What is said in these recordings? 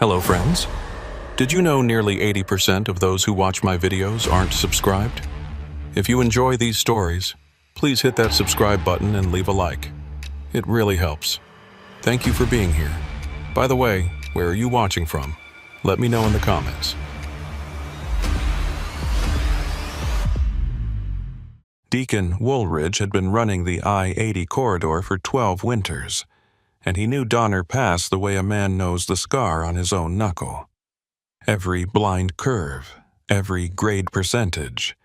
Hello friends. Did you know nearly 80% of those who watch my videos aren't subscribed? If you enjoy these stories, please hit that subscribe button and leave a like. It really helps. Thank you for being here. By the way, where are you watching from? Let me know in the comments. Deacon Woolridge had been running the I-80 corridor for 12 winters, and he knew Donner Pass the way a man knows the scar on his own knuckle. Every blind curve, every grade percentage,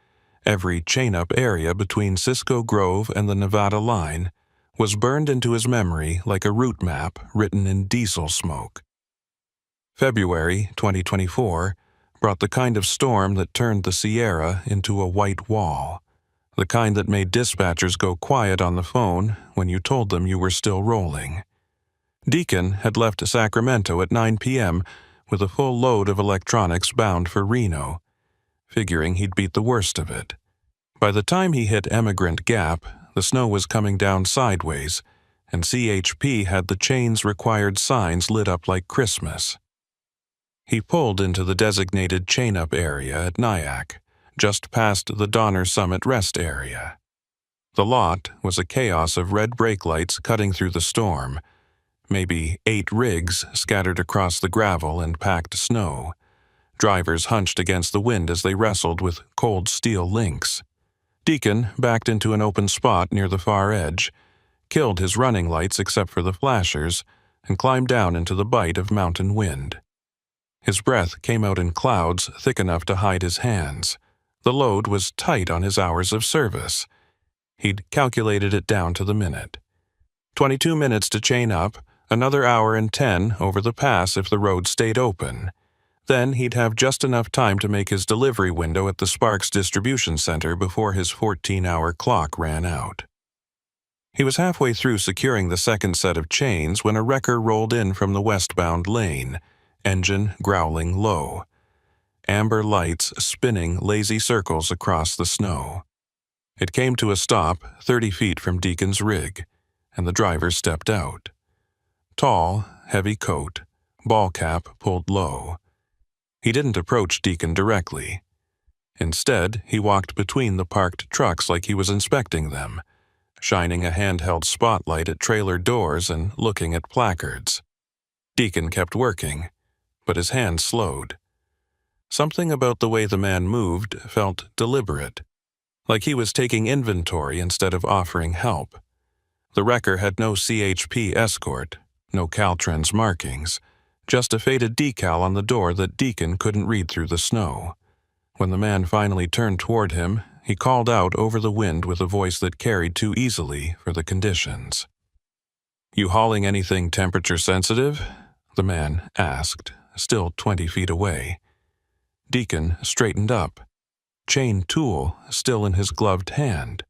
every chain-up area between Cisco Grove and the Nevada line was burned into his memory like a route map written in diesel smoke. February 2024 brought the kind of storm that turned the Sierra into a white wall, the kind that made dispatchers go quiet on the phone when you told them you were still rolling. Deacon had left Sacramento at 9 p.m. with a full load of electronics bound for Reno, figuring he'd beat the worst of it. By the time he hit Emigrant Gap, the snow was coming down sideways, and CHP had the chain's required signs lit up like Christmas. He pulled into the designated chain-up area at Nyack, just past the Donner Summit rest area. The lot was a chaos of red brake lights cutting through the storm, maybe 8 rigs scattered across the gravel and packed snow. Drivers hunched against the wind as they wrestled with cold steel links. Deacon backed into an open spot near the far edge, killed his running lights except for the flashers, and climbed down into the bite of mountain wind. His breath came out in clouds thick enough to hide his hands. The load was tight on his hours of service. He'd calculated it down to the minute. 22 minutes to chain up, another hour and 10 over the pass if the road stayed open. Then he'd have just enough time to make his delivery window at the Sparks Distribution Center before his 14-hour clock ran out. He was halfway through securing the second set of chains when a wrecker rolled in from the westbound lane, engine growling low. Amber lights spinning lazy circles across the snow. It came to a stop 30 feet from Deacon's rig, and the driver stepped out. Tall, heavy coat, ball cap pulled low. He didn't approach Deacon directly. Instead, he walked between the parked trucks like he was inspecting them, shining a handheld spotlight at trailer doors and looking at placards. Deacon kept working, but his hand slowed. Something about the way the man moved felt deliberate, like he was taking inventory instead of offering help. The wrecker had no CHP escort, no Caltrans markings, just a faded decal on the door that Deacon couldn't read through the snow. When the man finally turned toward him, he called out over the wind with a voice that carried too easily for the conditions. "You hauling anything temperature sensitive?" the man asked, still 20 feet away. Deacon straightened up, chain tool still in his gloved hand.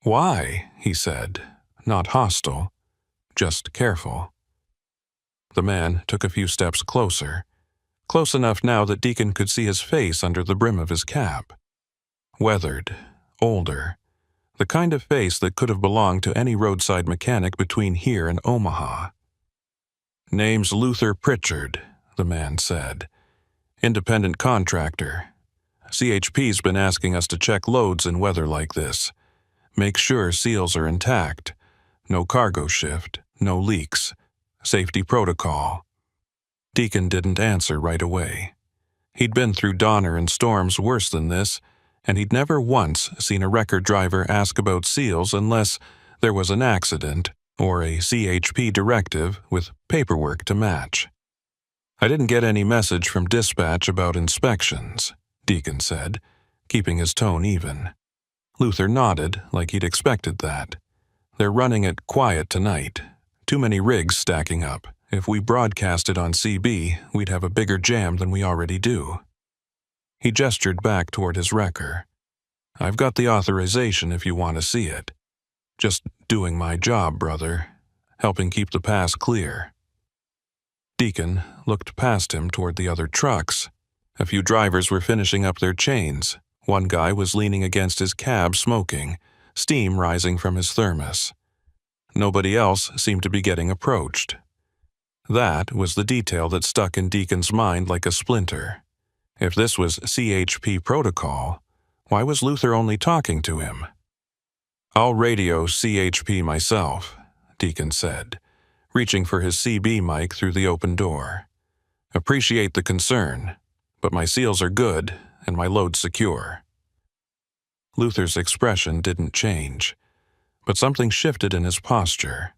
"Why?" he said, not hostile, just careful. The man took a few steps closer, close enough now that Deacon could see his face under the brim of his cap. Weathered, older, the kind of face that could have belonged to any roadside mechanic between here and Omaha. "Name's Luther Pritchard," the man said. "Independent contractor. CHP's been asking us to check loads in weather like this. Make sure seals are intact. No cargo shift, no leaks. Safety protocol." Deacon didn't answer right away. He'd been through Donner and storms worse than this, and he'd never once seen a wrecker driver ask about seals unless there was an accident or a CHP directive with paperwork to match. "I didn't get any message from dispatch about inspections," Deacon said, keeping his tone even. Luther nodded like he'd expected that. "They're running it quiet tonight. Too many rigs stacking up. If we broadcast it on CB, we'd have a bigger jam than we already do." He gestured back toward his wrecker. "I've got the authorization if you want to see it. Just doing my job, brother. Helping keep the pass clear." Deacon looked past him toward the other trucks. A few drivers were finishing up their chains. One guy was leaning against his cab smoking, steam rising from his thermos. Nobody else seemed to be getting approached. That was the detail that stuck in Deacon's mind like a splinter. If this was CHP protocol, why was Luther only talking to him? "I'll radio CHP myself," Deacon said, reaching for his CB mic through the open door. "Appreciate the concern, but my seals are good and my load's secure." Luther's expression didn't change, but something shifted in his posture.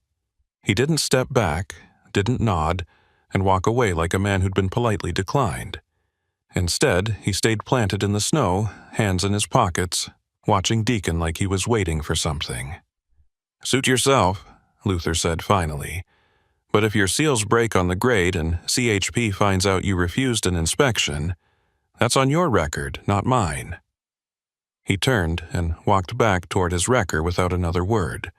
He didn't step back, didn't nod, and walk away like a man who'd been politely declined. Instead, he stayed planted in the snow, hands in his pockets, watching Deacon like he was waiting for something. "Suit yourself," Luther said finally. "But if your seals break on the grade and CHP finds out you refused an inspection, that's on your record, not mine." He turned and walked back toward his wrecker without another word,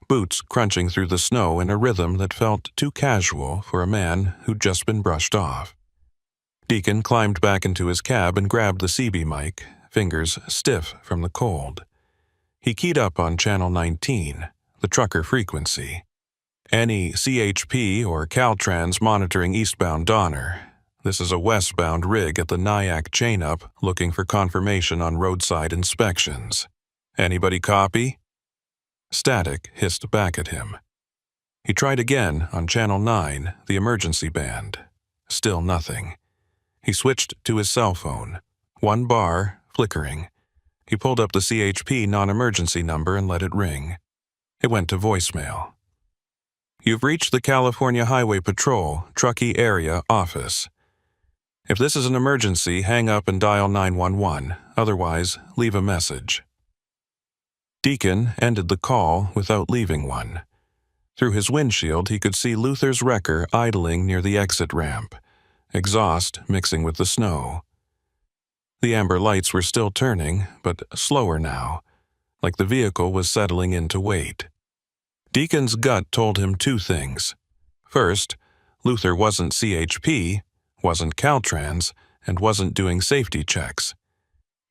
boots crunching through the snow in a rhythm that felt too casual for a man who'd just been brushed off. Deacon climbed back into his cab and grabbed the CB mic, fingers stiff from the cold. He keyed up on Channel 19, the trucker frequency. "Any CHP or Caltrans monitoring eastbound Donner. This is a westbound rig at the Nyack chain-up looking for confirmation on roadside inspections. Anybody copy?" Static hissed back at him. He tried again on Channel 9, the emergency band. Still nothing. He switched to his cell phone. One bar, flickering. He pulled up the CHP non-emergency number and let it ring. It went to voicemail. "You've reached the California Highway Patrol, Truckee Area office. If this is an emergency, hang up and dial 911. Otherwise, leave a message." Deacon ended the call without leaving one. Through his windshield, he could see Luther's wrecker idling near the exit ramp, exhaust mixing with the snow. The amber lights were still turning, but slower now, like the vehicle was settling into wait. Deacon's gut told him two things. First, Luther wasn't CHP, wasn't Caltrans, and wasn't doing safety checks.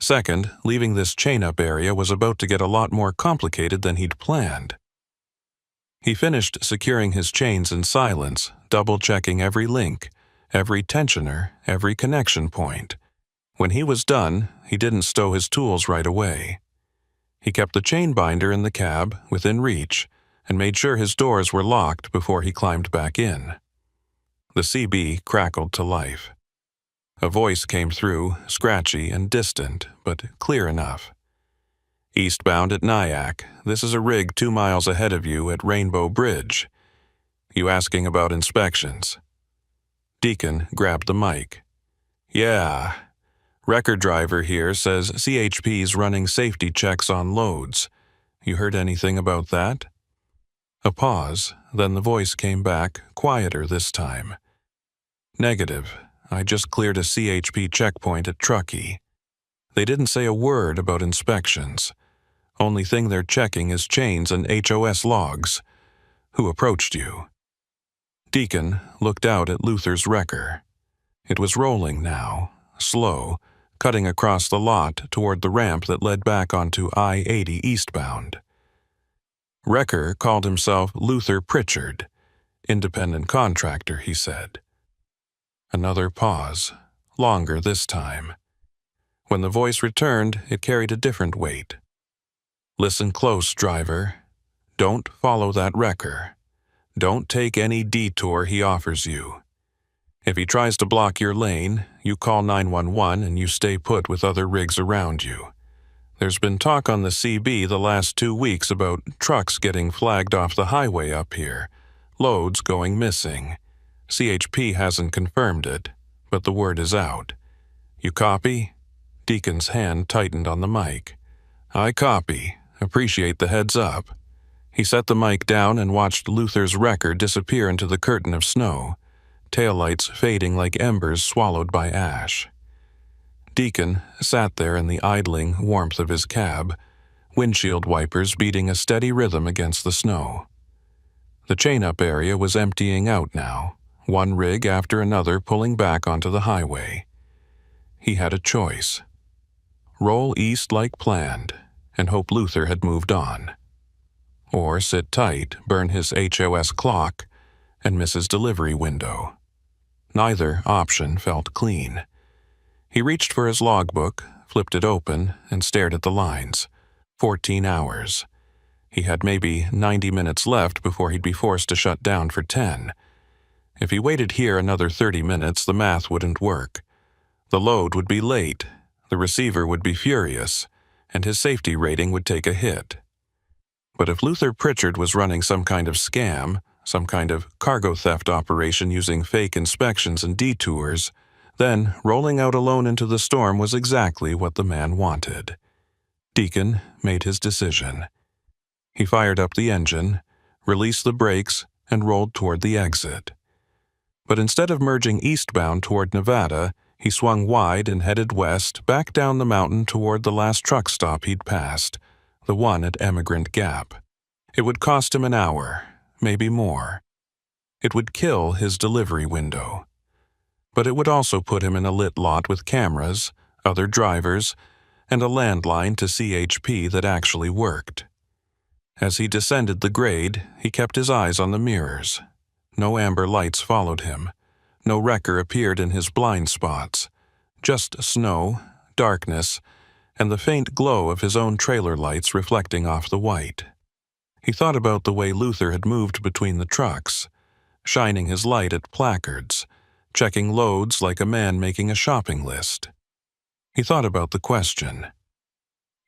Second, leaving this chain-up area was about to get a lot more complicated than he'd planned. He finished securing his chains in silence, double-checking every link, every tensioner, every connection point. When he was done, he didn't stow his tools right away. He kept the chain binder in the cab, within reach, and made sure his doors were locked before he climbed back in. The CB crackled to life. A voice came through, scratchy and distant, but clear enough. "Eastbound at Nyack. This is a rig 2 miles ahead of you at Rainbow Bridge. You asking about inspections?" Deacon grabbed the mic. "Yeah. Wrecker driver here says CHP's running safety checks on loads. You heard anything about that?" A pause, then the voice came back, quieter this time. "Negative. I just cleared a CHP checkpoint at Truckee. They didn't say a word about inspections. Only thing they're checking is chains and HOS logs. Who approached you?" Deacon looked out at Luther's wrecker. It was rolling now, slow, cutting across the lot toward the ramp that led back onto I-80 eastbound. Wrecker called himself Luther Pritchard, independent contractor, he said. Another pause, longer this time. When the voice returned, it carried a different weight. "Listen close, driver. Don't follow that wrecker. Don't take any detour he offers you. If he tries to block your lane, you call 911 and you stay put with other rigs around you. There's been talk on the CB the last 2 weeks about trucks getting flagged off the highway up here, loads going missing. CHP hasn't confirmed it, but the word is out. You copy?" Deacon's hand tightened on the mic. "I copy. Appreciate the heads up." He set the mic down and watched Luther's wrecker disappear into the curtain of snow, taillights fading like embers swallowed by ash. Deacon sat there in the idling warmth of his cab, windshield wipers beating a steady rhythm against the snow. The chain-up area was emptying out now, one rig after another pulling back onto the highway. He had a choice. Roll east like planned, and hope Luther had moved on. Or sit tight, burn his HOS clock, and miss his delivery window. Neither option felt clean. He reached for his logbook, flipped it open, and stared at the lines. 14 hours. He had maybe 90 minutes left before he'd be forced to shut down for 10. If he waited here another 30 minutes, the math wouldn't work. The load would be late, the receiver would be furious, and his safety rating would take a hit. But if Luther Pritchard was running some kind of scam, some kind of cargo theft operation using fake inspections and detours, then rolling out alone into the storm was exactly what the man wanted. Deacon made his decision. He fired up the engine, released the brakes, and rolled toward the exit. But instead of merging eastbound toward Nevada, he swung wide and headed west, back down the mountain toward the last truck stop he'd passed, the one at Emigrant Gap. It would cost him an hour, maybe more. It would kill his delivery window. But it would also put him in a lit lot with cameras, other drivers, and a landline to CHP that actually worked. As he descended the grade, he kept his eyes on the mirrors. No amber lights followed him. No wrecker appeared in his blind spots. Just snow, darkness, and the faint glow of his own trailer lights reflecting off the white. He thought about the way Luther had moved between the trucks, shining his light at placards, checking loads like a man making a shopping list. He thought about the question.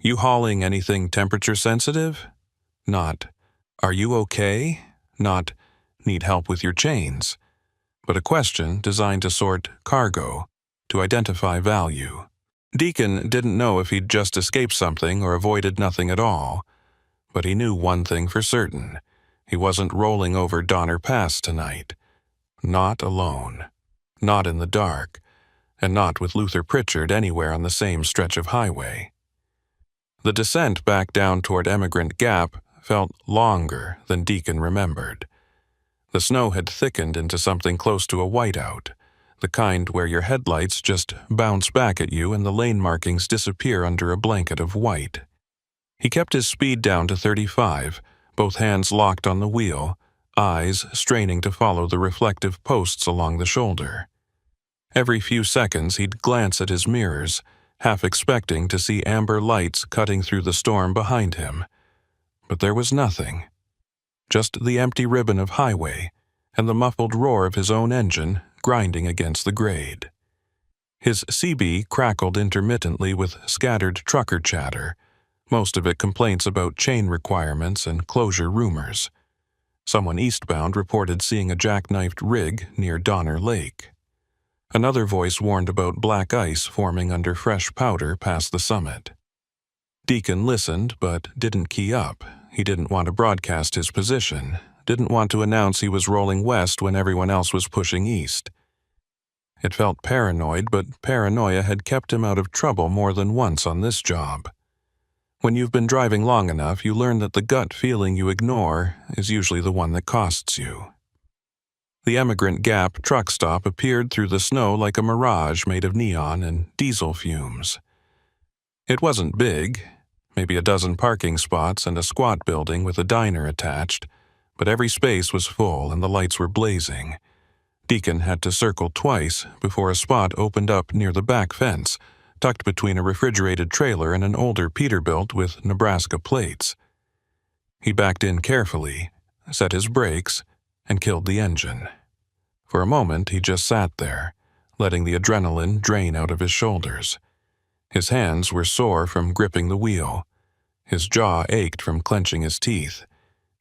You hauling anything temperature sensitive? Not, are you okay? Not, need help with your chains? But a question designed to sort cargo, to identify value. Deacon didn't know if he'd just escaped something or avoided nothing at all, but he knew one thing for certain. He wasn't rolling over Donner Pass tonight. Not alone. Not in the dark, and not with Luther Pritchard anywhere on the same stretch of highway. The descent back down toward Emigrant Gap felt longer than Deacon remembered. The snow had thickened into something close to a whiteout, the kind where your headlights just bounce back at you and the lane markings disappear under a blanket of white. He kept his speed down to 35, both hands locked on the wheel, eyes straining to follow the reflective posts along the shoulder. Every few seconds he'd glance at his mirrors, half expecting to see amber lights cutting through the storm behind him. But there was nothing. Just the empty ribbon of highway and the muffled roar of his own engine grinding against the grade. His CB crackled intermittently with scattered trucker chatter, most of it complaints about chain requirements and closure rumors. Someone eastbound reported seeing a jackknifed rig near Donner Lake. Another voice warned about black ice forming under fresh powder past the summit. Deacon listened but didn't key up. He didn't want to broadcast his position, didn't want to announce he was rolling west when everyone else was pushing east. It felt paranoid, but paranoia had kept him out of trouble more than once on this job. When you've been driving long enough, you learn that the gut feeling you ignore is usually the one that costs you. The Emigrant Gap truck stop appeared through the snow like a mirage made of neon and diesel fumes. It wasn't big, maybe a dozen parking spots and a squat building with a diner attached, but every space was full and the lights were blazing. Deacon had to circle twice before a spot opened up near the back fence, tucked between a refrigerated trailer and an older Peterbilt with Nebraska plates. He backed in carefully, set his brakes, and killed the engine. For a moment, he just sat there, letting the adrenaline drain out of his shoulders. His hands were sore from gripping the wheel. His jaw ached from clenching his teeth.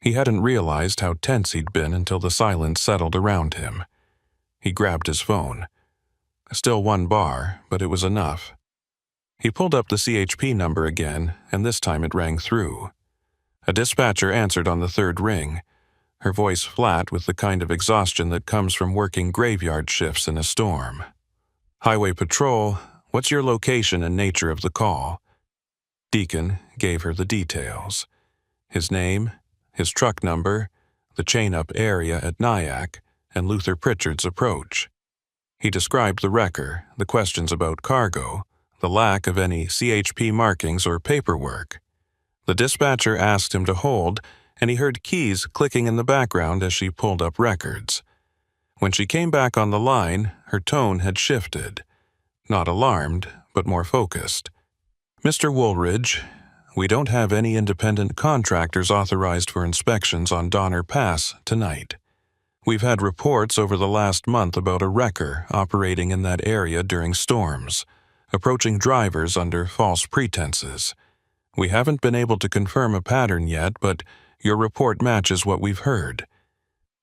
He hadn't realized how tense he'd been until the silence settled around him. He grabbed his phone. Still one bar, but it was enough. He pulled up the CHP number again, and this time it rang through. A dispatcher answered on the third ring, her voice flat with the kind of exhaustion that comes from working graveyard shifts in a storm. Highway Patrol, what's your location and nature of the call? Deacon gave her the details. His name, his truck number, the chain-up area at Nyack, and Luther Pritchard's approach. He described the wrecker, the questions about cargo, the lack of any CHP markings or paperwork. The dispatcher asked him to hold and he heard keys clicking in the background as she pulled up records. When she came back on the line, her tone had shifted. Not alarmed, but more focused. "Mr. Woolridge, we don't have any independent contractors authorized for inspections on Donner Pass tonight. We've had reports over the last month about a wrecker operating in that area during storms, approaching drivers under false pretenses. We haven't been able to confirm a pattern yet, but your report matches what we've heard.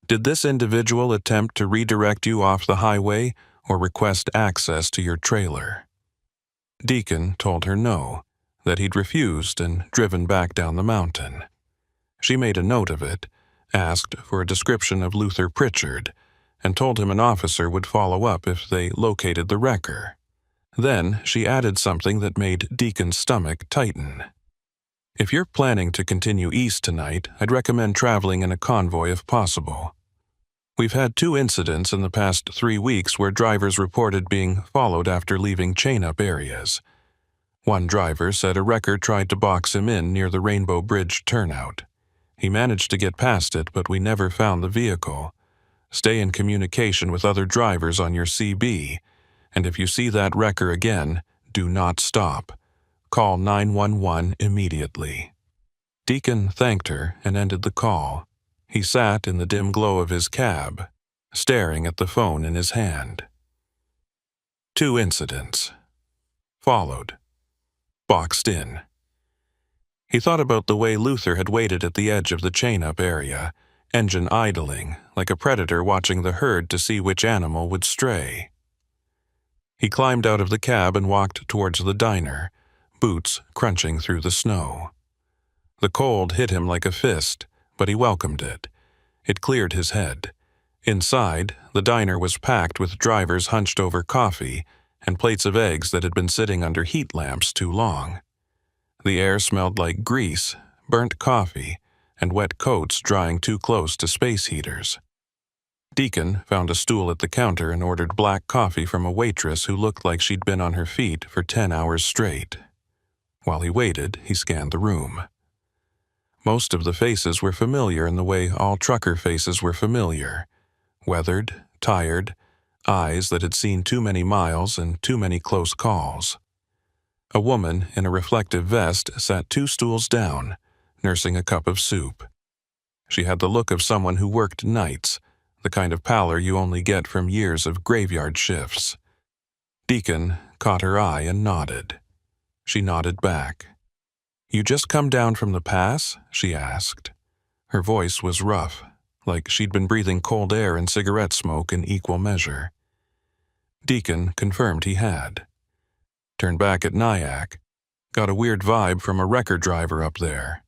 Did this individual attempt to redirect you off the highway or request access to your trailer?" Deacon told her no, that he'd refused and driven back down the mountain. She made a note of it, asked for a description of Luther Pritchard, and told him an officer would follow up if they located the wrecker. Then she added something that made Deacon's stomach tighten. "If you're planning to continue east tonight, I'd recommend traveling in a convoy if possible. We've had 2 incidents in the past 3 weeks where drivers reported being followed after leaving chain-up areas. One driver said a wrecker tried to box him in near the Rainbow Bridge turnout. He managed to get past it, but we never found the vehicle. Stay in communication with other drivers on your CB, and if you see that wrecker again, do not stop. Call 911 immediately." Deacon thanked her and ended the call. He sat in the dim glow of his cab, staring at the phone in his hand. 2 incidents. Followed. Boxed in. He thought about the way Luther had waited at the edge of the chain-up area, engine idling, like a predator watching the herd to see which animal would stray. He climbed out of the cab and walked towards the diner, boots crunching through the snow. The cold hit him like a fist, but he welcomed it. It cleared his head. Inside, the diner was packed with drivers hunched over coffee and plates of eggs that had been sitting under heat lamps too long. The air smelled like grease, burnt coffee, and wet coats drying too close to space heaters. Deacon found a stool at the counter and ordered black coffee from a waitress who looked like she'd been on her feet for 10 hours straight. While he waited, he scanned the room. Most of the faces were familiar in the way all trucker faces were familiar. Weathered, tired, eyes that had seen too many miles and too many close calls. A woman in a reflective vest sat 2 stools down, nursing a cup of soup. She had the look of someone who worked nights, the kind of pallor you only get from years of graveyard shifts. Deacon caught her eye and nodded. She nodded back. "You just come down from the pass?" she asked. Her voice was rough, like she'd been breathing cold air and cigarette smoke in equal measure. Deacon confirmed he had. "Turned back at Nyack. Got a weird vibe from a wrecker driver up there."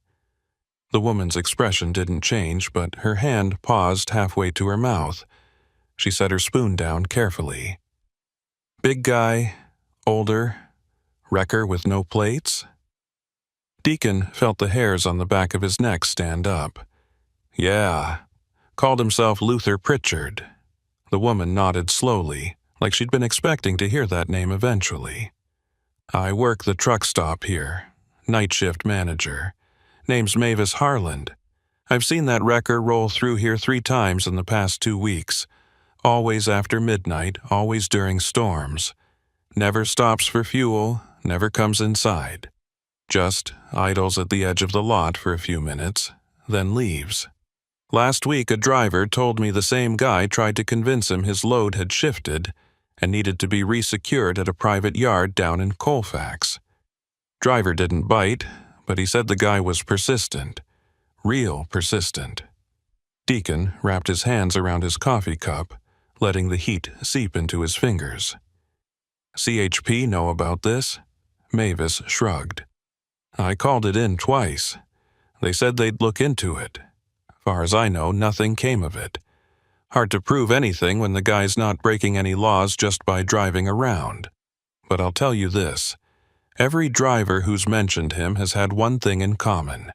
The woman's expression didn't change, but her hand paused halfway to her mouth. She set her spoon down carefully. "Big guy, older, wrecker with no plates?" Deacon felt the hairs on the back of his neck stand up. "Yeah. Called himself Luther Pritchard." The woman nodded slowly, like she'd been expecting to hear that name eventually. "I work the truck stop here. Night shift manager. Name's Mavis Harland. I've seen that wrecker roll through here 3 times in the past 2 weeks. Always after midnight, always during storms. Never stops for fuel, never comes inside. Just idles at the edge of the lot for a few minutes, then leaves. Last week a driver told me the same guy tried to convince him his load had shifted and needed to be resecured at a private yard down in Colfax. Driver didn't bite, but he said the guy was persistent. Real persistent." Deacon wrapped his hands around his coffee cup, letting the heat seep into his fingers. "CHP know about this?" Mavis shrugged. "I called it in twice. They said they'd look into it. Far as I know, nothing came of it. Hard to prove anything when the guy's not breaking any laws just by driving around. But I'll tell you this. Every driver who's mentioned him has had one thing in common.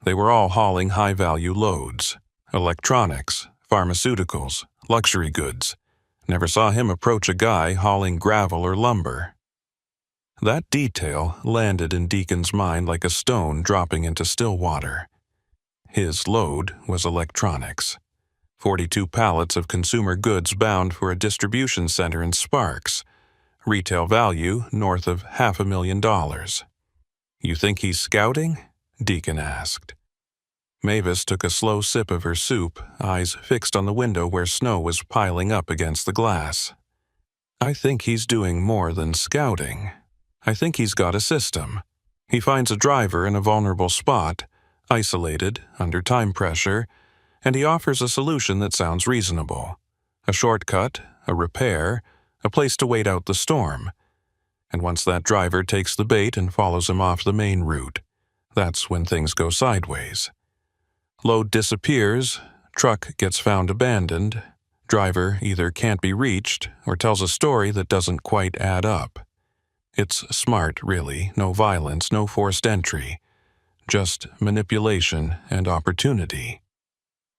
They were all hauling high-value loads. Electronics, pharmaceuticals, luxury goods. Never saw him approach a guy hauling gravel or lumber." That detail landed in Deacon's mind like a stone dropping into still water. His load was electronics. 42 pallets of consumer goods bound for a distribution center in Sparks. Retail value north of $500,000. "You think he's scouting?" Deacon asked. Mavis took a slow sip of her soup, eyes fixed on the window where snow was piling up against the glass. "I think he's doing more than scouting. I think he's got a system. He finds a driver in a vulnerable spot, isolated, under time pressure, and he offers a solution that sounds reasonable. A shortcut, a repair, a place to wait out the storm. And once that driver takes the bait and follows him off the main route, that's when things go sideways. Load disappears, truck gets found abandoned, driver either can't be reached or tells a story that doesn't quite add up. It's smart, really, no violence, no forced entry, just manipulation and opportunity."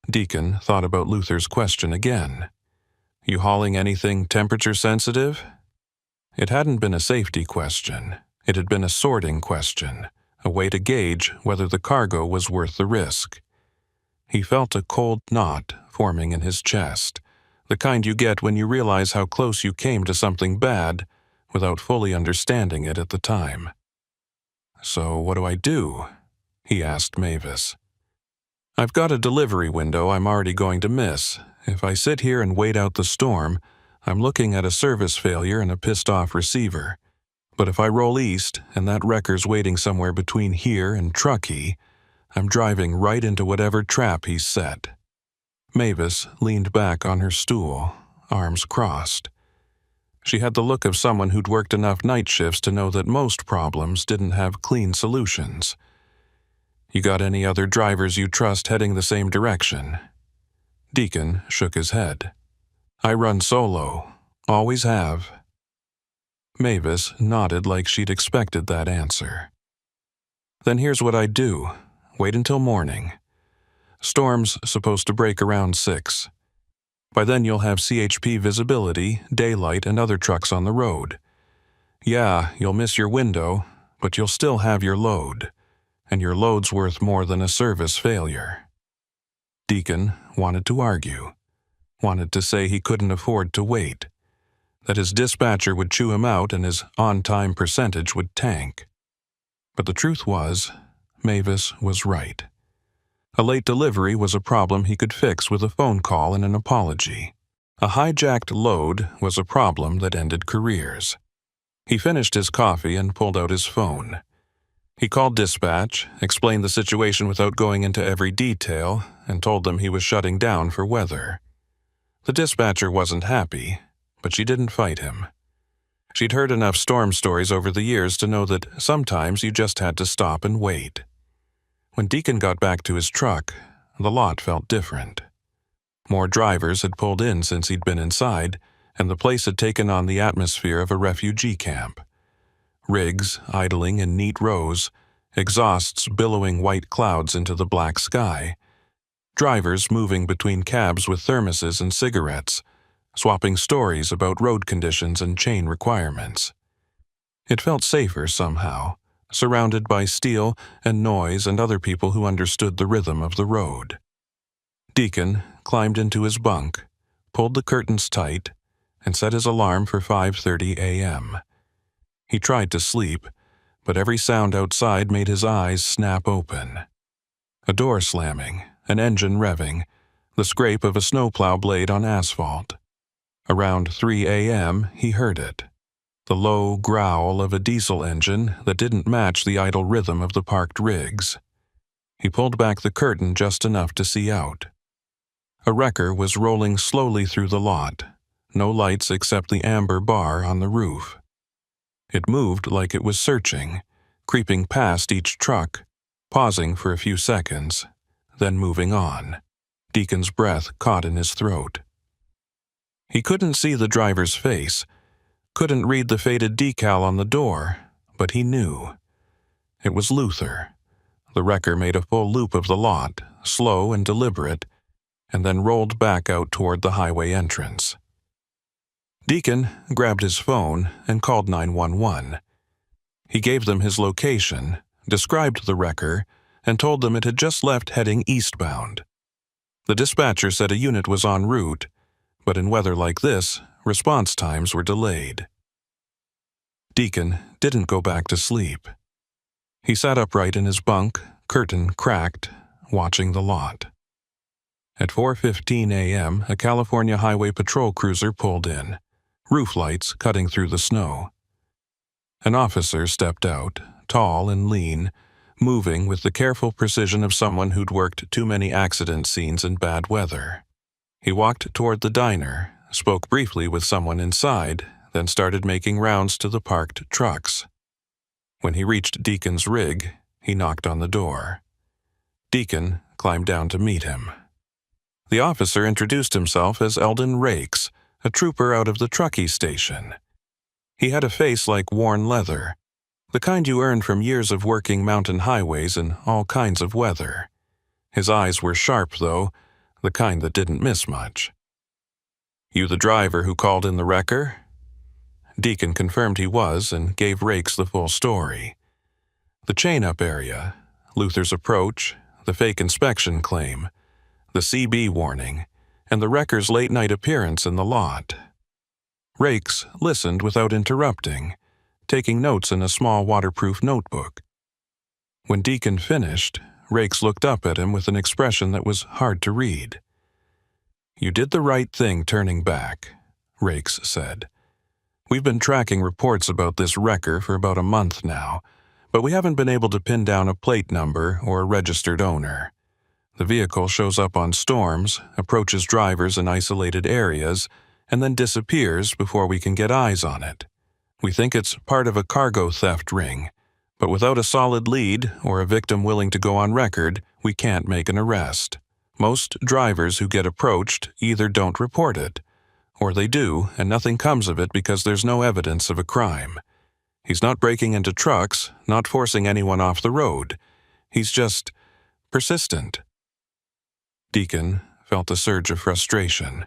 Deacon thought about Luther's question again. "You hauling anything temperature sensitive?" It hadn't been a safety question. It had been a sorting question, a way to gauge whether the cargo was worth the risk. He felt a cold knot forming in his chest, the kind you get when you realize how close you came to something bad without fully understanding it at the time. "So what do I do?" he asked Mavis. "I've got a delivery window I'm already going to miss. If I sit here and wait out the storm, I'm looking at a service failure and a pissed-off receiver. But if I roll east and that wrecker's waiting somewhere between here and Truckee, I'm driving right into whatever trap he's set." Mavis leaned back on her stool, arms crossed. She had the look of someone who'd worked enough night shifts to know that most problems didn't have clean solutions. "You got any other drivers you trust heading the same direction?" Deacon shook his head. "I run solo. Always have." Mavis nodded like she'd expected that answer. "Then here's what I'd do. Wait until morning. Storm's supposed to break around 6. By then you'll have CHP visibility, daylight, and other trucks on the road. Yeah, you'll miss your window, but you'll still have your load, and your load's worth more than a service failure." Deacon wanted to argue, wanted to say he couldn't afford to wait, that his dispatcher would chew him out and his on-time percentage would tank. But the truth was, Mavis was right. A late delivery was a problem he could fix with a phone call and an apology. A hijacked load was a problem that ended careers. He finished his coffee and pulled out his phone. He called dispatch, explained the situation without going into every detail, and told them he was shutting down for weather. The dispatcher wasn't happy, but she didn't fight him. She'd heard enough storm stories over the years to know that sometimes you just had to stop and wait. When Deacon got back to his truck, the lot felt different. More drivers had pulled in since he'd been inside, and the place had taken on the atmosphere of a refugee camp. Rigs idling in neat rows, exhausts billowing white clouds into the black sky, drivers moving between cabs with thermoses and cigarettes, swapping stories about road conditions and chain requirements. It felt safer somehow, surrounded by steel and noise and other people who understood the rhythm of the road. Deacon climbed into his bunk, pulled the curtains tight, and set his alarm for 5:30 a.m. He tried to sleep, but every sound outside made his eyes snap open. A door slamming, an engine revving, the scrape of a snowplow blade on asphalt. Around 3 a.m. he heard it. The low growl of a diesel engine that didn't match the idle rhythm of the parked rigs. He pulled back the curtain just enough to see out. A wrecker was rolling slowly through the lot, no lights except the amber bar on the roof. It moved like it was searching, creeping past each truck, pausing for a few seconds, then moving on. Deacon's breath caught in his throat. He couldn't see the driver's face, couldn't read the faded decal on the door, but he knew. It was Luther. The wrecker made a full loop of the lot, slow and deliberate, and then rolled back out toward the highway entrance. Deacon grabbed his phone and called 911. He gave them his location, described the wrecker, and told them it had just left heading eastbound. The dispatcher said a unit was en route, but in weather like this, response times were delayed. Deacon didn't go back to sleep. He sat upright in his bunk, curtain cracked, watching the lot. At 4:15 a.m., a California Highway Patrol cruiser pulled in, roof lights cutting through the snow. An officer stepped out, tall and lean, moving with the careful precision of someone who'd worked too many accident scenes in bad weather. He walked toward the diner, spoke briefly with someone inside, then started making rounds to the parked trucks. When he reached Deacon's rig, he knocked on the door. Deacon climbed down to meet him. The officer introduced himself as Eldon Rakes, a trooper out of the truckee station. He had a face like worn leather, the kind you earn from years of working mountain highways in all kinds of weather. His eyes were sharp, though, the kind that didn't miss much. "You the driver who called in the wrecker?" Deacon confirmed he was and gave Rakes the full story. The chain-up area, Luther's approach, the fake inspection claim, the CB warning, and the wrecker's late-night appearance in the lot. Rakes listened without interrupting, taking notes in a small waterproof notebook. When Deacon finished, Rakes looked up at him with an expression that was hard to read. "You did the right thing turning back," Rakes said. "We've been tracking reports about this wrecker for about a month now, but we haven't been able to pin down a plate number or a registered owner. The vehicle shows up on storms, approaches drivers in isolated areas, and then disappears before we can get eyes on it. We think it's part of a cargo theft ring, but without a solid lead or a victim willing to go on record, we can't make an arrest. Most drivers who get approached either don't report it, or they do and nothing comes of it because there's no evidence of a crime. He's not breaking into trucks, not forcing anyone off the road. He's just persistent." Deacon felt a surge of frustration.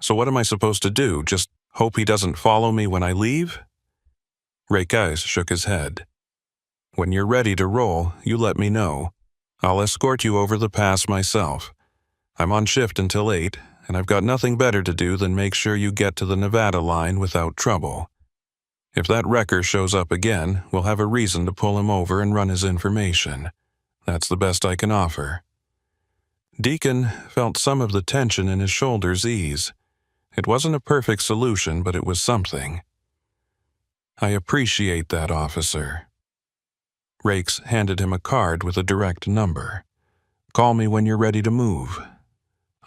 "So what am I supposed to do? Just hope he doesn't follow me when I leave?" Rakes shook his head. "When you're ready to roll, you let me know. I'll escort you over the pass myself. I'm on shift until 8, and I've got nothing better to do than make sure you get to the Nevada line without trouble. If that wrecker shows up again, we'll have a reason to pull him over and run his information. That's the best I can offer." Deacon felt some of the tension in his shoulders ease. It wasn't a perfect solution, but it was something. "I appreciate that, officer." Rakes handed him a card with a direct number. "Call me when you're ready to move.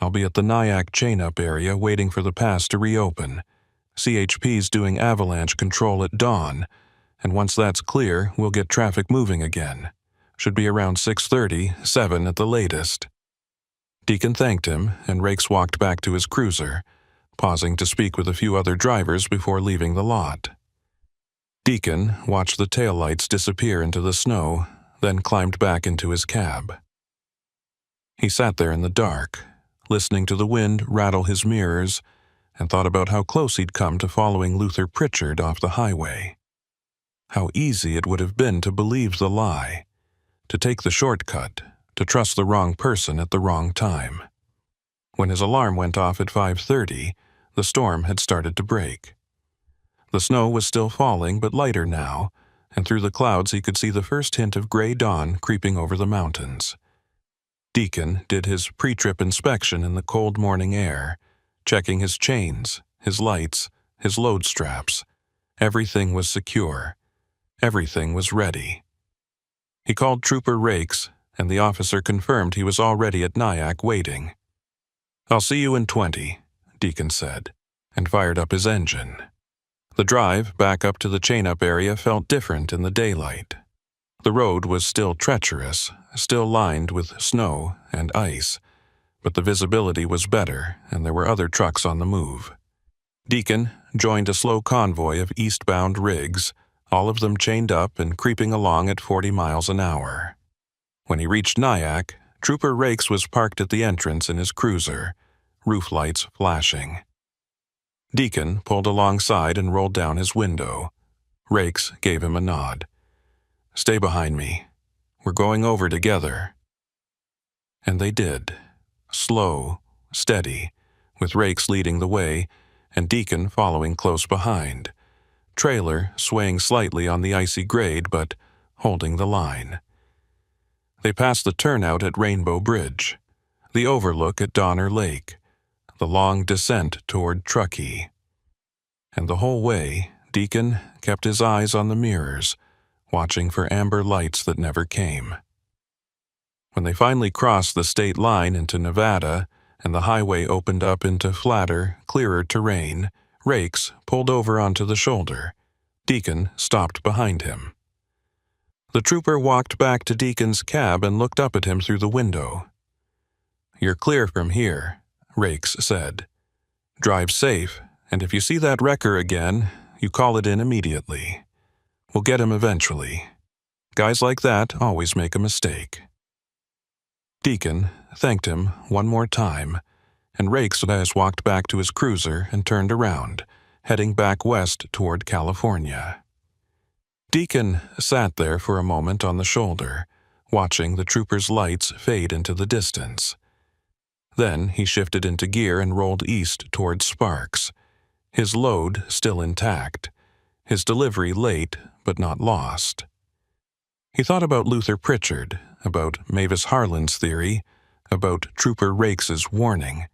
I'll be at the Nyack chain-up area waiting for the pass to reopen. CHP's doing avalanche control at dawn, and once that's clear, we'll get traffic moving again. Should be around 6:30, 7 at the latest." Deacon thanked him, and Rakes walked back to his cruiser, pausing to speak with a few other drivers before leaving the lot. Deacon watched the taillights disappear into the snow, then climbed back into his cab. He sat there in the dark, listening to the wind rattle his mirrors, and thought about how close he'd come to following Luther Pritchard off the highway. How easy it would have been to believe the lie, to take the shortcut, to trust the wrong person at the wrong time. When his alarm went off at 5:30, the storm had started to break. The snow was still falling, but lighter now, and through the clouds he could see the first hint of gray dawn creeping over the mountains. Deacon did his pre-trip inspection in the cold morning air, checking his chains, his lights, his load straps. Everything was secure. Everything was ready. He called Trooper Rakes, and the officer confirmed he was already at Nyack waiting. "I'll see you in 20, Deacon said, and fired up his engine. The drive back up to the chain-up area felt different in the daylight. The road was still treacherous, still lined with snow and ice, but the visibility was better, and there were other trucks on the move. Deacon joined a slow convoy of eastbound rigs, all of them chained up and creeping along at 40 miles an hour. When he reached Nyack, Trooper Rakes was parked at the entrance in his cruiser, roof lights flashing. Deacon pulled alongside and rolled down his window. Rakes gave him a nod. "Stay behind me. We're going over together." And they did. Slow, steady, with Rakes leading the way and Deacon following close behind. Trailer swaying slightly on the icy grade, but holding the line. They passed the turnout at Rainbow Bridge, the overlook at Donner Lake, the long descent toward Truckee. And the whole way, Deacon kept his eyes on the mirrors, watching for amber lights that never came. When they finally crossed the state line into Nevada and the highway opened up into flatter, clearer terrain, Rakes pulled over onto the shoulder. Deacon stopped behind him. The trooper walked back to Deacon's cab and looked up at him through the window. "You're clear from here," Rakes said. "Drive safe, and if you see that wrecker again, you call it in immediately. We'll get him eventually. Guys like that always make a mistake." Deacon thanked him one more time, and Rakes walked back to his cruiser and turned around, heading back west toward California. Deacon sat there for a moment on the shoulder, watching the trooper's lights fade into the distance. Then he shifted into gear and rolled east toward Sparks, his load still intact, his delivery late but not lost. He thought about Luther Pritchard, about Mavis Harlan's theory, about Trooper Rakes's warning,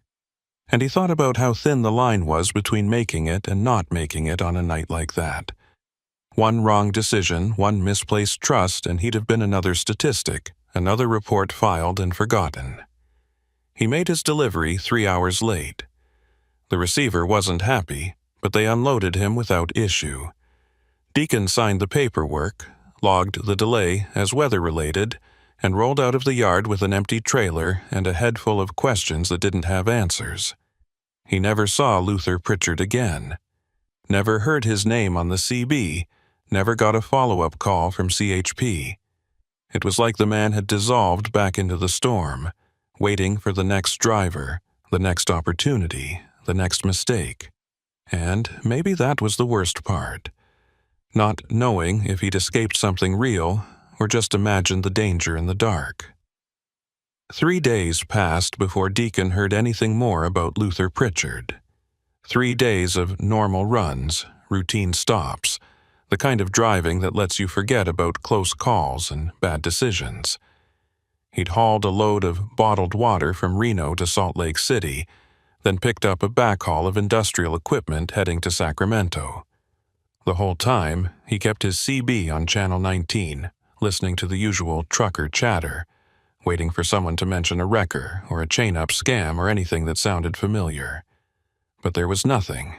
and he thought about how thin the line was between making it and not making it on a night like that. One wrong decision, one misplaced trust, and he'd have been another statistic, another report filed and forgotten. He made his delivery 3 hours late. The receiver wasn't happy, but they unloaded him without issue. Deacon signed the paperwork, logged the delay as weather-related, and rolled out of the yard with an empty trailer and a head full of questions that didn't have answers. He never saw Luther Pritchard again, never heard his name on the CB, never got a follow-up call from CHP. It was like the man had dissolved back into the storm, waiting for the next driver, the next opportunity, the next mistake. And maybe that was the worst part. Not knowing if he'd escaped something real or just imagined the danger in the dark. 3 days passed before Deacon heard anything more about Luther Pritchard. 3 days of normal runs, routine stops, the kind of driving that lets you forget about close calls and bad decisions. He'd hauled a load of bottled water from Reno to Salt Lake City, then picked up a backhaul of industrial equipment heading to Sacramento. The whole time, he kept his CB on Channel 19, listening to the usual trucker chatter, waiting for someone to mention a wrecker or a chain-up scam or anything that sounded familiar. But there was nothing,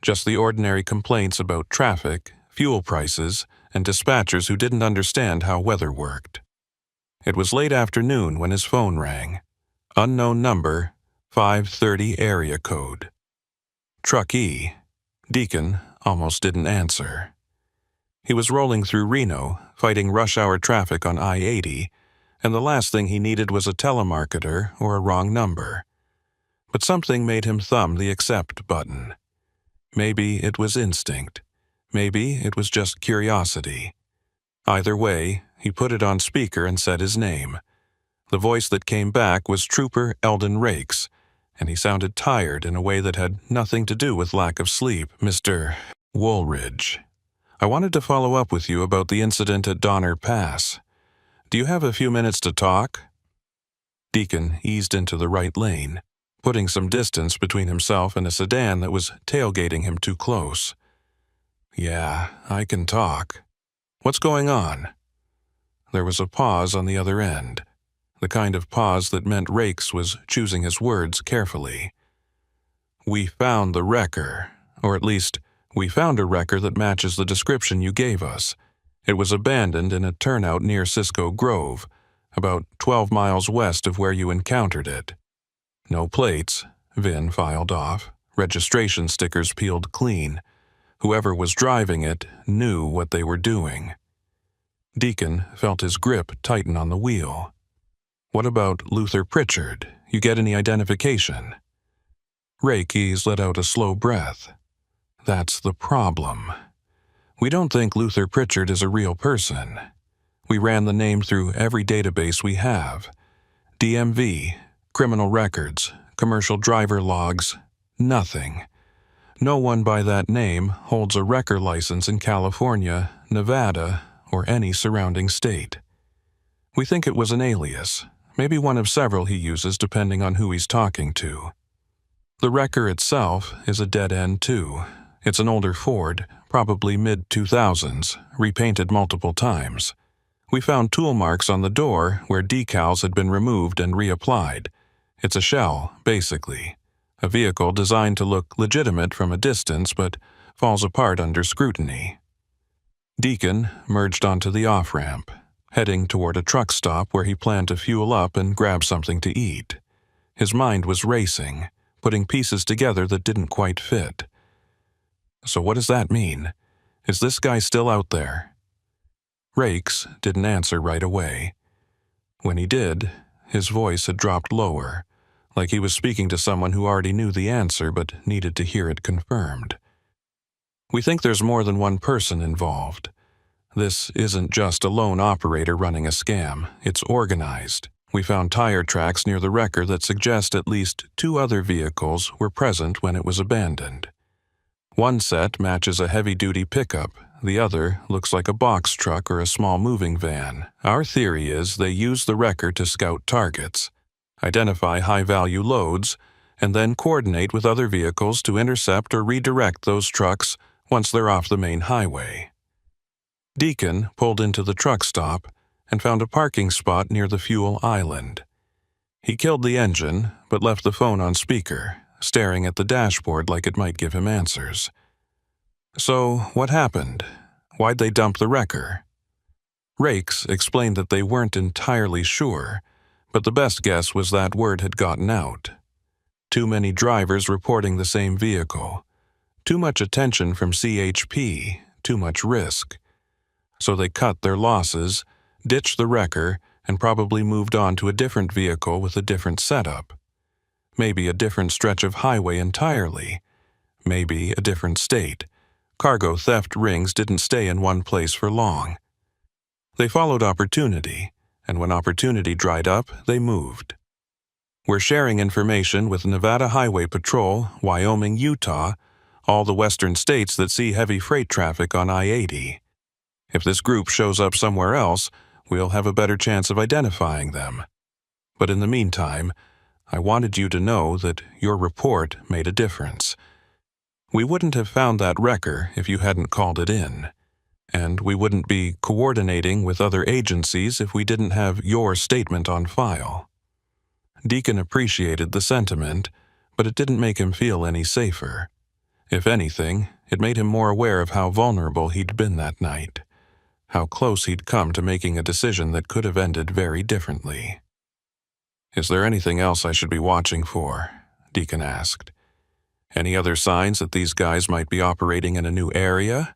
just the ordinary complaints about traffic, fuel prices, and dispatchers who didn't understand how weather worked. It was late afternoon when his phone rang. Unknown number, 530 area code. Truckee. Deacon almost didn't answer. He was rolling through Reno, fighting rush-hour traffic on I-80, and the last thing he needed was a telemarketer or a wrong number. But something made him thumb the accept button. Maybe it was instinct. Maybe it was just curiosity. Either way, he put it on speaker and said his name. The voice that came back was Trooper Eldon Rakes, and he sounded tired in a way that had nothing to do with lack of sleep. "Mr. Woolridge, I wanted to follow up with you about the incident at Donner Pass. Do you have a few minutes to talk?" Deacon eased into the right lane, putting some distance between himself and a sedan that was tailgating him too close. "Yeah, I can talk. What's going on?" There was a pause on the other end, the kind of pause that meant Rakes was choosing his words carefully. "We found the wrecker, or at least, we found a wrecker that matches the description you gave us. It was abandoned in a turnout near Cisco Grove, about 12 miles west of where you encountered it. No plates," Vin filed off, registration stickers peeled clean. Whoever was driving it knew what they were doing. Deacon felt his grip tighten on the wheel. "What about Luther Pritchard? You get any identification?" Rakes let out a slow breath. "That's the problem. We don't think Luther Pritchard is a real person. We ran the name through every database we have. DMV, criminal records, commercial driver logs, nothing. No one by that name holds a wrecker license in California, Nevada, or any surrounding state. We think it was an alias, maybe one of several he uses depending on who he's talking to. The wrecker itself is a dead end too. It's an older Ford, probably mid-2000s, repainted multiple times. We found tool marks on the door where decals had been removed and reapplied. It's a shell, basically. A vehicle designed to look legitimate from a distance but falls apart under scrutiny. Deacon merged onto the off-ramp, heading toward a truck stop where he planned to fuel up and grab something to eat. His mind was racing, putting pieces together that didn't quite fit. So what does that mean? Is this guy still out there? Rakes didn't answer right away. When he did, his voice had dropped lower, like he was speaking to someone who already knew the answer but needed to hear it confirmed. We think there's more than one person involved. This isn't just a lone operator running a scam, it's organized. We found tire tracks near the wrecker that suggest at least 2 other vehicles were present when it was abandoned. One set matches a heavy-duty pickup, the other looks like a box truck or a small moving van. Our theory is they use the wrecker to scout targets, identify high-value loads, and then coordinate with other vehicles to intercept or redirect those trucks once they're off the main highway. Deacon pulled into the truck stop and found a parking spot near the fuel island. He killed the engine, but left the phone on speaker, staring at the dashboard like it might give him answers. So, what happened? Why'd they dump the wrecker? Rakes explained that they weren't entirely sure, but the best guess was that word had gotten out. Too many drivers reporting the same vehicle. Too much attention from CHP, too much risk. So they cut their losses, ditched the wrecker, and probably moved on to a different vehicle with a different setup. Maybe a different stretch of highway entirely. Maybe a different state. Cargo theft rings didn't stay in one place for long. They followed opportunity, and when opportunity dried up, they moved. We're sharing information with Nevada Highway Patrol, Wyoming, Utah, all the western states that see heavy freight traffic on I-80. If this group shows up somewhere else, we'll have a better chance of identifying them. But in the meantime, I wanted you to know that your report made a difference. We wouldn't have found that wrecker if you hadn't called it in, and we wouldn't be coordinating with other agencies if we didn't have your statement on file. Deacon appreciated the sentiment, but it didn't make him feel any safer. If anything, it made him more aware of how vulnerable he'd been that night, how close he'd come to making a decision that could have ended very differently. "Is there anything else I should be watching for?" Deacon asked. "Any other signs that these guys might be operating in a new area?"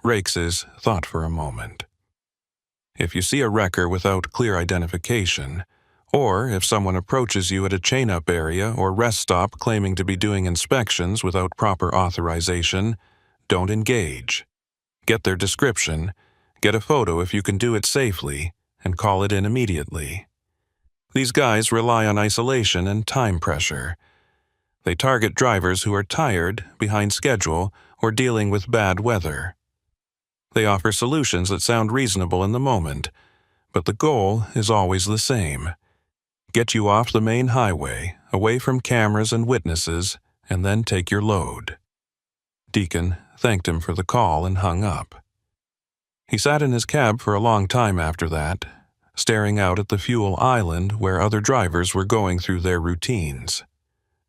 Rakes thought for a moment. "If you see a wrecker without clear identification, or if someone approaches you at a chain-up area or rest stop claiming to be doing inspections without proper authorization, don't engage. Get their description, get a photo if you can do it safely, and call it in immediately. These guys rely on isolation and time pressure. They target drivers who are tired, behind schedule, or dealing with bad weather. They offer solutions that sound reasonable in the moment, but the goal is always the same. Get you off the main highway, away from cameras and witnesses, and then take your load." Deacon thanked him for the call and hung up. He sat in his cab for a long time after that, staring out at the fuel island where other drivers were going through their routines.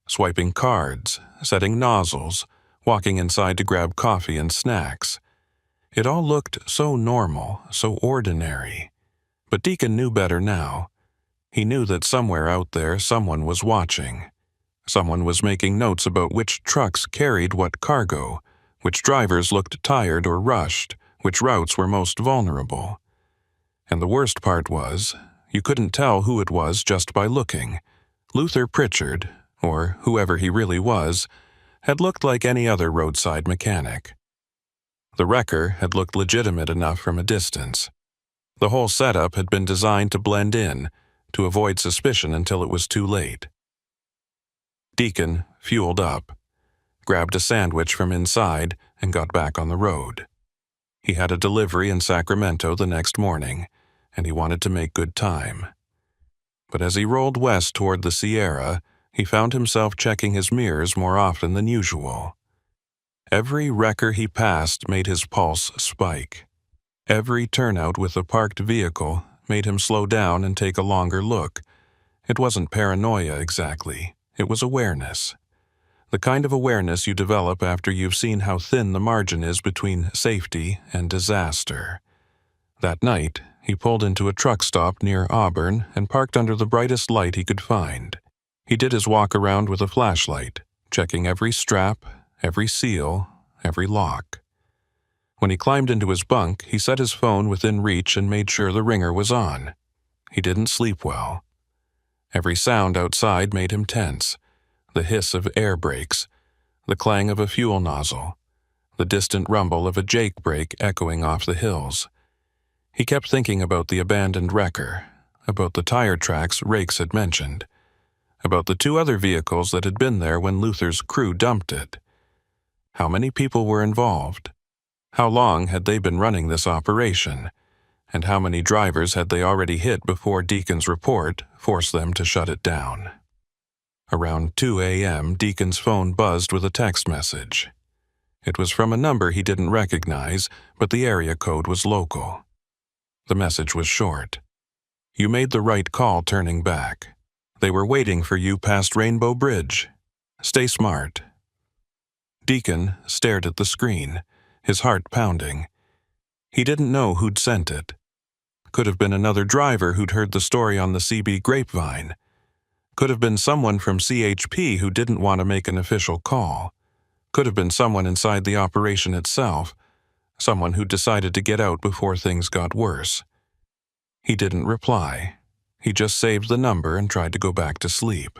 Swiping cards, setting nozzles, walking inside to grab coffee and snacks. It all looked so normal, so ordinary. But Deacon knew better now. He knew that somewhere out there someone was watching. Someone was making notes about which trucks carried what cargo, which drivers looked tired or rushed, which routes were most vulnerable. And the worst part was, you couldn't tell who it was just by looking. Luther Pritchard, or whoever he really was, had looked like any other roadside mechanic. The wrecker had looked legitimate enough from a distance. The whole setup had been designed to blend in, to avoid suspicion until it was too late. Deacon fueled up, grabbed a sandwich from inside, and got back on the road. He had a delivery in Sacramento the next morning, and he wanted to make good time. But as he rolled west toward the Sierra, he found himself checking his mirrors more often than usual. Every wrecker he passed made his pulse spike. Every turnout with a parked vehicle made him slow down and take a longer look. It wasn't paranoia exactly, it was awareness. The kind of awareness you develop after you've seen how thin the margin is between safety and disaster. That night, he pulled into a truck stop near Auburn and parked under the brightest light he could find. He did his walk around with a flashlight, checking every strap, every seal, every lock. When he climbed into his bunk, he set his phone within reach and made sure the ringer was on. He didn't sleep well. Every sound outside made him tense. The hiss of air brakes, the clang of a fuel nozzle, the distant rumble of a jake brake echoing off the hills. He kept thinking about the abandoned wrecker, about the tire tracks Rakes had mentioned, about the 2 other vehicles that had been there when Luther's crew dumped it. How many people were involved? How long had they been running this operation? And how many drivers had they already hit before Deacon's report forced them to shut it down? Around 2 a.m., Deacon's phone buzzed with a text message. It was from a number he didn't recognize, but the area code was local. The message was short. "You made the right call turning back. They were waiting for you past Rainbow Bridge. Stay smart." Deacon stared at the screen, his heart pounding. He didn't know who'd sent it. Could have been another driver who'd heard the story on the CB grapevine. Could have been someone from CHP who didn't want to make an official call. Could have been someone inside the operation itself, someone who decided to get out before things got worse. He didn't reply. He just saved the number and tried to go back to sleep.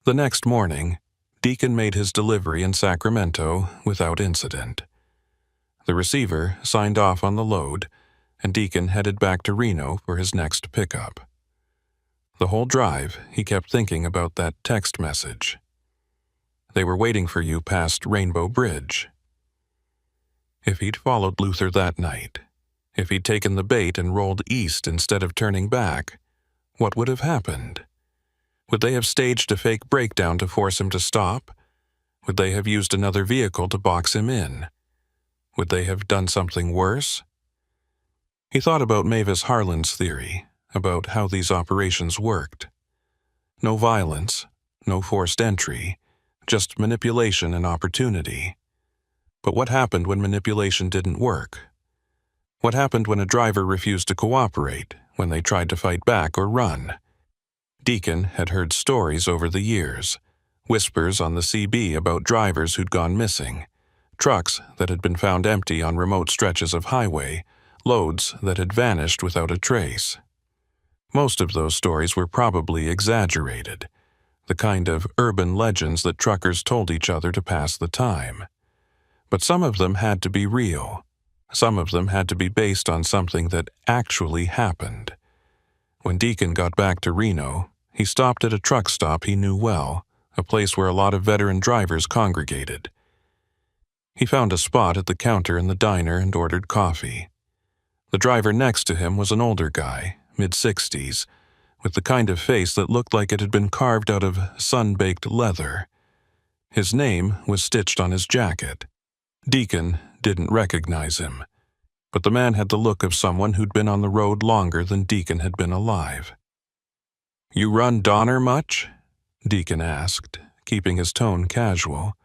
The next morning, Deacon made his delivery in Sacramento without incident. The receiver signed off on the load, and Deacon headed back to Reno for his next pickup. The whole drive, he kept thinking about that text message. They were waiting for you past Rainbow Bridge. If he'd followed Luther that night, if he'd taken the bait and rolled east instead of turning back, what would have happened? Would they have staged a fake breakdown to force him to stop? Would they have used another vehicle to box him in? Would they have done something worse? He thought about Mavis Harlan's theory, about how these operations worked. No violence, no forced entry, just manipulation and opportunity. But what happened when manipulation didn't work? What happened when a driver refused to cooperate, when they tried to fight back or run? Deacon had heard stories over the years, whispers on the CB about drivers who'd gone missing, trucks that had been found empty on remote stretches of highway, loads that had vanished without a trace. Most of those stories were probably exaggerated, the kind of urban legends that truckers told each other to pass the time. But some of them had to be real. Some of them had to be based on something that actually happened. When Deacon got back to Reno, he stopped at a truck stop he knew well, a place where a lot of veteran drivers congregated. He found a spot at the counter in the diner and ordered coffee. The driver next to him was an older guy, mid-60s, with the kind of face that looked like it had been carved out of sun-baked leather. His name was stitched on his jacket. Deacon didn't recognize him, but the man had the look of someone who'd been on the road longer than Deacon had been alive. "You run Donner much?" Deacon asked, keeping his tone casual.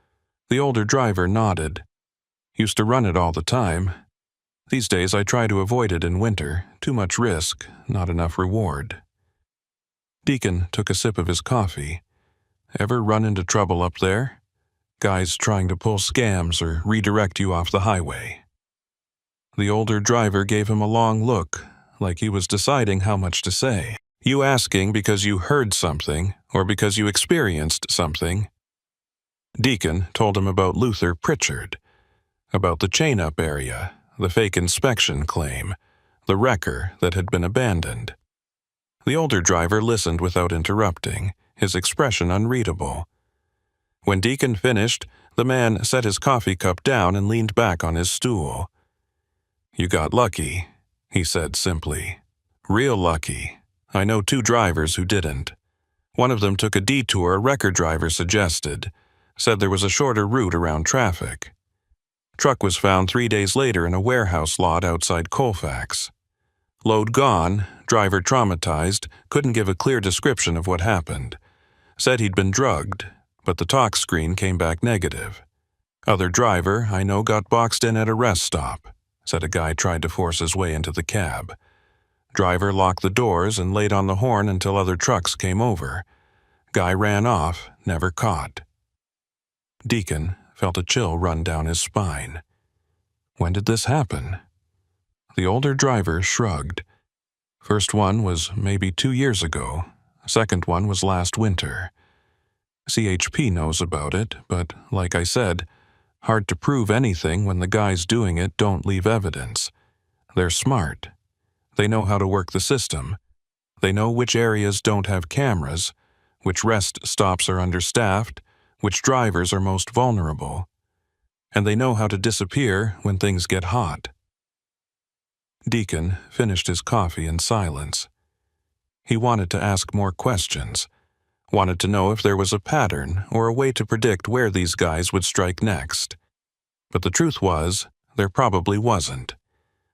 The older driver nodded. "Used to run it all the time. These days I try to avoid it in winter. Too much risk, not enough reward." Deacon took a sip of his coffee. "Ever run into trouble up there? Guys trying to pull scams or redirect you off the highway?" The older driver gave him a long look, like he was deciding how much to say. "You asking because you heard something or because you experienced something?" Deacon told him about Luther Pritchard, about the chain-up area, the fake inspection claim, the wrecker that had been abandoned. The older driver listened without interrupting, his expression unreadable. When Deacon finished, the man set his coffee cup down and leaned back on his stool. "You got lucky," he said simply. "Real lucky. I know 2 drivers who didn't. One of them took a detour a wrecker driver suggested, said there was a shorter route around traffic. Truck was found 3 days later in a warehouse lot outside Colfax. Load gone, driver traumatized, couldn't give a clear description of what happened. Said he'd been drugged, but the tox screen came back negative. Other driver I know got boxed in at a rest stop, said a guy tried to force his way into the cab. Driver locked the doors and laid on the horn until other trucks came over. Guy ran off, never caught." Deacon felt a chill run down his spine. When did this happen? The older driver shrugged. First one was maybe 2 years ago. Second one was last winter. CHP knows about it, but like I said, hard to prove anything when the guys doing it don't leave evidence. They're smart. They know how to work the system. They know which areas don't have cameras, which rest stops are understaffed, which drivers are most vulnerable. And they know how to disappear when things get hot. Deacon finished his coffee in silence. He wanted to ask more questions, wanted to know if there was a pattern or a way to predict where these guys would strike next. But the truth was, there probably wasn't.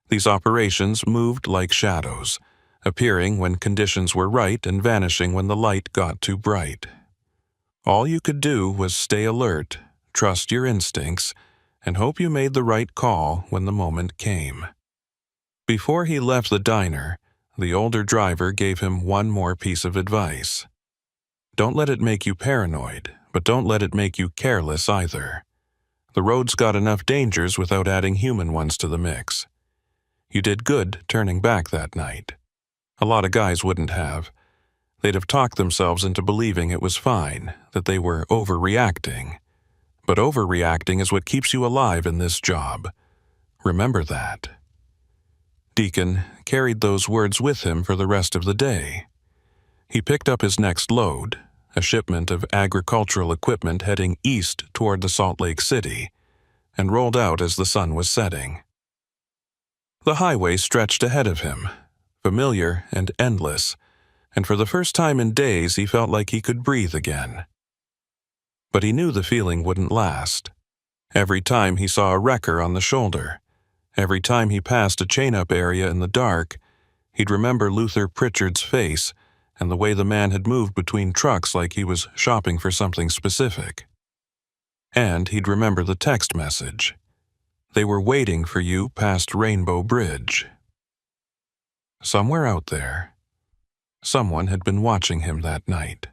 These operations moved like shadows, appearing when conditions were right and vanishing when the light got too bright. All you could do was stay alert, trust your instincts, and hope you made the right call when the moment came. Before he left the diner, the older driver gave him one more piece of advice. Don't let it make you paranoid, but don't let it make you careless either. The road's got enough dangers without adding human ones to the mix. You did good turning back that night. A lot of guys wouldn't have. They'd have talked themselves into believing it was fine, that they were overreacting. But overreacting is what keeps you alive in this job. Remember that. Deacon carried those words with him for the rest of the day. He picked up his next load, a shipment of agricultural equipment heading east toward the Salt Lake City, and rolled out as the sun was setting. The highway stretched ahead of him, familiar and endless, and for the first time in days he felt like he could breathe again. But he knew the feeling wouldn't last. Every time he saw a wrecker on the shoulder, every time he passed a chain-up area in the dark, he'd remember Luther Pritchard's face and the way the man had moved between trucks like he was shopping for something specific. And he'd remember the text message. They were waiting for you past Rainbow Bridge. Somewhere out there, someone had been watching him that night.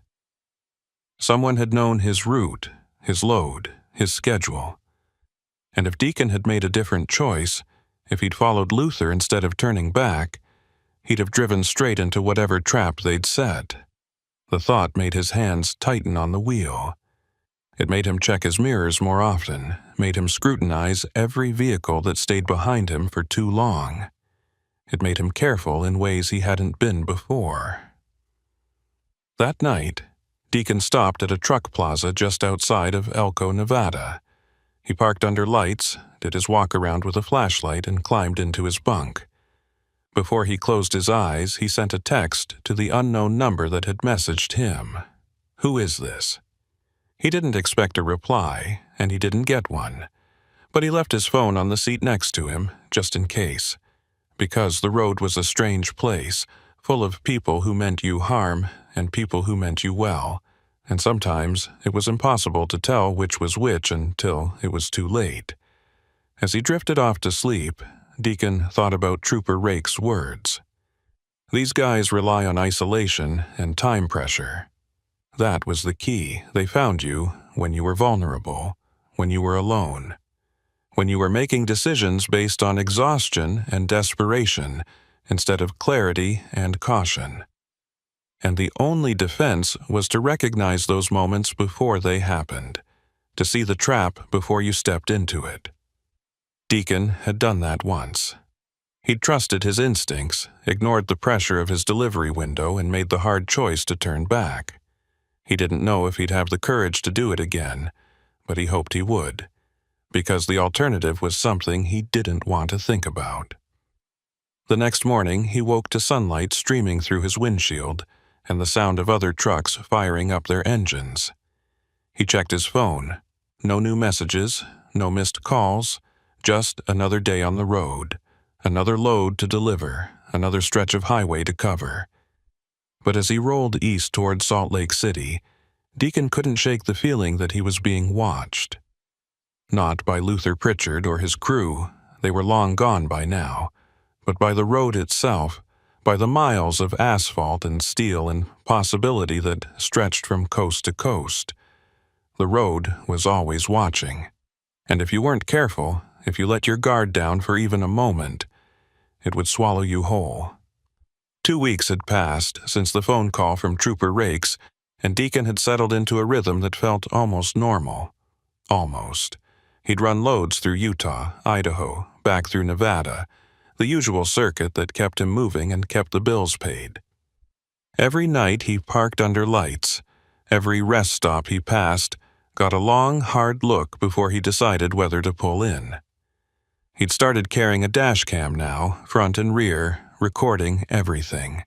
Someone had known his route, his load, his schedule. And if Deacon had made a different choice, if he'd followed Luther instead of turning back, he'd have driven straight into whatever trap they'd set. The thought made his hands tighten on the wheel. It made him check his mirrors more often, made him scrutinize every vehicle that stayed behind him for too long. It made him careful in ways he hadn't been before. That night, Deacon stopped at a truck plaza just outside of Elko, Nevada. He parked under lights, did his walk-around with a flashlight, and climbed into his bunk. Before he closed his eyes, he sent a text to the unknown number that had messaged him. "Who is this?" He didn't expect a reply, and he didn't get one. But he left his phone on the seat next to him, just in case. Because the road was a strange place, full of people who meant you harm and people who meant you well, and sometimes it was impossible to tell which was which until it was too late. As he drifted off to sleep, Deacon thought about Trooper Rake's words. These guys rely on isolation and time pressure. That was the key. They found you when you were vulnerable, when you were alone, when you were making decisions based on exhaustion and desperation instead of clarity and caution. And the only defense was to recognize those moments before they happened, to see the trap before you stepped into it. Deacon had done that once. He'd trusted his instincts, ignored the pressure of his delivery window, and made the hard choice to turn back. He didn't know if he'd have the courage to do it again, but he hoped he would, because the alternative was something he didn't want to think about. The next morning, he woke to sunlight streaming through his windshield and the sound of other trucks firing up their engines. He checked his phone. No new messages, no missed calls, just another day on the road, another load to deliver, another stretch of highway to cover. But as he rolled east toward Salt Lake City, Deacon couldn't shake the feeling that he was being watched. Not by Luther Pritchard or his crew, they were long gone by now, but by the road itself, by the miles of asphalt and steel and possibility that stretched from coast to coast. The road was always watching, and if you weren't careful, if you let your guard down for even a moment, it would swallow you whole. 2 weeks had passed since the phone call from Trooper Rakes, and Deacon had settled into a rhythm that felt almost normal. Almost. He'd run loads through Utah, Idaho, back through Nevada, the usual circuit that kept him moving and kept the bills paid. Every night he parked under lights. Every rest stop he passed got a long, hard look before he decided whether to pull in. He'd started carrying a dash cam now, front and rear, recording everything.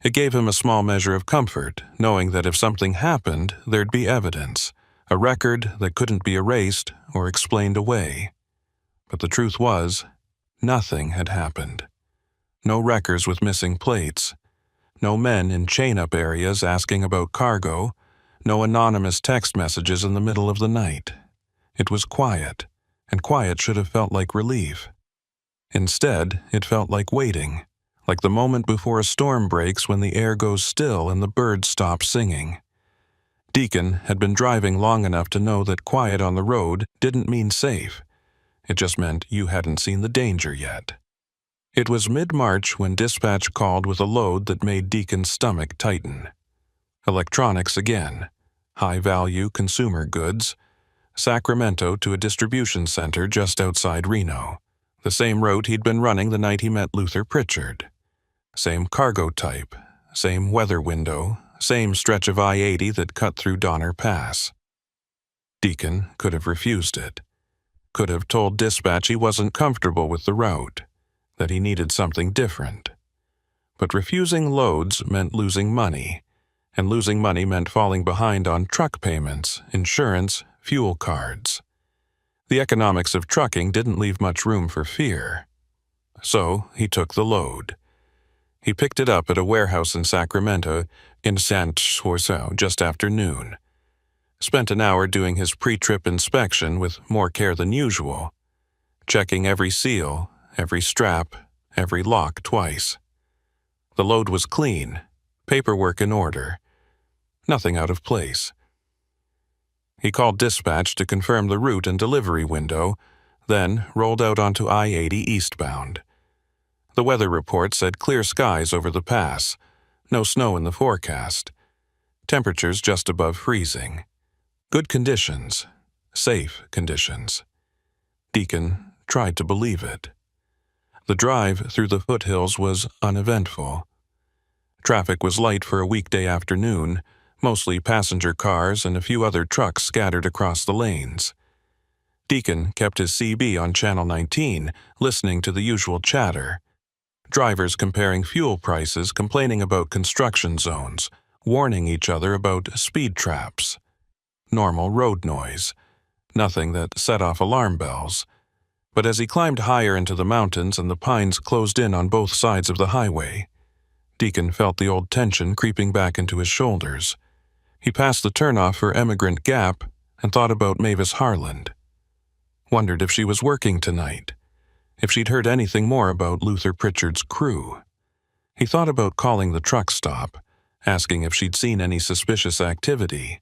It gave him a small measure of comfort, knowing that if something happened, there'd be evidence, a record that couldn't be erased or explained away. But the truth was, nothing had happened. No wreckers with missing plates. No men in chain-up areas asking about cargo. No anonymous text messages in the middle of the night. It was quiet, and quiet should have felt like relief. Instead, it felt like waiting, like the moment before a storm breaks when the air goes still and the birds stop singing. Deacon had been driving long enough to know that quiet on the road didn't mean safe. It just meant you hadn't seen the danger yet. It was mid-March when dispatch called with a load that made Deacon's stomach tighten. Electronics again, high-value consumer goods, Sacramento to a distribution center just outside Reno, the same route he'd been running the night he met Luther Pritchard. Same cargo type, same weather window, same stretch of I-80 that cut through Donner Pass. Deacon could have refused it. Could have told dispatch he wasn't comfortable with the route, that he needed something different. But refusing loads meant losing money, and losing money meant falling behind on truck payments, insurance, fuel cards. The economics of trucking didn't leave much room for fear. So he took the load. He picked it up at a warehouse in Sacramento in San Francisco just after noon. Spent an hour doing his pre-trip inspection with more care than usual, checking every seal, every strap, every lock twice. The load was clean, paperwork in order, nothing out of place. He called dispatch to confirm the route and delivery window, then rolled out onto I-80 eastbound. The weather report said clear skies over the pass, no snow in the forecast, temperatures just above freezing. Good conditions, safe conditions. Deacon tried to believe it. The drive through the foothills was uneventful. Traffic was light for a weekday afternoon, mostly passenger cars and a few other trucks scattered across the lanes. Deacon kept his CB on Channel 19, listening to the usual chatter. Drivers comparing fuel prices, complaining about construction zones, warning each other about speed traps. Normal road noise, nothing that set off alarm bells. But as he climbed higher into the mountains and the pines closed in on both sides of the highway, Deacon felt the old tension creeping back into his shoulders. He passed the turnoff for Emigrant Gap and thought about Mavis Harland. Wondered if she was working tonight, if she'd heard anything more about Luther Pritchard's crew. He thought about calling the truck stop, asking if she'd seen any suspicious activity,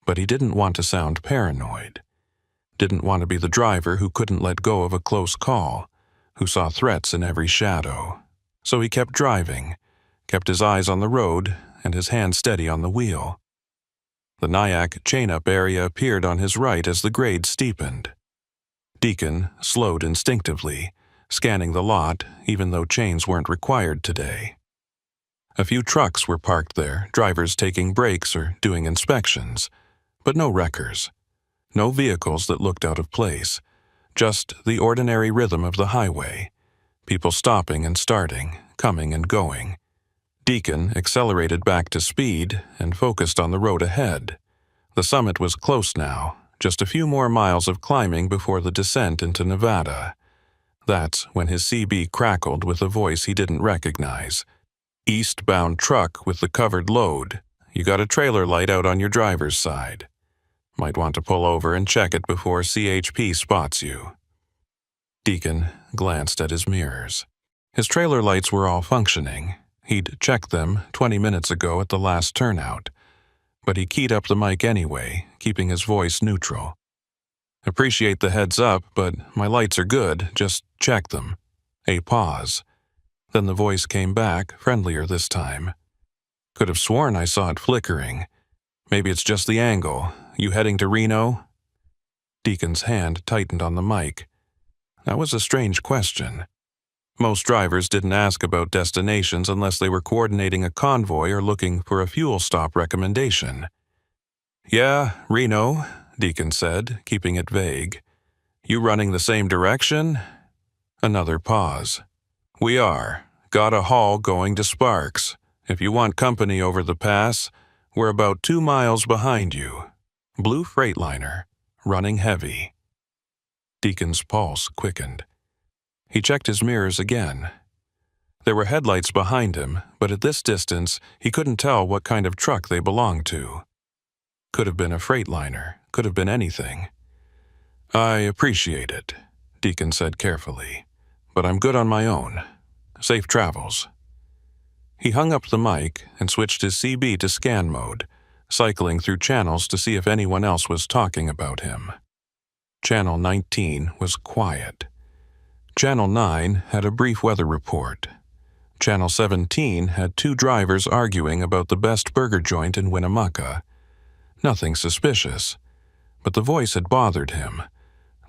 but he didn't want to sound paranoid. Didn't want to be the driver who couldn't let go of a close call, who saw threats in every shadow. So he kept driving, kept his eyes on the road and his hand steady on the wheel. The Nyack chain-up area appeared on his right as the grade steepened. Deacon slowed instinctively, scanning the lot even though chains weren't required today. A few trucks were parked there, drivers taking breaks or doing inspections, but no wreckers. No vehicles that looked out of place, just the ordinary rhythm of the highway. People stopping and starting, coming and going. Deacon accelerated back to speed and focused on the road ahead. The summit was close now, just a few more miles of climbing before the descent into Nevada. That's when his CB crackled with a voice he didn't recognize. "Eastbound truck with the covered load. You got a trailer light out on your driver's side. Might want to pull over and check it before CHP spots you." Deacon glanced at his mirrors. His trailer lights were all functioning. He'd checked them 20 minutes ago at the last turnout, but he keyed up the mic anyway, keeping his voice neutral. "Appreciate the heads up, but my lights are good, just check them." A pause. Then the voice came back, friendlier this time. "Could have sworn I saw it flickering. Maybe it's just the angle. You heading to Reno?" Deacon's hand tightened on the mic. That was a strange question. Most drivers didn't ask about destinations unless they were coordinating a convoy or looking for a fuel stop recommendation. "Yeah, Reno," Deacon said, keeping it vague. "You running the same direction?" Another pause. "We are. Got a haul going to Sparks. If you want company over the pass, we're about 2 miles behind you. Blue Freightliner, running heavy." Deacon's pulse quickened. He checked his mirrors again. There were headlights behind him, but at this distance, he couldn't tell what kind of truck they belonged to. Could have been a Freightliner, could have been anything. "I appreciate it," Deacon said carefully, "but I'm good on my own. Safe travels." He hung up the mic and switched his CB to scan mode, cycling through channels to see if anyone else was talking about him. Channel 19 was quiet. Channel 9 had a brief weather report. Channel 17 had 2 drivers arguing about the best burger joint in Winnemucca. Nothing suspicious, but the voice had bothered him.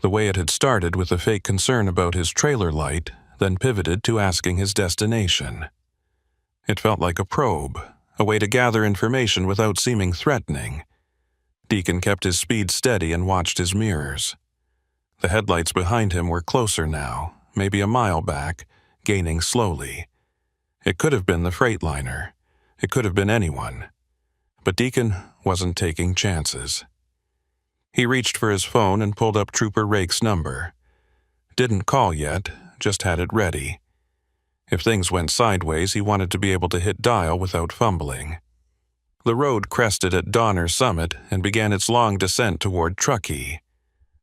The way it had started with a fake concern about his trailer light, then pivoted to asking his destination. It felt like a probe, a way to gather information without seeming threatening. Deacon kept his speed steady and watched his mirrors. The headlights behind him were closer now, maybe a mile back, gaining slowly. It could have been the Freightliner. It could have been anyone. But Deacon wasn't taking chances. He reached for his phone and pulled up Trooper Rake's number. Didn't call yet, just had it ready. If things went sideways, he wanted to be able to hit dial without fumbling. The road crested at Donner Summit and began its long descent toward Truckee.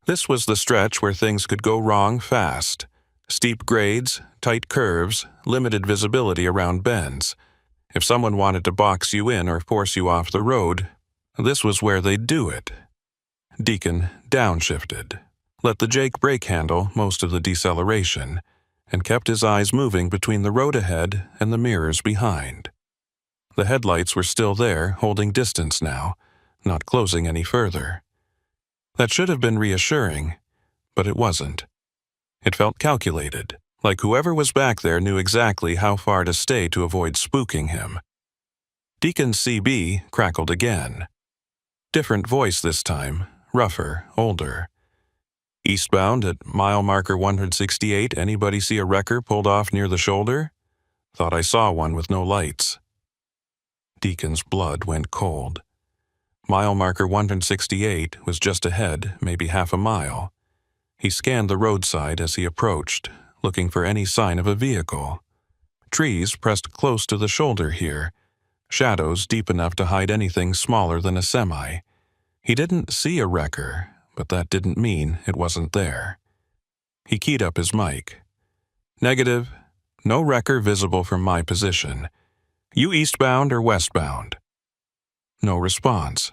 This was the stretch where things could go wrong fast. Steep grades, tight curves, limited visibility around bends. If someone wanted to box you in or force you off the road, this was where they'd do it. Deacon downshifted, let the Jake brake handle most of the deceleration, and kept his eyes moving between the road ahead and the mirrors behind. The headlights were still there, holding distance now, not closing any further. That should have been reassuring, but it wasn't. It felt calculated, like whoever was back there knew exactly how far to stay to avoid spooking him. Deacon's CB crackled again. Different voice this time, rougher, older. "Eastbound at mile marker 168, anybody see a wrecker pulled off near the shoulder? Thought I saw one with no lights." Deacon's blood went cold. Mile marker 168 was just ahead, maybe half a mile. He scanned the roadside as he approached, looking for any sign of a vehicle. Trees pressed close to the shoulder here, shadows deep enough to hide anything smaller than a semi. He didn't see a wrecker, but that didn't mean it wasn't there. He keyed up his mic. "Negative. No wrecker visible from my position. You eastbound or westbound?" No response.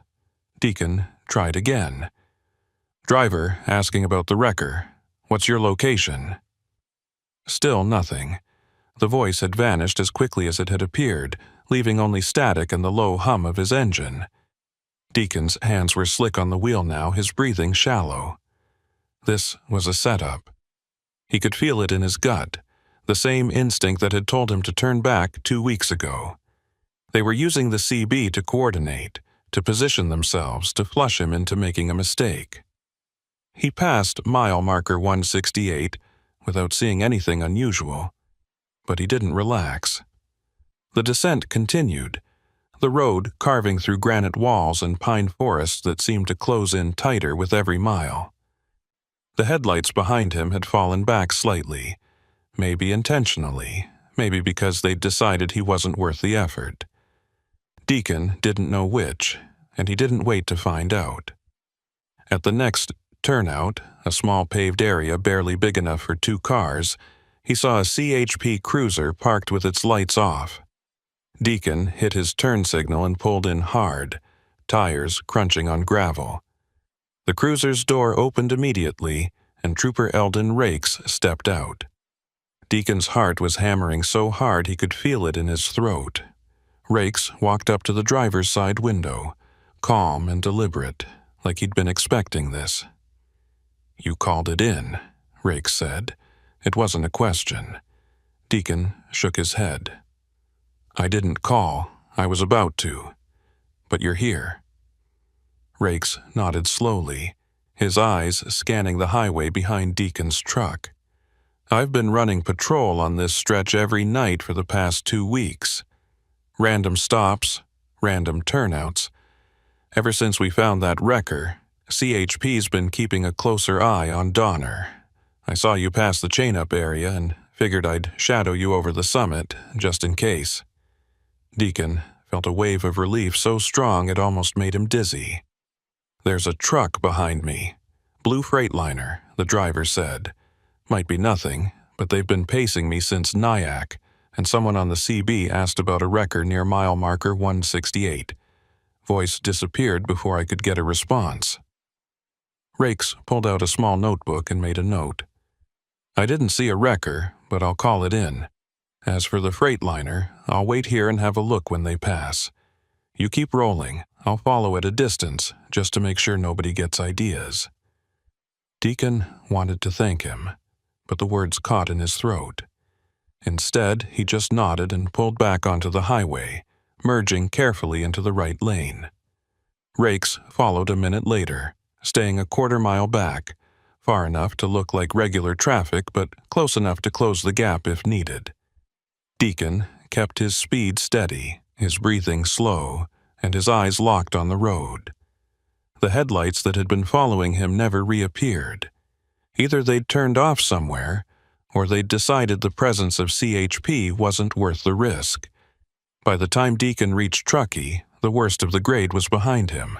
Deacon tried again. "Driver asking about the wrecker. What's your location?" Still nothing. The voice had vanished as quickly as it had appeared, leaving only static and the low hum of his engine. Deacon's hands were slick on the wheel now, his breathing shallow. This was a setup. He could feel it in his gut, the same instinct that had told him to turn back 2 weeks ago. They were using the CB to coordinate, to position themselves, to flush him into making a mistake. He passed mile marker 168 without seeing anything unusual, but he didn't relax. The descent continued, the road carving through granite walls and pine forests that seemed to close in tighter with every mile. The headlights behind him had fallen back slightly, maybe intentionally, maybe because they'd decided he wasn't worth the effort. Deacon didn't know which, and he didn't wait to find out. At the next turnout, a small paved area barely big enough for 2 cars, he saw a CHP cruiser parked with its lights off. Deacon hit his turn signal and pulled in hard, tires crunching on gravel. The cruiser's door opened immediately, and Trooper Eldon Rakes stepped out. Deacon's heart was hammering so hard he could feel it in his throat. Rakes walked up to the driver's side window, calm and deliberate, like he'd been expecting this. "You called it in," Rakes said. It wasn't a question. Deacon shook his head. "I didn't call. I was about to. But you're here." Rakes nodded slowly, his eyes scanning the highway behind Deacon's truck. "I've been running patrol on this stretch every night for the past 2 weeks. Random stops, random turnouts. Ever since we found that wrecker, CHP's been keeping a closer eye on Donner. I saw you pass the chain-up area and figured I'd shadow you over the summit, just in case." Deacon felt a wave of relief so strong it almost made him dizzy. "There's a truck behind me. Blue Freightliner," the driver said. "Might be nothing, but they've been pacing me since Nyack, and someone on the CB asked about a wrecker near mile marker 168. Voice disappeared before I could get a response." Rakes pulled out a small notebook and made a note. "I didn't see a wrecker, but I'll call it in. As for the Freightliner, I'll wait here and have a look when they pass. You keep rolling. I'll follow at a distance, just to make sure nobody gets ideas." Deacon wanted to thank him, but the words caught in his throat. Instead, he just nodded and pulled back onto the highway, merging carefully into the right lane. Rakes followed a minute later, staying a quarter-mile back, far enough to look like regular traffic but close enough to close the gap if needed. Deacon kept his speed steady, his breathing slow, and his eyes locked on the road. The headlights that had been following him never reappeared. Either they'd turned off somewhere, or they'd decided the presence of CHP wasn't worth the risk. By the time Deacon reached Truckee, the worst of the grade was behind him.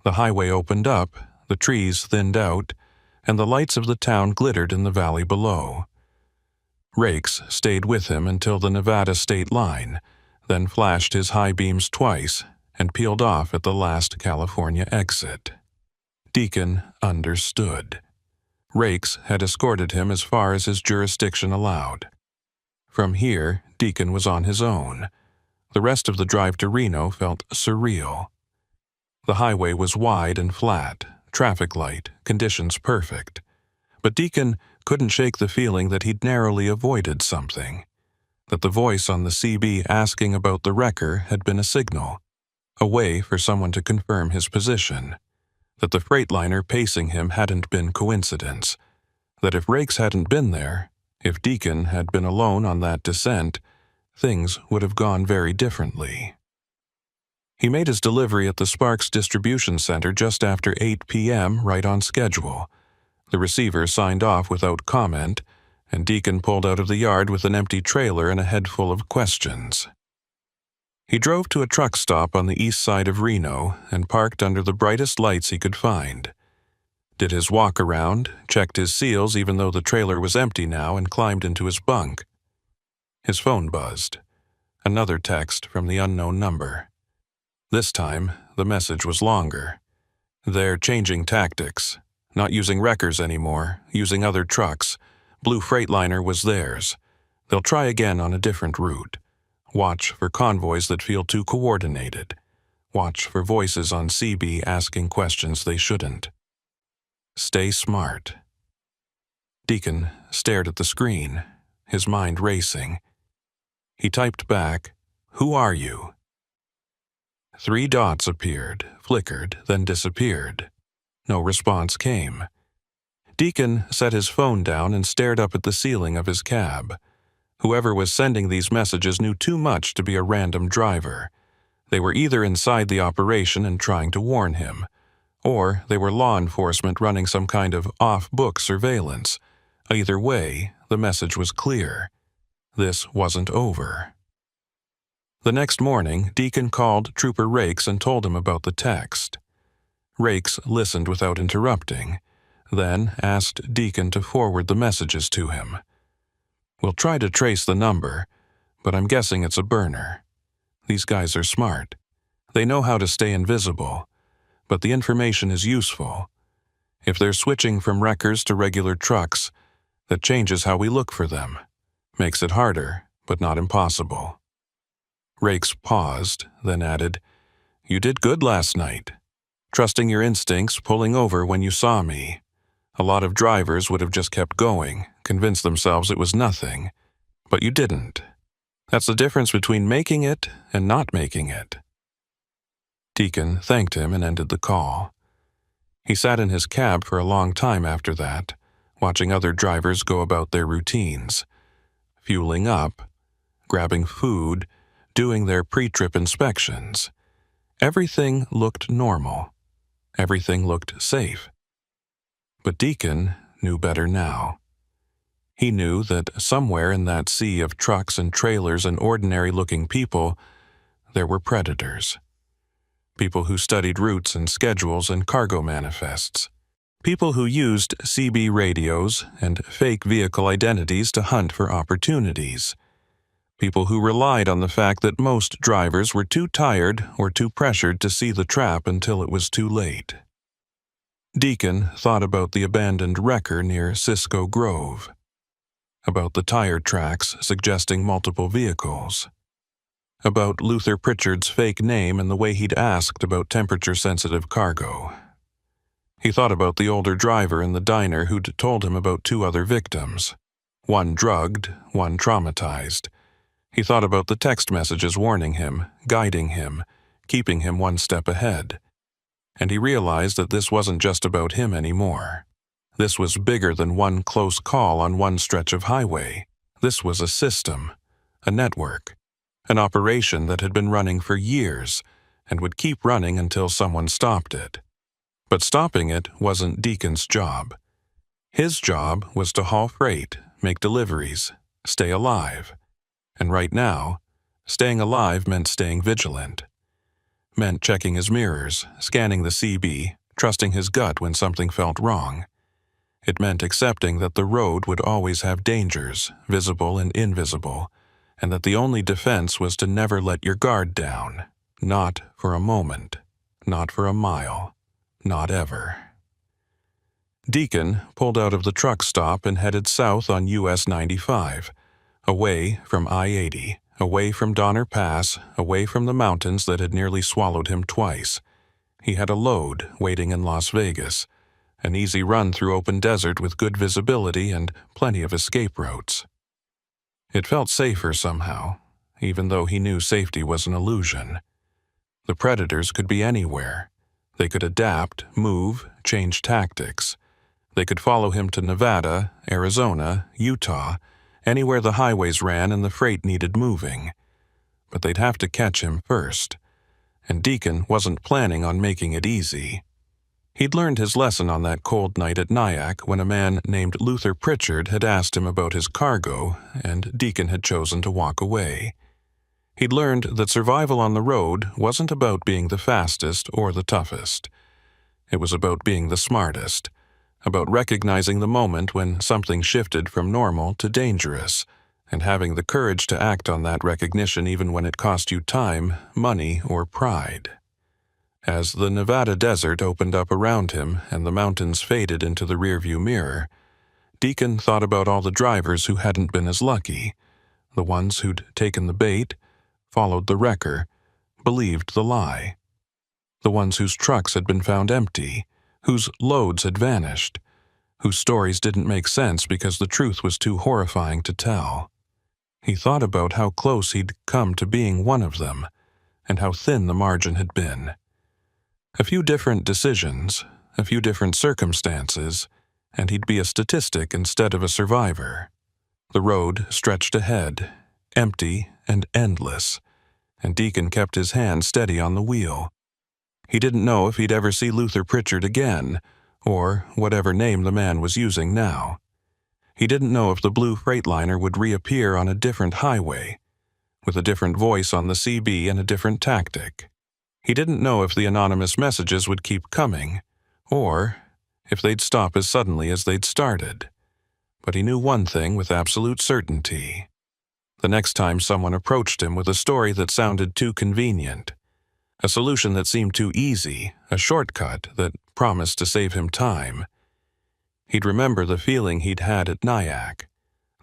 The highway opened up, the trees thinned out, and the lights of the town glittered in the valley below. Rakes stayed with him until the Nevada state line, then flashed his high beams twice and peeled off at the last California exit. Deacon understood. Rakes had escorted him as far as his jurisdiction allowed. From here, Deacon was on his own. The rest of the drive to Reno felt surreal. The highway was wide and flat, traffic light, conditions perfect. But Deacon couldn't shake the feeling that he'd narrowly avoided something, that the voice on the CB asking about the wrecker had been a signal, a way for someone to confirm his position, that the Freightliner pacing him hadn't been coincidence, that if Rakes hadn't been there, if Deacon had been alone on that descent, things would have gone very differently. He made his delivery at the Sparks Distribution Center just after 8 p.m., right on schedule. The receiver signed off without comment, and Deacon pulled out of the yard with an empty trailer and a head full of questions. He drove to a truck stop on the east side of Reno and parked under the brightest lights he could find. Did his walk around, checked his seals even though the trailer was empty now, and climbed into his bunk. His phone buzzed. Another text from the unknown number. This time, the message was longer. "They're changing tactics. Not using wreckers anymore, using other trucks. Blue Freightliner was theirs. They'll try again on a different route. Watch for convoys that feel too coordinated. Watch for voices on CB asking questions they shouldn't. Stay smart." Deacon stared at the screen, his mind racing. He typed back, "Who are you?" 3 dots appeared, flickered, then disappeared. No response came. Deacon set his phone down and stared up at the ceiling of his cab. Whoever was sending these messages knew too much to be a random driver. They were either inside the operation and trying to warn him, or they were law enforcement running some kind of off-book surveillance. Either way, the message was clear. This wasn't over. The next morning, Deacon called Trooper Rakes and told him about the text. Rakes listened without interrupting, then asked Deacon to forward the messages to him. "We'll try to trace the number, but I'm guessing it's a burner. These guys are smart. They know how to stay invisible, but the information is useful. If they're switching from wreckers to regular trucks, that changes how we look for them. Makes it harder, but not impossible." Rakes paused, then added, "You did good last night. Trusting your instincts, pulling over when you saw me. A lot of drivers would have just kept going, convinced themselves it was nothing. But you didn't. That's the difference between making it and not making it." Deacon thanked him and ended the call. He sat in his cab for a long time after that, watching other drivers go about their routines. Fueling up, grabbing food, doing their pre-trip inspections. Everything looked normal. Everything looked safe. But Deacon knew better now. He knew that somewhere in that sea of trucks and trailers and ordinary-looking people, there were predators. People who studied routes and schedules and cargo manifests. People who used CB radios and fake vehicle identities to hunt for opportunities. People who relied on the fact that most drivers were too tired or too pressured to see the trap until it was too late. Deacon thought about the abandoned wrecker near Cisco Grove, about the tire tracks suggesting multiple vehicles, about Luther Pritchard's fake name and the way he'd asked about temperature-sensitive cargo. He thought about the older driver in the diner who'd told him about 2 other victims, one drugged, one traumatized. He thought about the text messages warning him, guiding him, keeping him one step ahead. And he realized that this wasn't just about him anymore. This was bigger than one close call on one stretch of highway. This was a system, a network, an operation that had been running for years and would keep running until someone stopped it. But stopping it wasn't Deacon's job. His job was to haul freight, make deliveries, stay alive. And right now, staying alive meant staying vigilant. Meant checking his mirrors, scanning the CB, trusting his gut when something felt wrong. It meant accepting that the road would always have dangers, visible and invisible, and that the only defense was to never let your guard down. Not for a moment. Not for a mile. Not ever. Deacon pulled out of the truck stop and headed south on US 95, away from I-80, away from Donner Pass, away from the mountains that had nearly swallowed him twice. He had a load waiting in Las Vegas, an easy run through open desert with good visibility and plenty of escape routes. It felt safer somehow, even though he knew safety was an illusion. The predators could be anywhere. They could adapt, move, change tactics. They could follow him to Nevada, Arizona, Utah, anywhere the highways ran and the freight needed moving. But they'd have to catch him first, and Deacon wasn't planning on making it easy. He'd learned his lesson on that cold night at Nyack when a man named Luther Pritchard had asked him about his cargo, and Deacon had chosen to walk away. He'd learned that survival on the road wasn't about being the fastest or the toughest. It was about being the smartest, about recognizing the moment when something shifted from normal to dangerous, and having the courage to act on that recognition even when it cost you time, money, or pride. As the Nevada desert opened up around him and the mountains faded into the rearview mirror, Deacon thought about all the drivers who hadn't been as lucky, the ones who'd taken the bait, followed the wrecker, believed the lie, the ones whose trucks had been found empty, whose loads had vanished, whose stories didn't make sense because the truth was too horrifying to tell. He thought about how close he'd come to being one of them, and how thin the margin had been. A few different decisions, a few different circumstances, and he'd be a statistic instead of a survivor. The road stretched ahead, empty and endless, and Deacon kept his hand steady on the wheel. He didn't know if he'd ever see Luther Pritchard again, or whatever name the man was using now. He didn't know if the blue Freightliner would reappear on a different highway, with a different voice on the CB and a different tactic. He didn't know if the anonymous messages would keep coming, or if they'd stop as suddenly as they'd started. But he knew one thing with absolute certainty. The next time someone approached him with a story that sounded too convenient, a solution that seemed too easy, a shortcut that promised to save him time, he'd remember the feeling he'd had at Nyack,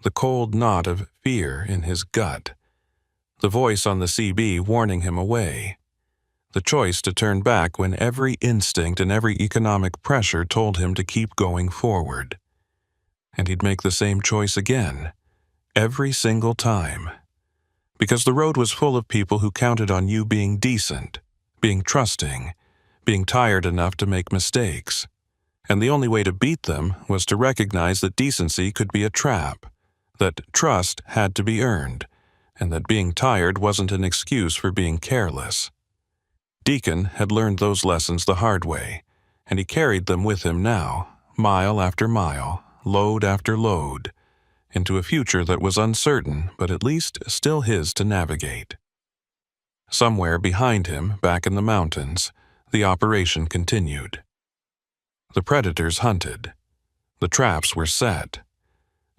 the cold knot of fear in his gut, the voice on the CB warning him away, the choice to turn back when every instinct and every economic pressure told him to keep going forward. And he'd make the same choice again, every single time. Because the road was full of people who counted on you being decent, being trusting, being tired enough to make mistakes. And the only way to beat them was to recognize that decency could be a trap, that trust had to be earned, and that being tired wasn't an excuse for being careless. Deacon had learned those lessons the hard way, and he carried them with him now, mile after mile, load after load, into a future that was uncertain but at least still his to navigate. Somewhere behind him, back in the mountains, the operation continued. The predators hunted. The traps were set.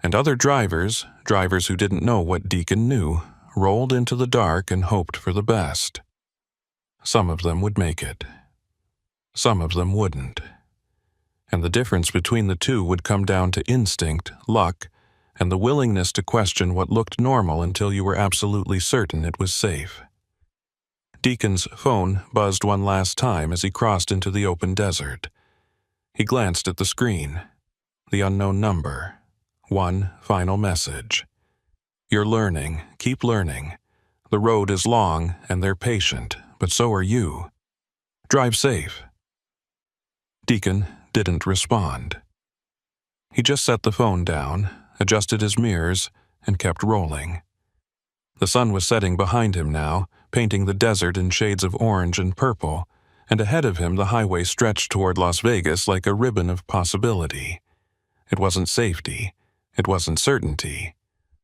And other drivers who didn't know what Deacon knew, rolled into the dark and hoped for the best. Some of them would make it. Some of them wouldn't. And the difference between the two would come down to instinct, luck, and the willingness to question what looked normal until you were absolutely certain it was safe. Deacon's phone buzzed one last time as he crossed into the open desert. He glanced at the screen. The unknown number. One final message. You're learning. Keep learning. The road is long and they're patient, but so are you. Drive safe. Deacon didn't respond. He just set the phone down, adjusted his mirrors, and kept rolling. The sun was setting behind him now, painting the desert in shades of orange and purple, and ahead of him the highway stretched toward Las Vegas like a ribbon of possibility. It wasn't safety, it wasn't certainty,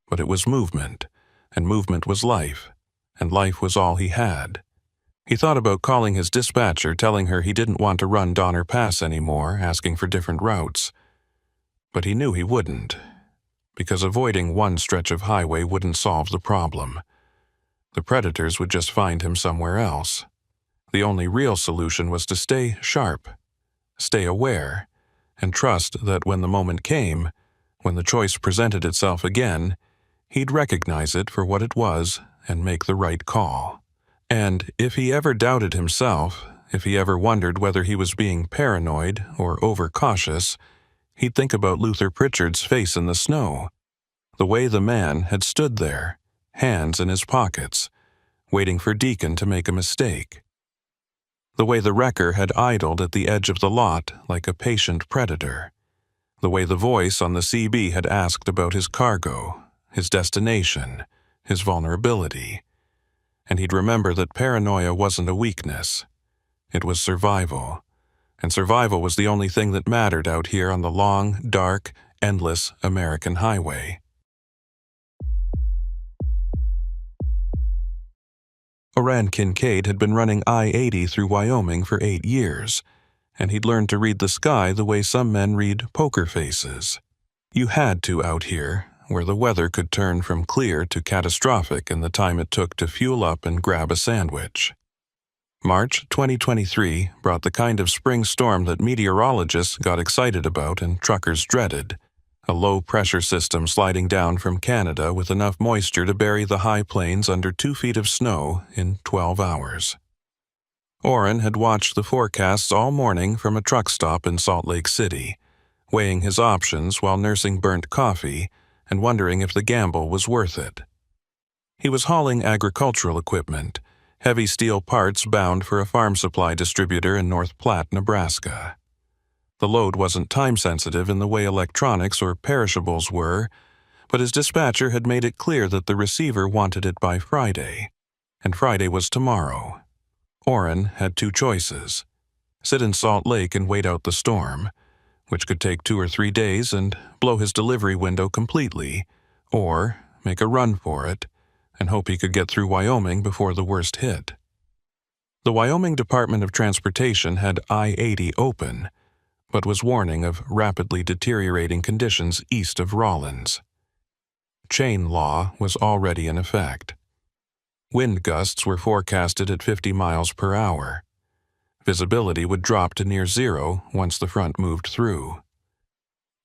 but it was movement, and movement was life, and life was all he had. He thought about calling his dispatcher, telling her he didn't want to run Donner Pass anymore, asking for different routes. But he knew he wouldn't, because avoiding one stretch of highway wouldn't solve the problem. The predators would just find him somewhere else. The only real solution was to stay sharp, stay aware, and trust that when the moment came, when the choice presented itself again, he'd recognize it for what it was and make the right call. And if he ever doubted himself, if he ever wondered whether he was being paranoid or overcautious, he'd think about Luther Pritchard's face in the snow, the way the man had stood there, hands in his pockets, waiting for Deacon to make a mistake. The way the wrecker had idled at the edge of the lot like a patient predator. The way the voice on the CB had asked about his cargo, his destination, his vulnerability. And he'd remember that paranoia wasn't a weakness. It was survival. And survival was the only thing that mattered out here on the long, dark, endless American highway. Oran Kincaid had been running I-80 through Wyoming for 8 years, and he'd learned to read the sky the way some men read poker faces. You had to out here, where the weather could turn from clear to catastrophic in the time it took to fuel up and grab a sandwich. March 2023 brought the kind of spring storm that meteorologists got excited about and truckers dreaded, a low-pressure system sliding down from Canada with enough moisture to bury the high plains under 2 feet of snow in 12 hours. Oren had watched the forecasts all morning from a truck stop in Salt Lake City, weighing his options while nursing burnt coffee and wondering if the gamble was worth it. He was hauling agricultural equipment, heavy steel parts bound for a farm supply distributor in North Platte, Nebraska. The load wasn't time-sensitive in the way electronics or perishables were, but his dispatcher had made it clear that the receiver wanted it by Friday, and Friday was tomorrow. Orrin had two choices: sit in Salt Lake and wait out the storm, which could take 2 or 3 days and blow his delivery window completely, or make a run for it and hope he could get through Wyoming before the worst hit. The Wyoming Department of Transportation had I-80 open, but was warning of rapidly deteriorating conditions east of Rawlins. Chain law was already in effect. Wind gusts were forecasted at 50 miles per hour. Visibility would drop to near zero once the front moved through.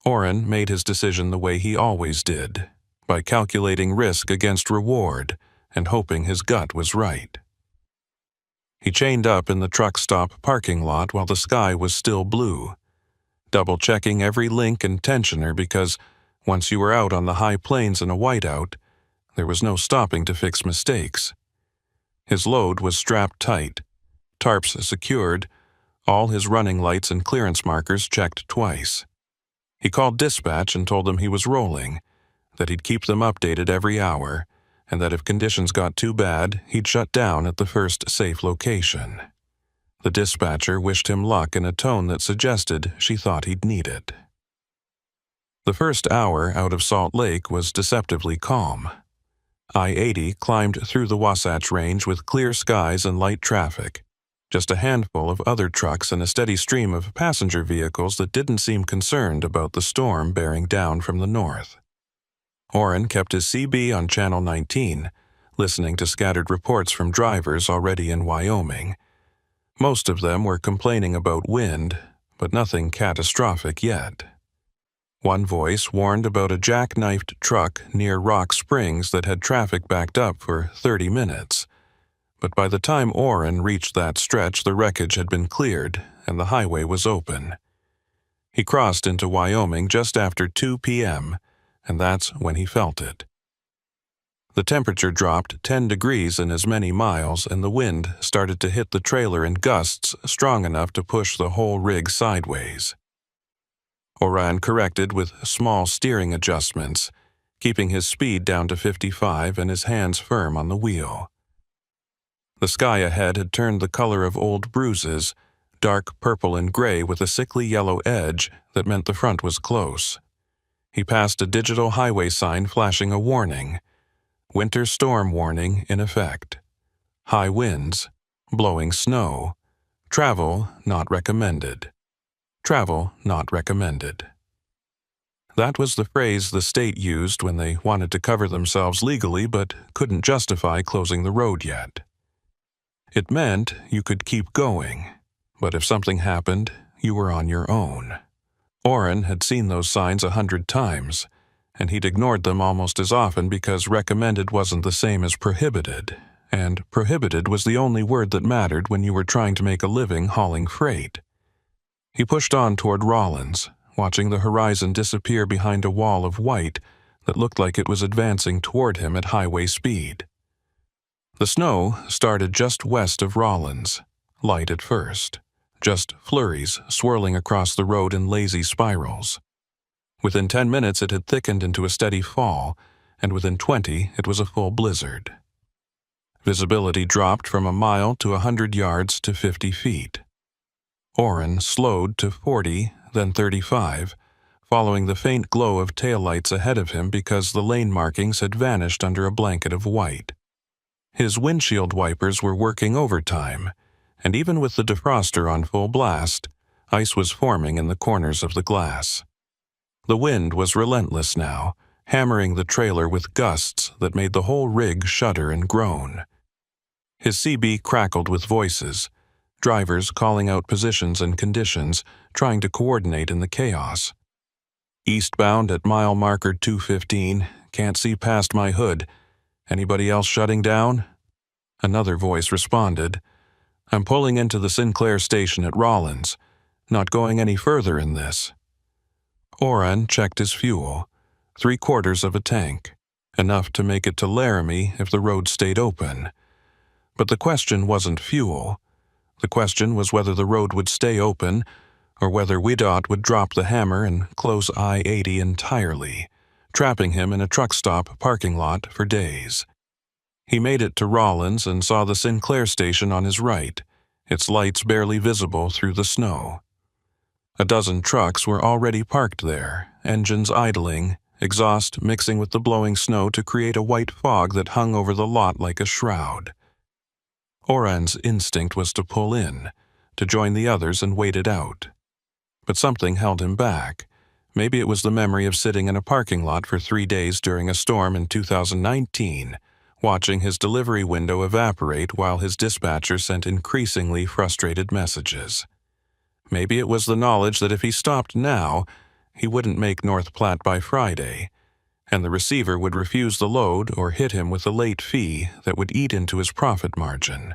Orrin made his decision the way he always did, by calculating risk against reward and hoping his gut was right. He chained up in the truck stop parking lot while the sky was still blue, double-checking every link and tensioner because once you were out on the high plains in a whiteout, there was no stopping to fix mistakes. His load was strapped tight, tarps secured, all his running lights and clearance markers checked twice. He called dispatch and told them he was rolling, that he'd keep them updated every hour, and that if conditions got too bad, he'd shut down at the first safe location. The dispatcher wished him luck in a tone that suggested she thought he'd need it. The first hour out of Salt Lake was deceptively calm. I-80 climbed through the Wasatch Range with clear skies and light traffic, just a handful of other trucks and a steady stream of passenger vehicles that didn't seem concerned about the storm bearing down from the north. Orrin kept his CB on Channel 19, listening to scattered reports from drivers already in Wyoming. Most of them were complaining about wind, but nothing catastrophic yet. One voice warned about a jackknifed truck near Rock Springs that had traffic backed up for 30 minutes. But by the time Orrin reached that stretch, the wreckage had been cleared and the highway was open. He crossed into Wyoming just after 2 p.m., and that's when he felt it. The temperature dropped 10 degrees in as many miles, and the wind started to hit the trailer in gusts strong enough to push the whole rig sideways. Orrin corrected with small steering adjustments, keeping his speed down to 55 and his hands firm on the wheel. The sky ahead had turned the color of old bruises, dark purple and gray with a sickly yellow edge that meant the front was close. He passed a digital highway sign flashing a warning. Winter storm warning in effect. High winds, blowing snow. Travel not recommended. Travel not recommended. That was the phrase the state used when they wanted to cover themselves legally but couldn't justify closing the road yet. It meant you could keep going, but if something happened, you were on your own. Orrin had seen those signs 100 times, and he'd ignored them almost as often because recommended wasn't the same as prohibited, and prohibited was the only word that mattered when you were trying to make a living hauling freight. He pushed on toward Rawlins, watching the horizon disappear behind a wall of white that looked like it was advancing toward him at highway speed. The snow started just west of Rawlins, light at first, just flurries swirling across the road in lazy spirals. Within 10 minutes it had thickened into a steady fall, and within 20 it was a full blizzard. Visibility dropped from a mile to 100 yards to 50 feet. Orrin slowed to 40, then 35, following the faint glow of taillights ahead of him because the lane markings had vanished under a blanket of white. His windshield wipers were working overtime, and even with the defroster on full blast, ice was forming in the corners of the glass. The wind was relentless now, hammering the trailer with gusts that made the whole rig shudder and groan. His CB crackled with voices, drivers calling out positions and conditions, trying to coordinate in the chaos. Eastbound at mile marker 215, can't see past my hood. Anybody else shutting down? Another voice responded, I'm pulling into the Sinclair station at Rawlins, not going any further in this. Oren checked his fuel, 3/4 of a tank, enough to make it to Laramie if the road stayed open. But the question wasn't fuel. The question was whether the road would stay open or whether Widot would drop the hammer and close I-80 entirely, trapping him in a truck stop parking lot for days. He made it to Rollins and saw the Sinclair station on his right, its lights barely visible through the snow. A dozen trucks were already parked there, engines idling, exhaust mixing with the blowing snow to create a white fog that hung over the lot like a shroud. Oren's instinct was to pull in, to join the others and wait it out. But something held him back. Maybe it was the memory of sitting in a parking lot for 3 days during a storm in 2019, watching his delivery window evaporate while his dispatcher sent increasingly frustrated messages. Maybe it was the knowledge that if he stopped now, he wouldn't make North Platte by Friday, and the receiver would refuse the load or hit him with a late fee that would eat into his profit margin.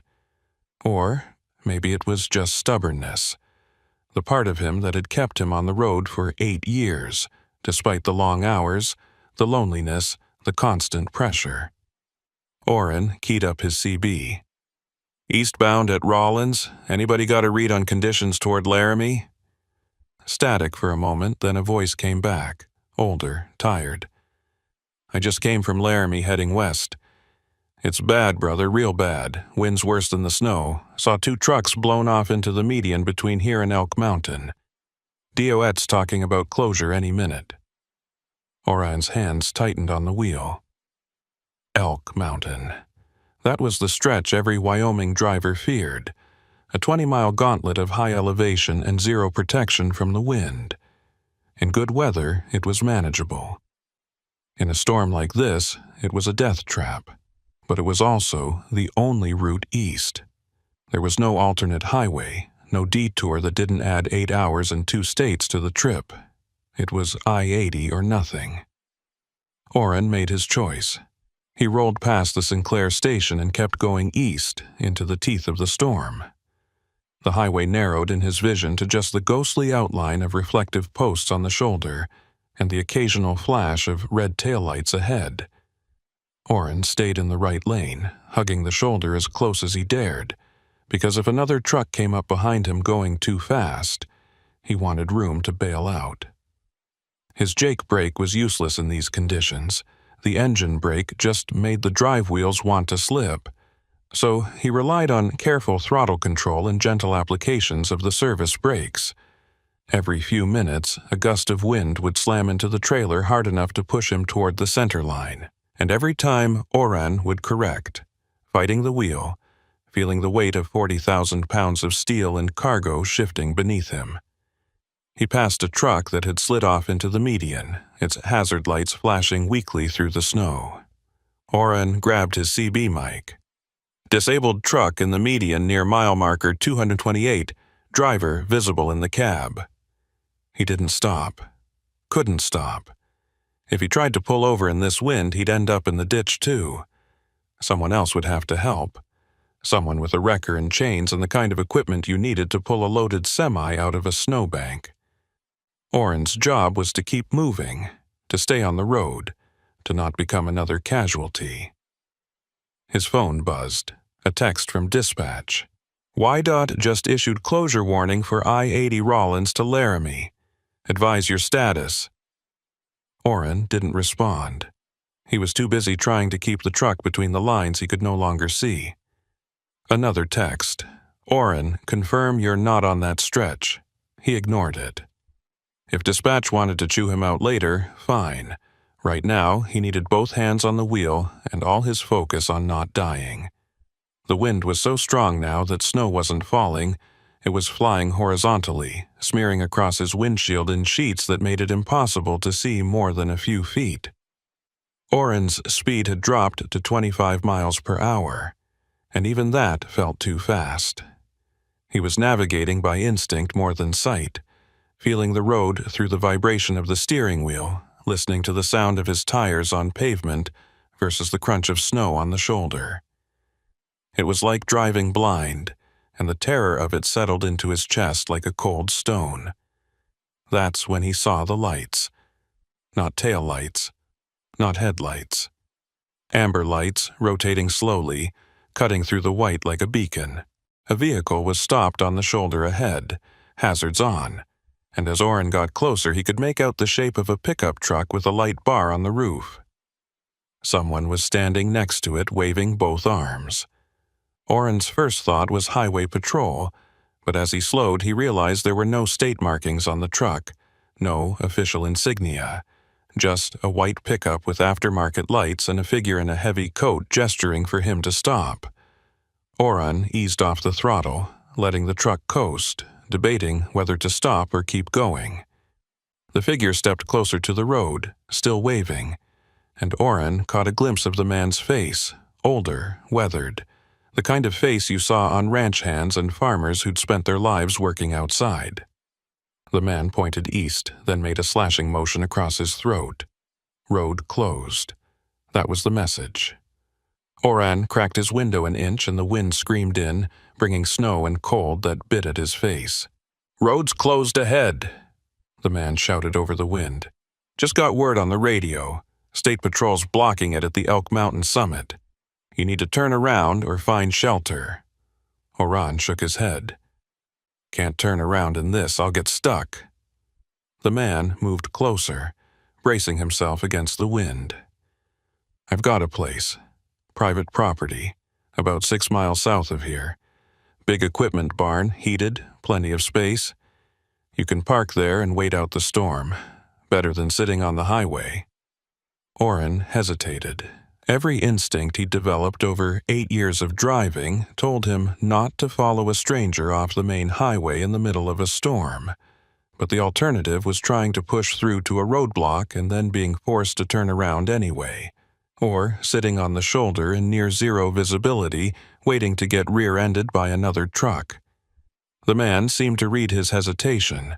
Or maybe it was just stubbornness, the part of him that had kept him on the road for 8 years, despite the long hours, the loneliness, the constant pressure. Oren keyed up his CB. "Eastbound at Rollins, anybody got a read on conditions toward Laramie?" Static for a moment, then a voice came back, older, tired. "I just came from Laramie heading west. It's bad, brother, real bad. Wind's worse than the snow. Saw 2 trucks blown off into the median between here and Elk Mountain. DOET's talking about closure any minute." Oren's hands tightened on the wheel. Elk Mountain. That was the stretch every Wyoming driver feared, a 20-mile gauntlet of high elevation and zero protection from the wind. In good weather, it was manageable. In a storm like this, it was a death trap, but it was also the only route east. There was no alternate highway, no detour that didn't add 8 hours and 2 states to the trip. It was I-80 or nothing. Oren made his choice. He rolled past the Sinclair station and kept going east into the teeth of the storm. The highway narrowed in his vision to just the ghostly outline of reflective posts on the shoulder and the occasional flash of red taillights ahead. Oren stayed in the right lane, hugging the shoulder as close as he dared, because if another truck came up behind him going too fast, he wanted room to bail out. His Jake brake was useless in these conditions. The engine brake just made the drive wheels want to slip, so he relied on careful throttle control and gentle applications of the service brakes. Every few minutes, a gust of wind would slam into the trailer hard enough to push him toward the center line, and every time Oren would correct, fighting the wheel, feeling the weight of 40,000 pounds of steel and cargo shifting beneath him. He passed a truck that had slid off into the median, its hazard lights flashing weakly through the snow. Oren grabbed his CB mic. "Disabled truck in the median near mile marker 228, driver visible in the cab." He didn't stop. Couldn't stop. If he tried to pull over in this wind, he'd end up in the ditch too. Someone else would have to help. Someone with a wrecker and chains and the kind of equipment you needed to pull a loaded semi out of a snowbank. Oren's job was to keep moving, to stay on the road, to not become another casualty. His phone buzzed, a text from dispatch. "WYDOT just issued closure warning for I-80 Rollins to Laramie. Advise your status." Oren didn't respond. He was too busy trying to keep the truck between the lines he could no longer see. Another text. "Oren, confirm you're not on that stretch." He ignored it. If dispatch wanted to chew him out later, fine. Right now, he needed both hands on the wheel and all his focus on not dying. The wind was so strong now that snow wasn't falling. It was flying horizontally, smearing across his windshield in sheets that made it impossible to see more than a few feet. Oren's speed had dropped to 25 miles per hour, and even that felt too fast. He was navigating by instinct more than sight, feeling the road through the vibration of the steering wheel, listening to the sound of his tires on pavement versus the crunch of snow on the shoulder. It was like driving blind, and the terror of it settled into his chest like a cold stone. That's when he saw the lights. Not tail lights, not headlights. Amber lights, rotating slowly, cutting through the white like a beacon. A vehicle was stopped on the shoulder ahead, hazards on, and as Orrin got closer he could make out the shape of a pickup truck with a light bar on the roof. Someone was standing next to it, waving both arms. Orrin's first thought was highway patrol, but as he slowed he realized there were no state markings on the truck, no official insignia. Just a white pickup with aftermarket lights and a figure in a heavy coat gesturing for him to stop. Orrin eased off the throttle, letting the truck coast, debating whether to stop or keep going. The figure stepped closer to the road, still waving, and Orrin caught a glimpse of the man's face, older, weathered, the kind of face you saw on ranch hands and farmers who'd spent their lives working outside. The man pointed east, then made a slashing motion across his throat. Road closed. That was the message. Orrin cracked his window an inch and the wind screamed in, bringing snow and cold that bit at his face. "Road's closed ahead," the man shouted over the wind. "Just got word on the radio. State Patrol's blocking it at the Elk Mountain summit. You need to turn around or find shelter." Orrin shook his head. "Can't turn around in this, I'll get stuck." The man moved closer, bracing himself against the wind. "I've got a place. Private property, about 6 miles south of here. Big equipment barn, heated, plenty of space. You can park there and wait out the storm. Better than sitting on the highway." Orrin hesitated. Every instinct he'd developed over 8 years of driving told him not to follow a stranger off the main highway in the middle of a storm. But the alternative was trying to push through to a roadblock and then being forced to turn around anyway. Or sitting on the shoulder in near-zero visibility, waiting to get rear-ended by another truck. The man seemed to read his hesitation.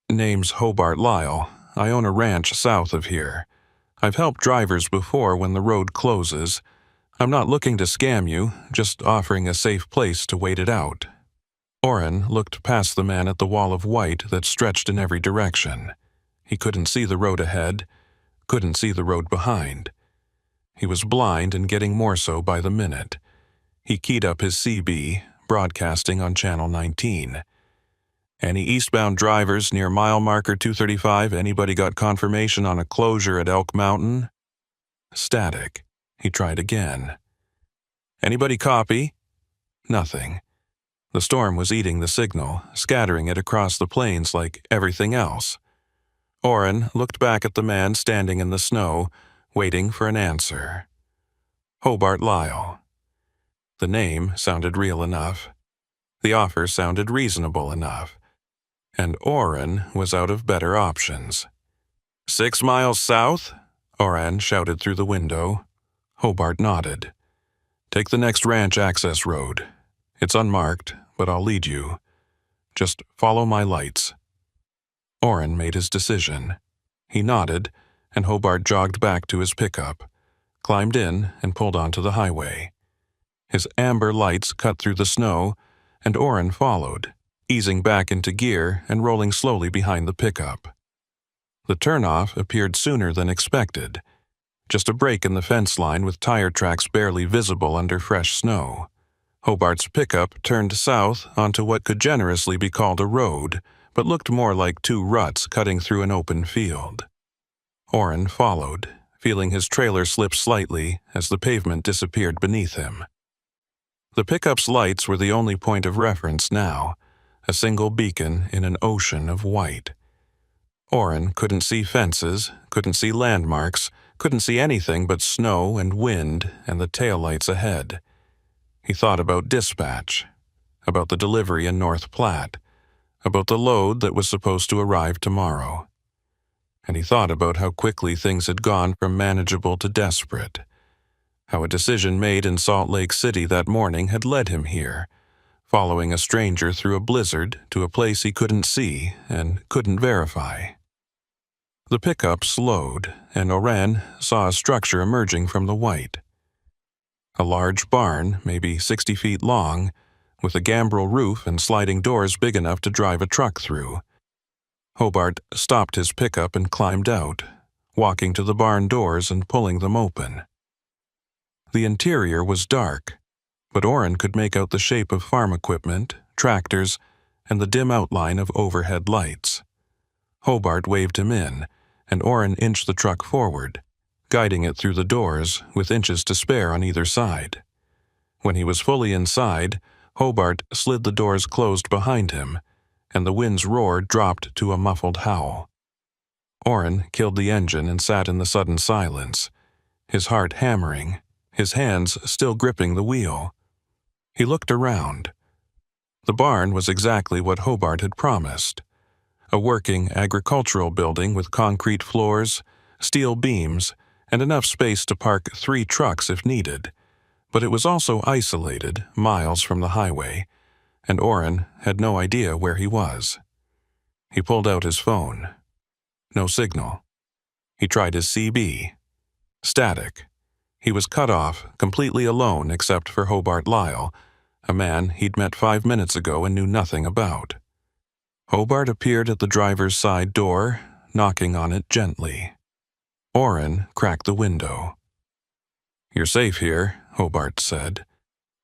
"Name's Hobart Lyle. I own a ranch south of here. I've helped drivers before when the road closes. I'm not looking to scam you, just offering a safe place to wait it out." Orrin looked past the man at the wall of white that stretched in every direction. He couldn't see the road ahead, couldn't see the road behind. He was blind and getting more so by the minute. He keyed up his CB, broadcasting on Channel 19. "Any eastbound drivers near mile marker 235? Anybody got confirmation on a closure at Elk Mountain?" Static. He tried again. "Anybody copy?" Nothing. The storm was eating the signal, scattering it across the plains like everything else. Orrin looked back at the man standing in the snow, waiting for an answer. Hobart Lyle. The name sounded real enough. The offer sounded reasonable enough. And Orrin was out of better options. 6 miles south?" Orrin shouted through the window. Hobart nodded. "Take the next ranch access road. It's unmarked, but I'll lead you. Just follow my lights." Orrin made his decision. He nodded, and Hobart jogged back to his pickup, climbed in, and pulled onto the highway. His amber lights cut through the snow, and Orrin followed, easing back into gear and rolling slowly behind the pickup. The turnoff appeared sooner than expected, just a break in the fence line with tire tracks barely visible under fresh snow. Hobart's pickup turned south onto what could generously be called a road, but looked more like 2 ruts cutting through an open field. Orrin followed, feeling his trailer slip slightly as the pavement disappeared beneath him. The pickup's lights were the only point of reference now, a single beacon in an ocean of white. Orrin couldn't see fences, couldn't see landmarks, couldn't see anything but snow and wind and the taillights ahead. He thought about dispatch, about the delivery in North Platte, about the load that was supposed to arrive tomorrow. And he thought about how quickly things had gone from manageable to desperate, how a decision made in Salt Lake City that morning had led him here, following a stranger through a blizzard to a place he couldn't see and couldn't verify. The pickup slowed, and Orrin saw a structure emerging from the white. A large barn, maybe 60 feet long, with a gambrel roof and sliding doors big enough to drive a truck through. Hobart stopped his pickup and climbed out, walking to the barn doors and pulling them open. The interior was dark, but Orrin could make out the shape of farm equipment, tractors, and the dim outline of overhead lights. Hobart waved him in, and Orrin inched the truck forward, guiding it through the doors with inches to spare on either side. When he was fully inside, Hobart slid the doors closed behind him, and the wind's roar dropped to a muffled howl. Orrin killed the engine and sat in the sudden silence, his heart hammering, his hands still gripping the wheel. He looked around. The barn was exactly what Hobart had promised. A working agricultural building with concrete floors, steel beams, and enough space to park 3 trucks if needed. But it was also isolated, miles from the highway, and Orrin had no idea where he was. He pulled out his phone. No signal. He tried his CB. Static. He was cut off, completely alone except for Hobart Lyle, a man he'd met 5 minutes ago and knew nothing about. Hobart appeared at the driver's side door, knocking on it gently. Orrin cracked the window. "You're safe here," Hobart said.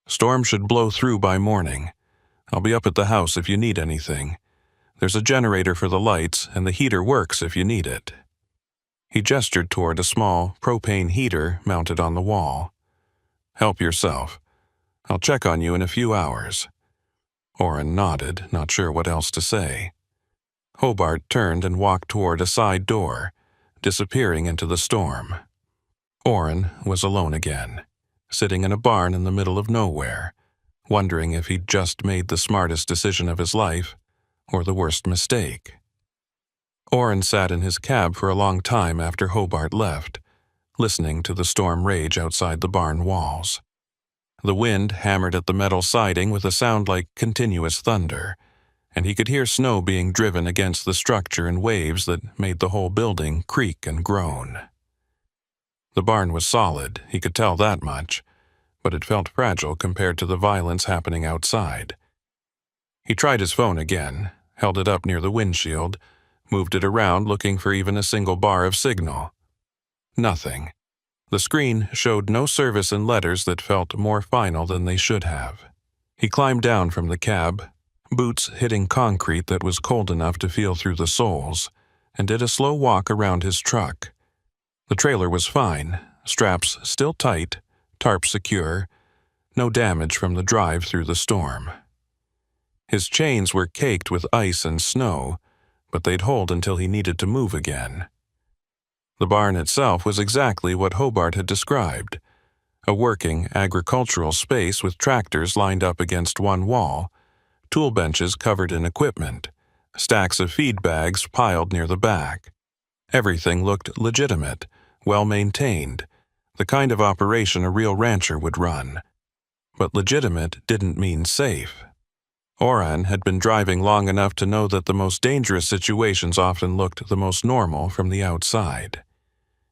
"Storm should blow through by morning. I'll be up at the house if you need anything. There's a generator for the lights, and the heater works if you need it." He gestured toward a small propane heater mounted on the wall. "Help yourself. I'll check on you in a few hours." Orrin nodded, not sure what else to say. Hobart turned and walked toward a side door, disappearing into the storm. Orrin was alone again, sitting in a barn in the middle of nowhere, wondering if he'd just made the smartest decision of his life or the worst mistake. Orrin sat in his cab for a long time after Hobart left, listening to the storm rage outside the barn walls. The wind hammered at the metal siding with a sound like continuous thunder, and he could hear snow being driven against the structure in waves that made the whole building creak and groan. The barn was solid, he could tell that much, but it felt fragile compared to the violence happening outside. He tried his phone again, held it up near the windshield, moved it around looking for even a single bar of signal. Nothing. The screen showed no service in letters that felt more final than they should have. He climbed down from the cab, boots hitting concrete that was cold enough to feel through the soles, and did a slow walk around his truck. The trailer was fine, straps still tight, tarp secure, no damage from the drive through the storm. His chains were caked with ice and snow, but they'd hold until he needed to move again. The barn itself was exactly what Hobart had described, a working agricultural space with tractors lined up against one wall, tool benches covered in equipment, stacks of feed bags piled near the back. Everything looked legitimate, well-maintained, the kind of operation a real rancher would run. But legitimate didn't mean safe. Orrin had been driving long enough to know that the most dangerous situations often looked the most normal from the outside.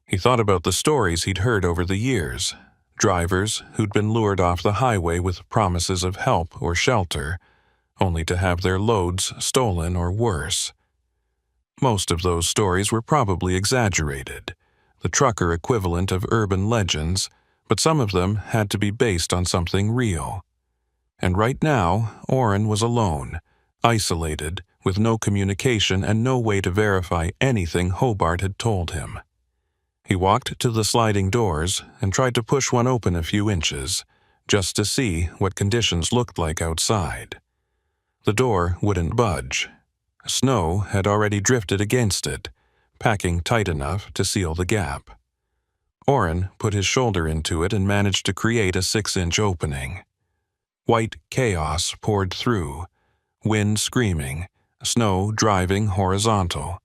He thought about the stories he'd heard over the years, drivers who'd been lured off the highway with promises of help or shelter, only to have their loads stolen or worse. Most of those stories were probably exaggerated, the trucker equivalent of urban legends, but some of them had to be based on something real. And right now, Orrin was alone, isolated, with no communication and no way to verify anything Hobart had told him. He walked to the sliding doors and tried to push one open a few inches, just to see what conditions looked like outside. The door wouldn't budge. Snow had already drifted against it, packing tight enough to seal the gap. Orrin put his shoulder into it and managed to create a 6-inch opening. White chaos poured through, wind screaming, snow driving horizontal.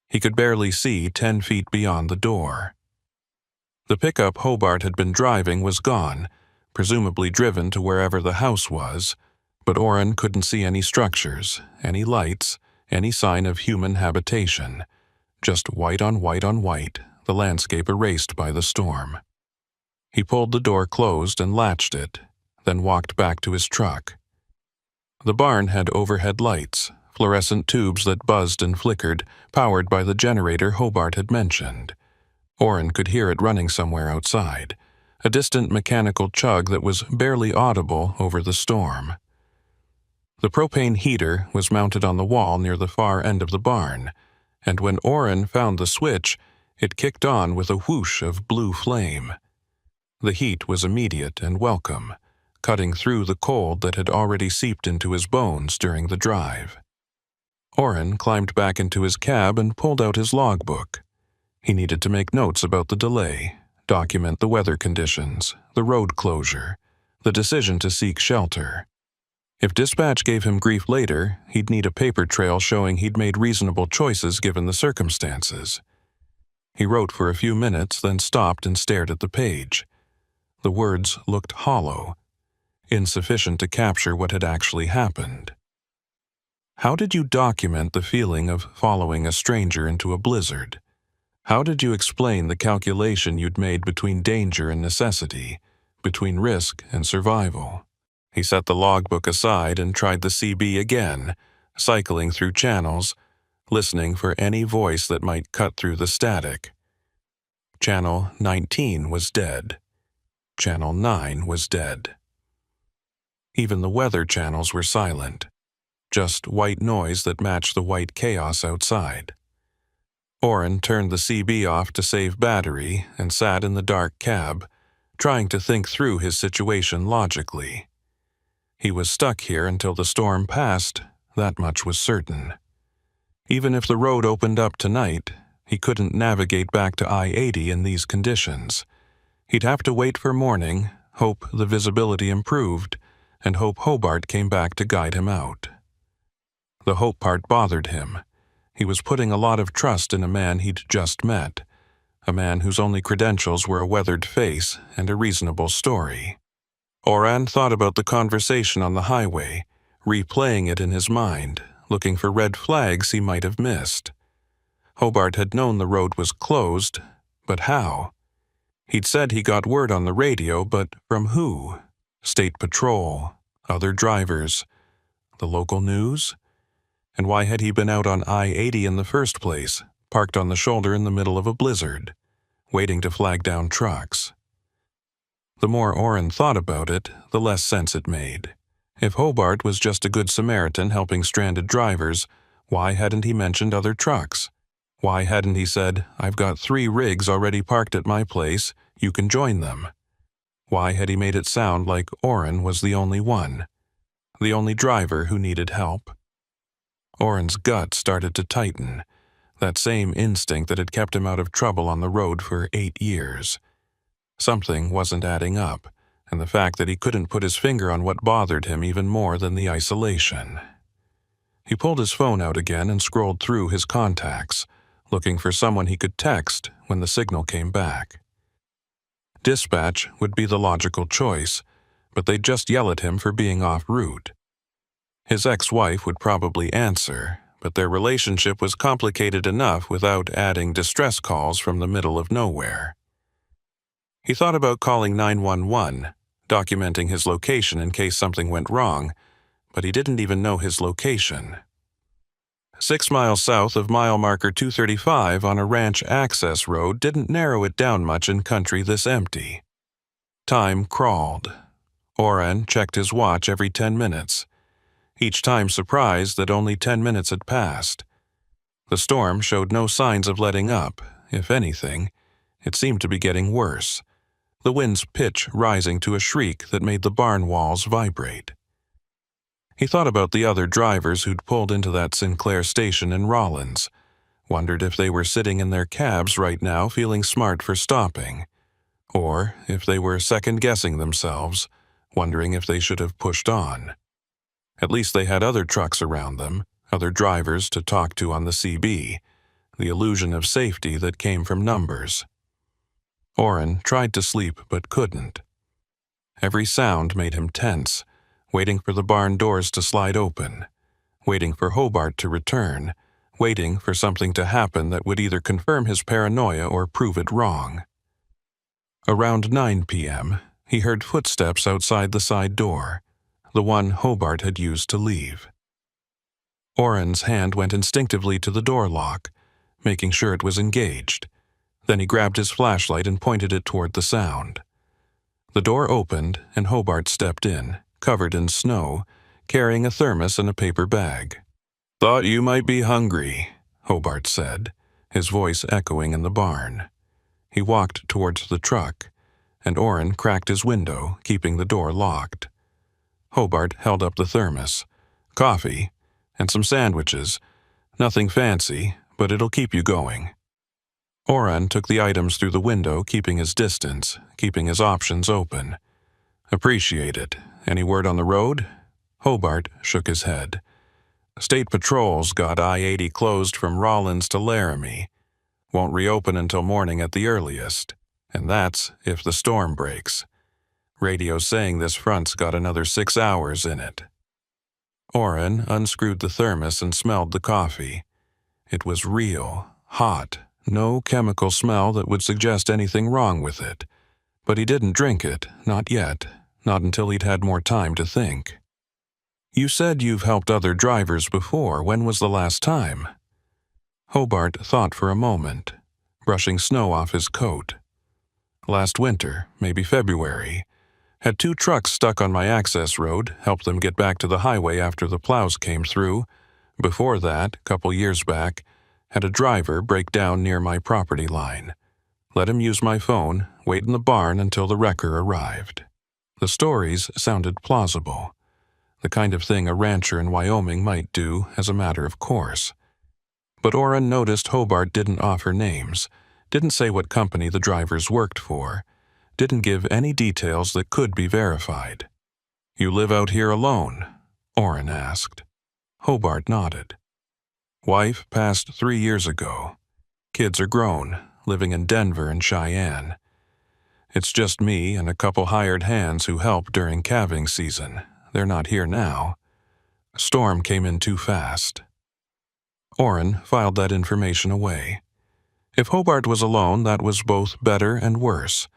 He could barely see 10 feet beyond the door. The pickup Hobart had been driving was gone, presumably driven to wherever the house was, but Orrin couldn't see any structures, any lights, any sign of human habitation. Just white on white on white, the landscape erased by the storm. He pulled the door closed and latched it, then walked back to his truck. The barn had overhead lights, fluorescent tubes that buzzed and flickered, powered by the generator Hobart had mentioned. Orrin could hear it running somewhere outside, a distant mechanical chug that was barely audible over the storm. The propane heater was mounted on the wall near the far end of the barn, and when Orrin found the switch, it kicked on with a whoosh of blue flame. The heat was immediate and welcome, cutting through the cold that had already seeped into his bones during the drive. Orrin climbed back into his cab and pulled out his logbook. He needed to make notes about the delay, document the weather conditions, the road closure, the decision to seek shelter. If dispatch gave him grief later, he'd need a paper trail showing he'd made reasonable choices given the circumstances. He wrote for a few minutes, then stopped and stared at the page. The words looked hollow, insufficient to capture what had actually happened. How did you document the feeling of following a stranger into a blizzard? How did you explain the calculation you'd made between danger and necessity, between risk and survival? He set the logbook aside and tried the CB again, cycling through channels, listening for any voice that might cut through the static. Channel 19 was dead. Channel 9 was dead. Even the weather channels were silent, just white noise that matched the white chaos outside. Orrin turned the CB off to save battery and sat in the dark cab, trying to think through his situation logically. He was stuck here until the storm passed, that much was certain. Even if the road opened up tonight, he couldn't navigate back to I-80 in these conditions. He'd have to wait for morning, hope the visibility improved, and hope Hobart came back to guide him out. The hope part bothered him. He was putting a lot of trust in a man he'd just met, a man whose only credentials were a weathered face and a reasonable story. Orrin thought about the conversation on the highway, replaying it in his mind, looking for red flags he might have missed. Hobart had known the road was closed, but how? He'd said he got word on the radio, but from who? State Patrol, other drivers, the local news? And why had he been out on I-80 in the first place, parked on the shoulder in the middle of a blizzard, waiting to flag down trucks? The more Orrin thought about it, the less sense it made. If Hobart was just a good Samaritan helping stranded drivers, why hadn't he mentioned other trucks? Why hadn't he said, "I've got 3 rigs already parked at my place, you can join them"? Why had he made it sound like Orrin was the only one, the only driver who needed help? Orrin's gut started to tighten, that same instinct that had kept him out of trouble on the road for 8 years. Something wasn't adding up, and the fact that he couldn't put his finger on what bothered him even more than the isolation. He pulled his phone out again and scrolled through his contacts, looking for someone he could text when the signal came back. Dispatch would be the logical choice, but they'd just yell at him for being off route. His ex-wife would probably answer, but their relationship was complicated enough without adding distress calls from the middle of nowhere. He thought about calling 911, documenting his location in case something went wrong, but he didn't even know his location. 6 miles south of mile marker 235 on a ranch access road didn't narrow it down much in country this empty. Time crawled. Orrin checked his watch every 10 minutes, each time surprised that only 10 minutes had passed. The storm showed no signs of letting up. If anything, it seemed to be getting worse, the wind's pitch rising to a shriek that made the barn walls vibrate. He thought about the other drivers who'd pulled into that Sinclair station in Rollins, wondered if they were sitting in their cabs right now feeling smart for stopping, or if they were second-guessing themselves, wondering if they should have pushed on. At least they had other trucks around them, other drivers to talk to on the CB, the illusion of safety that came from numbers. Orrin tried to sleep but couldn't. Every sound made him tense, waiting for the barn doors to slide open, waiting for Hobart to return, waiting for something to happen that would either confirm his paranoia or prove it wrong. Around 9 p.m., he heard footsteps outside the side door, the one Hobart had used to leave. Oren's hand went instinctively to the door lock, making sure it was engaged. Then he grabbed his flashlight and pointed it toward the sound. The door opened, and Hobart stepped in, covered in snow, carrying a thermos and a paper bag. "Thought you might be hungry," Hobart said, his voice echoing in the barn. He walked towards the truck, and Oren cracked his window, keeping the door locked. Hobart held up the thermos. "Coffee, and some sandwiches. Nothing fancy, but it'll keep you going." Oren took the items through the window, keeping his distance, keeping his options open. "Appreciate it. Any word on the road?" Hobart shook his head. "State Patrol's got I-80 closed from Rollins to Laramie. Won't reopen until morning at the earliest, and that's if the storm breaks. Radio's saying this front's got another 6 hours in it." Oren unscrewed the thermos and smelled the coffee. It was real, hot, no chemical smell that would suggest anything wrong with it. But he didn't drink it, not yet, not until he'd had more time to think. "You said you've helped other drivers before. When was the last time?" Hobart thought for a moment, brushing snow off his coat. "Last winter, maybe February. Had 2 trucks stuck on my access road, helped them get back to the highway after the plows came through. Before that, a couple years back, had a driver break down near my property line. Let him use my phone, wait in the barn until the wrecker arrived." The stories sounded plausible, the kind of thing a rancher in Wyoming might do as a matter of course. But Oren noticed Hobart didn't offer names, didn't say what company the drivers worked for, didn't give any details that could be verified. "You live out here alone?" Oren asked. Hobart nodded. "Wife passed 3 years ago. Kids are grown, living in Denver and Cheyenne. It's just me and a couple hired hands who help during calving season. They're not here now. Storm came in too fast." Oren filed that information away. If Hobart was alone, that was both better and worse.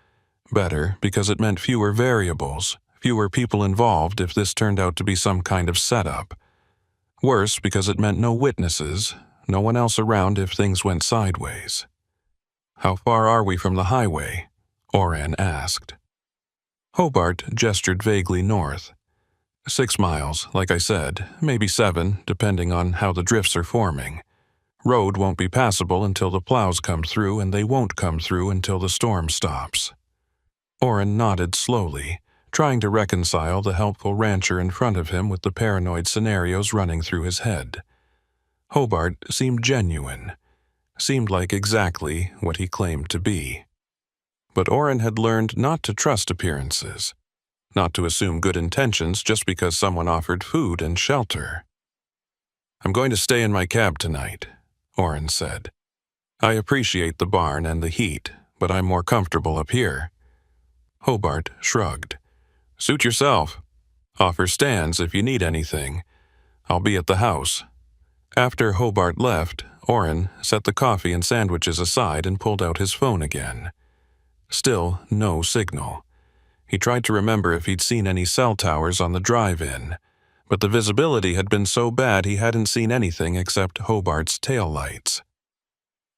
Better because it meant fewer variables, fewer people involved if this turned out to be some kind of setup. Worse because it meant no witnesses, no one else around if things went sideways. "How far are we from the highway?" Oren asked. Hobart gestured vaguely north. 6 miles, like I said, maybe 7, depending on how the drifts are forming. Road won't be passable until the plows come through, and they won't come through until the storm stops. Oren nodded slowly, trying to reconcile the helpful rancher in front of him with the paranoid scenarios running through his head. Hobart seemed genuine, seemed like exactly what he claimed to be. But Oren had learned not to trust appearances, not to assume good intentions just because someone offered food and shelter. "I'm going to stay in my cab tonight," Oren said. "I appreciate the barn and the heat, but I'm more comfortable up here." Hobart shrugged. "Suit yourself. Offer stands if you need anything. I'll be at the house." After Hobart left, Oren set the coffee and sandwiches aside and pulled out his phone again. Still no signal. He tried to remember if he'd seen any cell towers on the drive-in, but the visibility had been so bad he hadn't seen anything except Hobart's taillights.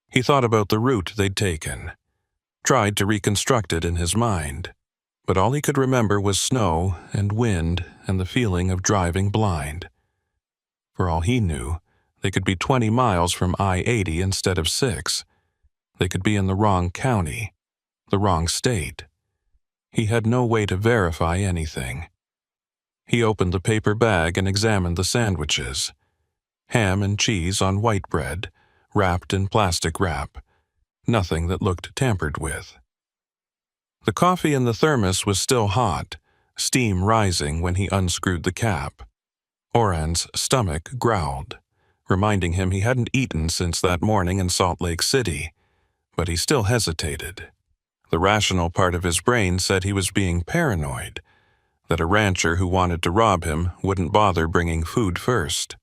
He thought about the route they'd taken, tried to reconstruct it in his mind, but all he could remember was snow and wind and the feeling of driving blind. For all he knew, they could be 20 miles from I-80 instead of 6. They could be in the wrong county, the wrong state. He had no way to verify anything. He opened the paper bag and examined the sandwiches. Ham and cheese on white bread, wrapped in plastic wrap. Nothing that looked tampered with. The coffee in the thermos was still hot, steam rising when he unscrewed the cap. Oren's stomach growled, reminding him he hadn't eaten since that morning in Salt Lake City, but he still hesitated. The rational part of his brain said he was being paranoid, that a rancher who wanted to rob him wouldn't bother bringing food first.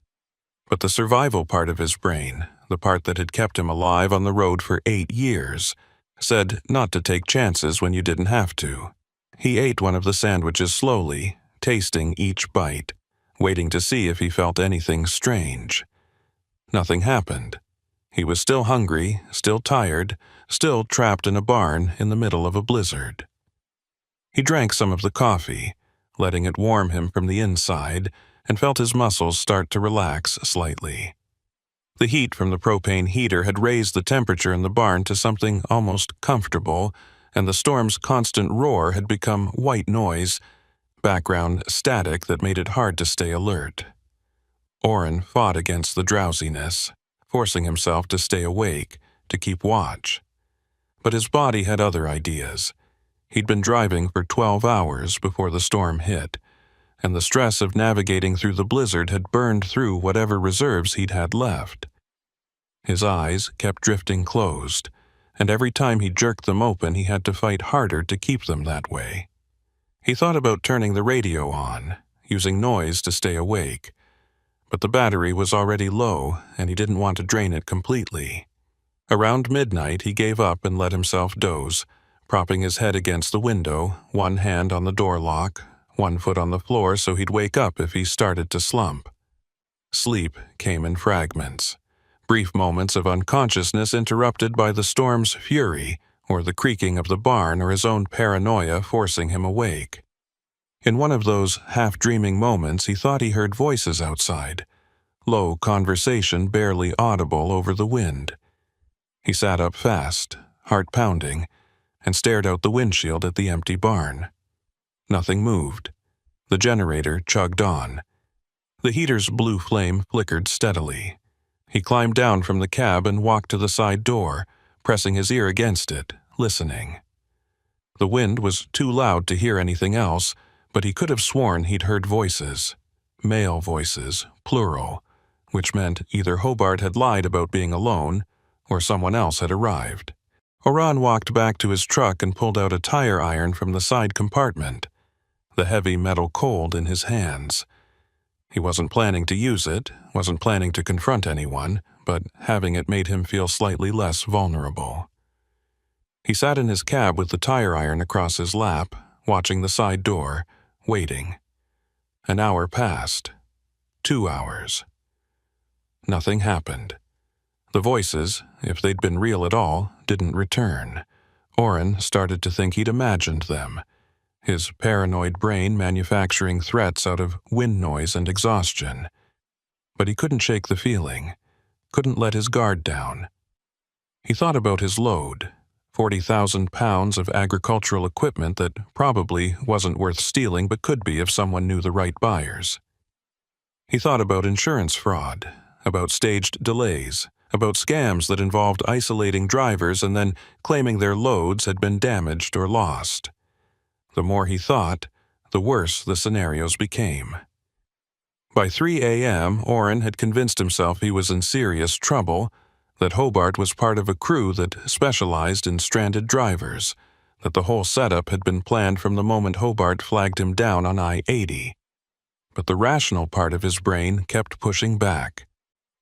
But the survival part of his brain, the part that had kept him alive on the road for 8 years, said not to take chances when you didn't have to. He ate one of the sandwiches slowly, tasting each bite, waiting to see if he felt anything strange, Nothing happened. He was still hungry, still tired, still trapped in a barn in the middle of a blizzard. He drank some of the coffee, letting it warm him from the inside, and felt his muscles start to relax slightly. The heat from the propane heater had raised the temperature in the barn to something almost comfortable, and the storm's constant roar had become white noise, background static that made it hard to stay alert. Orrin fought against the drowsiness, forcing himself to stay awake, to keep watch. But his body had other ideas. He'd been driving for 12 hours before the storm hit, and the stress of navigating through the blizzard had burned through whatever reserves he'd had left. His eyes kept drifting closed, and every time he jerked them open he had to fight harder to keep them that way. He thought about turning the radio on, using noise to stay awake, but the battery was already low and he didn't want to drain it completely. Around midnight he gave up and let himself doze, propping his head against the window, one hand on the door lock, one foot on the floor so he'd wake up if he started to slump. Sleep came in fragments, brief moments of unconsciousness interrupted by the storm's fury or the creaking of the barn or his own paranoia forcing him awake. In one of those half-dreaming moments he thought he heard voices outside, low conversation barely audible over the wind. He sat up fast, heart pounding, and stared out the windshield at the empty barn. Nothing moved. The generator chugged on. The heater's blue flame flickered steadily. He climbed down from the cab and walked to the side door, pressing his ear against it, listening. The wind was too loud to hear anything else, but he could have sworn he'd heard voices. Male voices, plural, which meant either Hobart had lied about being alone, or someone else had arrived. Orrin walked back to his truck and pulled out a tire iron from the side compartment, the heavy metal cold in his hands. He wasn't planning to use it, wasn't planning to confront anyone, but having it made him feel slightly less vulnerable. He sat in his cab with the tire iron across his lap, watching the side door, waiting. An hour passed. 2 hours. Nothing happened. The voices, if they'd been real at all, didn't return. Orrin started to think he'd imagined them, his paranoid brain manufacturing threats out of wind noise and exhaustion. But he couldn't shake the feeling, couldn't let his guard down. He thought about his load, 40,000 pounds of agricultural equipment that probably wasn't worth stealing but could be if someone knew the right buyers. He thought about insurance fraud, about staged delays, about scams that involved isolating drivers and then claiming their loads had been damaged or lost. The more he thought, the worse the scenarios became. By 3 a.m., Orrin had convinced himself he was in serious trouble, that Hobart was part of a crew that specialized in stranded drivers, that the whole setup had been planned from the moment Hobart flagged him down on I-80. But the rational part of his brain kept pushing back,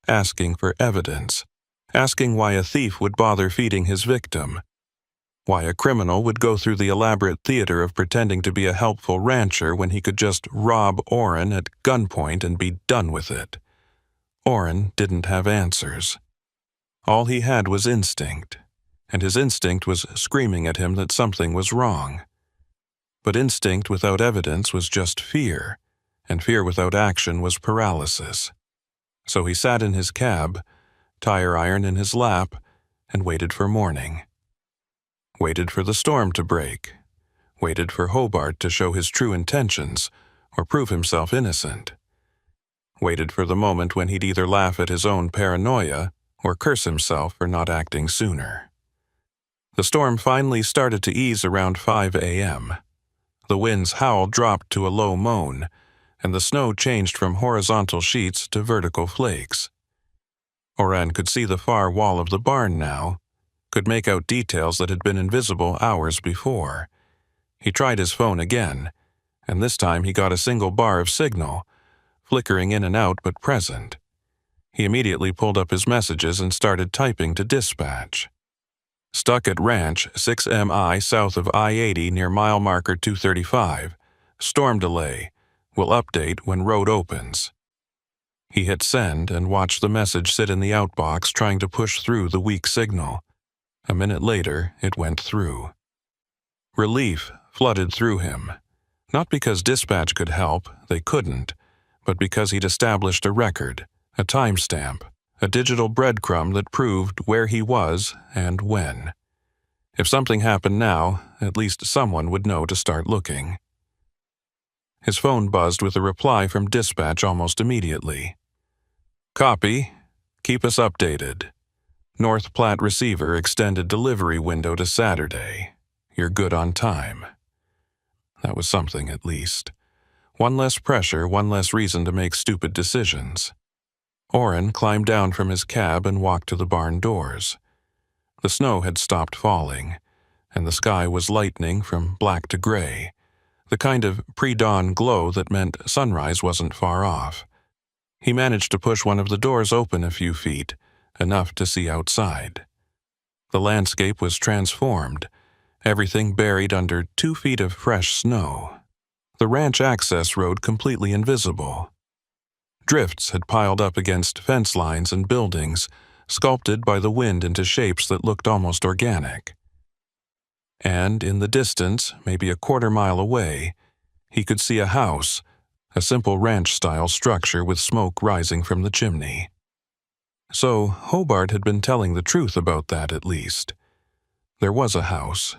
asking for evidence, asking why a thief would bother feeding his victim, why a criminal would go through the elaborate theater of pretending to be a helpful rancher when he could just rob Orrin at gunpoint and be done with it. Orrin didn't have answers. All he had was instinct, and his instinct was screaming at him that something was wrong. But instinct without evidence was just fear, and fear without action was paralysis. So he sat in his cab, tire iron in his lap, and waited for morning. Waited for the storm to break. Waited for Hobart to show his true intentions or prove himself innocent. Waited for the moment when he'd either laugh at his own paranoia or curse himself for not acting sooner. The storm finally started to ease around 5 a.m. The wind's howl dropped to a low moan, and the snow changed from horizontal sheets to vertical flakes. Orrin could see the far wall of the barn now, could make out details that had been invisible hours before. He tried his phone again, and this time he got a single bar of signal, flickering in and out but present. He immediately pulled up his messages and started typing to dispatch. Stuck at Ranch 6MI south of I-80 near mile marker 235. Storm delay. Will update when road opens. He hit send and watched the message sit in the outbox, trying to push through the weak signal. A minute later, it went through. Relief flooded through him. Not because dispatch could help, they couldn't, but because he'd established a record, a timestamp, a digital breadcrumb that proved where he was and when. If something happened now, at least someone would know to start looking. His phone buzzed with a reply from dispatch almost immediately. "Copy. Keep us updated. North Platte receiver extended delivery window to Saturday. You're good on time." That was something, at least. One less pressure, one less reason to make stupid decisions. Orrin climbed down from his cab and walked to the barn doors. The snow had stopped falling, and the sky was lightening from black to gray, the kind of pre-dawn glow that meant sunrise wasn't far off. He managed to push one of the doors open a few feet, enough to see outside. The landscape was transformed, everything buried under 2 feet of fresh snow. The ranch access road completely invisible. Drifts had piled up against fence lines and buildings, sculpted by the wind into shapes that looked almost organic. And in the distance, maybe a quarter-mile away, he could see a house, a simple ranch-style structure with smoke rising from the chimney. So Hobart had been telling the truth about that, at least. There was a house,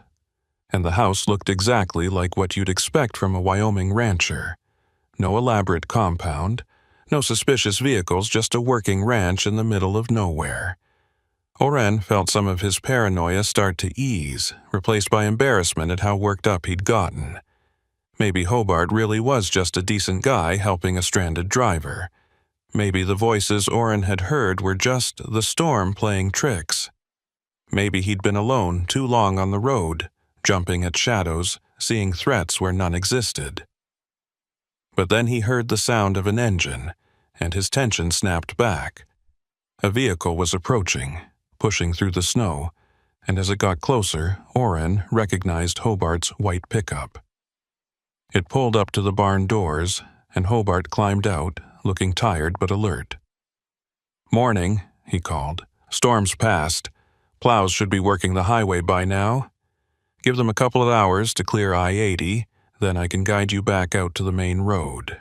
and the house looked exactly like what you'd expect from a Wyoming rancher. No elaborate compound, no suspicious vehicles, just a working ranch in the middle of nowhere. Orrin felt some of his paranoia start to ease, replaced by embarrassment at how worked up he'd gotten. Maybe Hobart really was just a decent guy helping a stranded driver. Maybe the voices Orrin had heard were just the storm playing tricks. Maybe he'd been alone too long on the road, jumping at shadows, seeing threats where none existed. But then he heard the sound of an engine, and his tension snapped back. A vehicle was approaching, pushing through the snow, and as it got closer, Orrin recognized Hobart's white pickup. It pulled up to the barn doors, and Hobart climbed out, looking tired but alert. "Morning," he called. "Storm's passed. Plows should be working the highway by now. Give them a couple of hours to clear I-80, then I can guide you back out to the main road."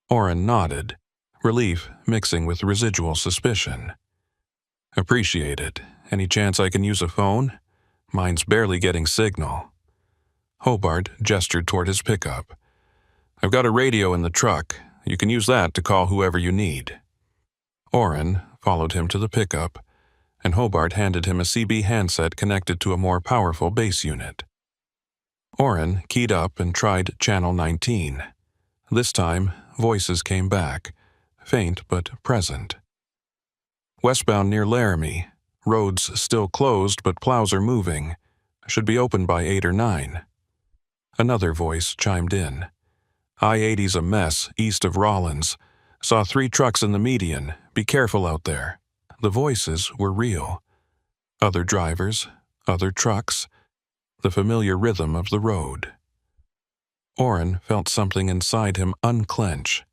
Orrin nodded, relief mixing with residual suspicion. "Appreciate it. Any chance I can use a phone? Mine's barely getting signal." Hobart gestured toward his pickup. "I've got a radio in the truck. You can use that to call whoever you need." Orrin followed him to the pickup, and Hobart handed him a CB handset connected to a more powerful base unit. Orrin keyed up and tried channel 19. This time, voices came back, faint but present. "Westbound near Laramie. Roads still closed, but plows are moving. Should be open by 8 or 9. Another voice chimed in. "I-80's a mess east of Rollins. Saw 3 trucks in the median. Be careful out there." The voices were real. Other drivers, other trucks, the familiar rhythm of the road. Orrin felt something inside him unclench,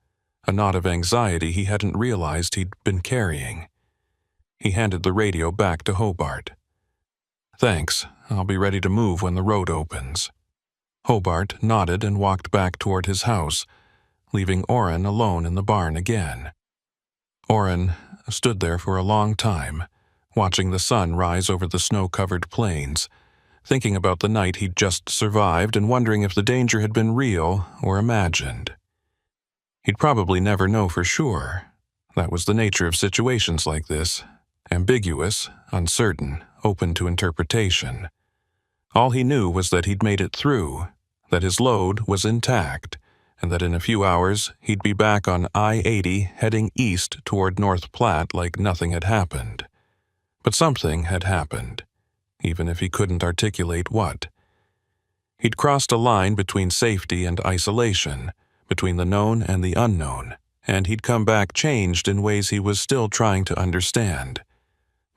a knot of anxiety he hadn't realized he'd been carrying. He handed the radio back to Hobart. "Thanks. I'll be ready to move when the road opens." Hobart nodded and walked back toward his house, leaving Orrin alone in the barn again. Orrin stood there for a long time, watching the sun rise over the snow-covered plains, thinking about the night he'd just survived and wondering if the danger had been real or imagined. He'd probably never know for sure. That was the nature of situations like this, ambiguous, uncertain, open to interpretation. All he knew was that he'd made it through, that his load was intact, and that in a few hours he'd be back on I-80 heading east toward North Platte like nothing had happened. But something had happened, even if he couldn't articulate what. He'd crossed a line between safety and isolation, between the known and the unknown, and he'd come back changed in ways he was still trying to understand.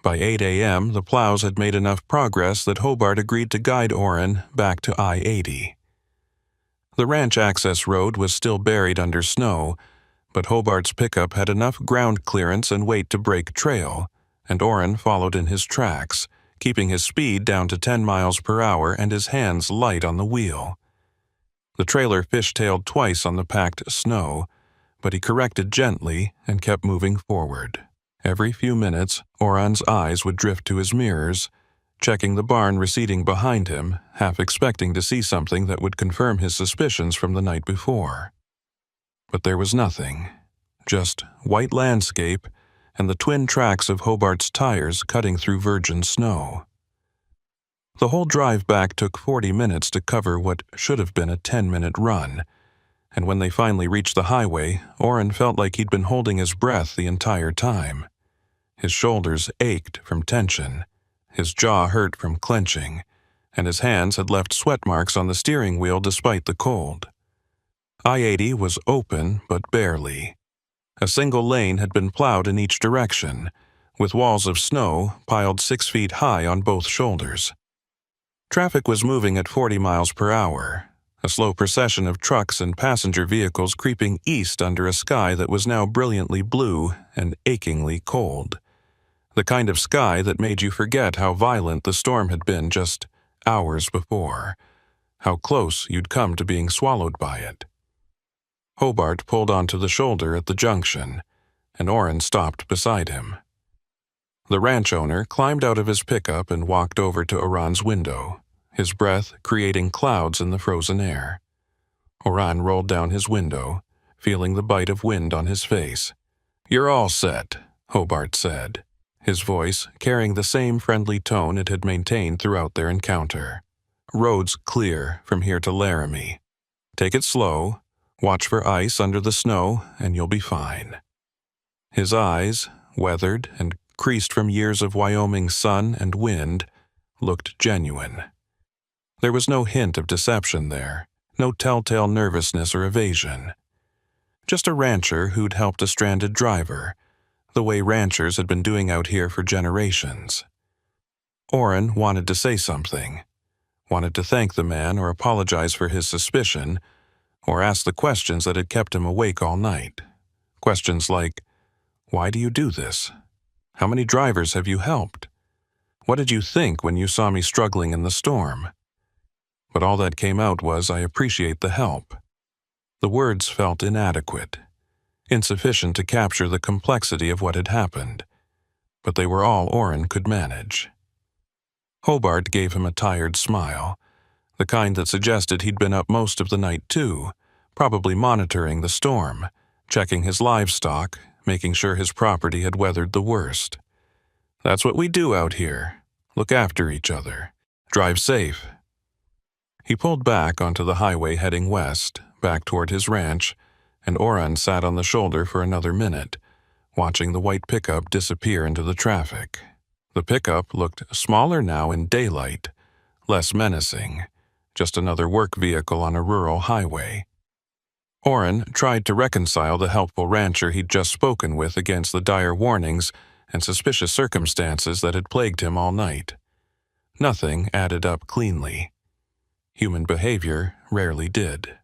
By 8 a.m., the plows had made enough progress that Hobart agreed to guide Orrin back to I-80. The ranch access road was still buried under snow, but Hobart's pickup had enough ground clearance and weight to break trail, and Orrin followed in his tracks, keeping his speed down to 10 miles per hour and his hands light on the wheel. The trailer fishtailed twice on the packed snow, but he corrected gently and kept moving forward. Every few minutes, Orrin's eyes would drift to his mirrors, checking the barn receding behind him, half expecting to see something that would confirm his suspicions from the night before. But there was nothing, just white landscape and the twin tracks of Hobart's tires cutting through virgin snow. The whole drive back took 40 minutes to cover what should have been a 10-minute run, and when they finally reached the highway, Orrin felt like he'd been holding his breath the entire time. His shoulders ached from tension, his jaw hurt from clenching, and his hands had left sweat marks on the steering wheel despite the cold. I-80 was open, but barely. A single lane had been plowed in each direction, with walls of snow piled 6 feet high on both shoulders. Traffic was moving at 40 miles per hour, a slow procession of trucks and passenger vehicles creeping east under a sky that was now brilliantly blue and achingly cold. The kind of sky that made you forget how violent the storm had been just hours before, how close you'd come to being swallowed by it. Hobart pulled onto the shoulder at the junction, and Orrin stopped beside him. The ranch owner climbed out of his pickup and walked over to Orrin's window, his breath creating clouds in the frozen air. Orrin rolled down his window, feeling the bite of wind on his face. "You're all set," Hobart said, his voice carrying the same friendly tone it had maintained throughout their encounter. "Road's clear from here to Laramie. Take it slow, watch for ice under the snow, and you'll be fine." His eyes, weathered and creased from years of Wyoming sun and wind, looked genuine. There was no hint of deception there, no telltale nervousness or evasion. Just a rancher who'd helped a stranded driver, the way ranchers had been doing out here for generations. Orrin wanted to say something, wanted to thank the man or apologize for his suspicion, or ask the questions that had kept him awake all night. Questions like, "Why do you do this? How many drivers have you helped? What did you think when you saw me struggling in the storm?" But all that came out was, "I appreciate the help." The words felt inadequate, insufficient to capture the complexity of what had happened, but they were all Orrin could manage. Hobart gave him a tired smile, the kind that suggested he'd been up most of the night too, probably monitoring the storm, checking his livestock, making sure his property had weathered the worst. "That's what we do out here. Look after each other. Drive safe." He pulled back onto the highway heading west, back toward his ranch, and Orrin sat on the shoulder for another minute, watching the white pickup disappear into the traffic. The pickup looked smaller now in daylight, less menacing, just another work vehicle on a rural highway. Orrin tried to reconcile the helpful rancher he'd just spoken with against the dire warnings and suspicious circumstances that had plagued him all night. Nothing added up cleanly. Human behavior rarely did.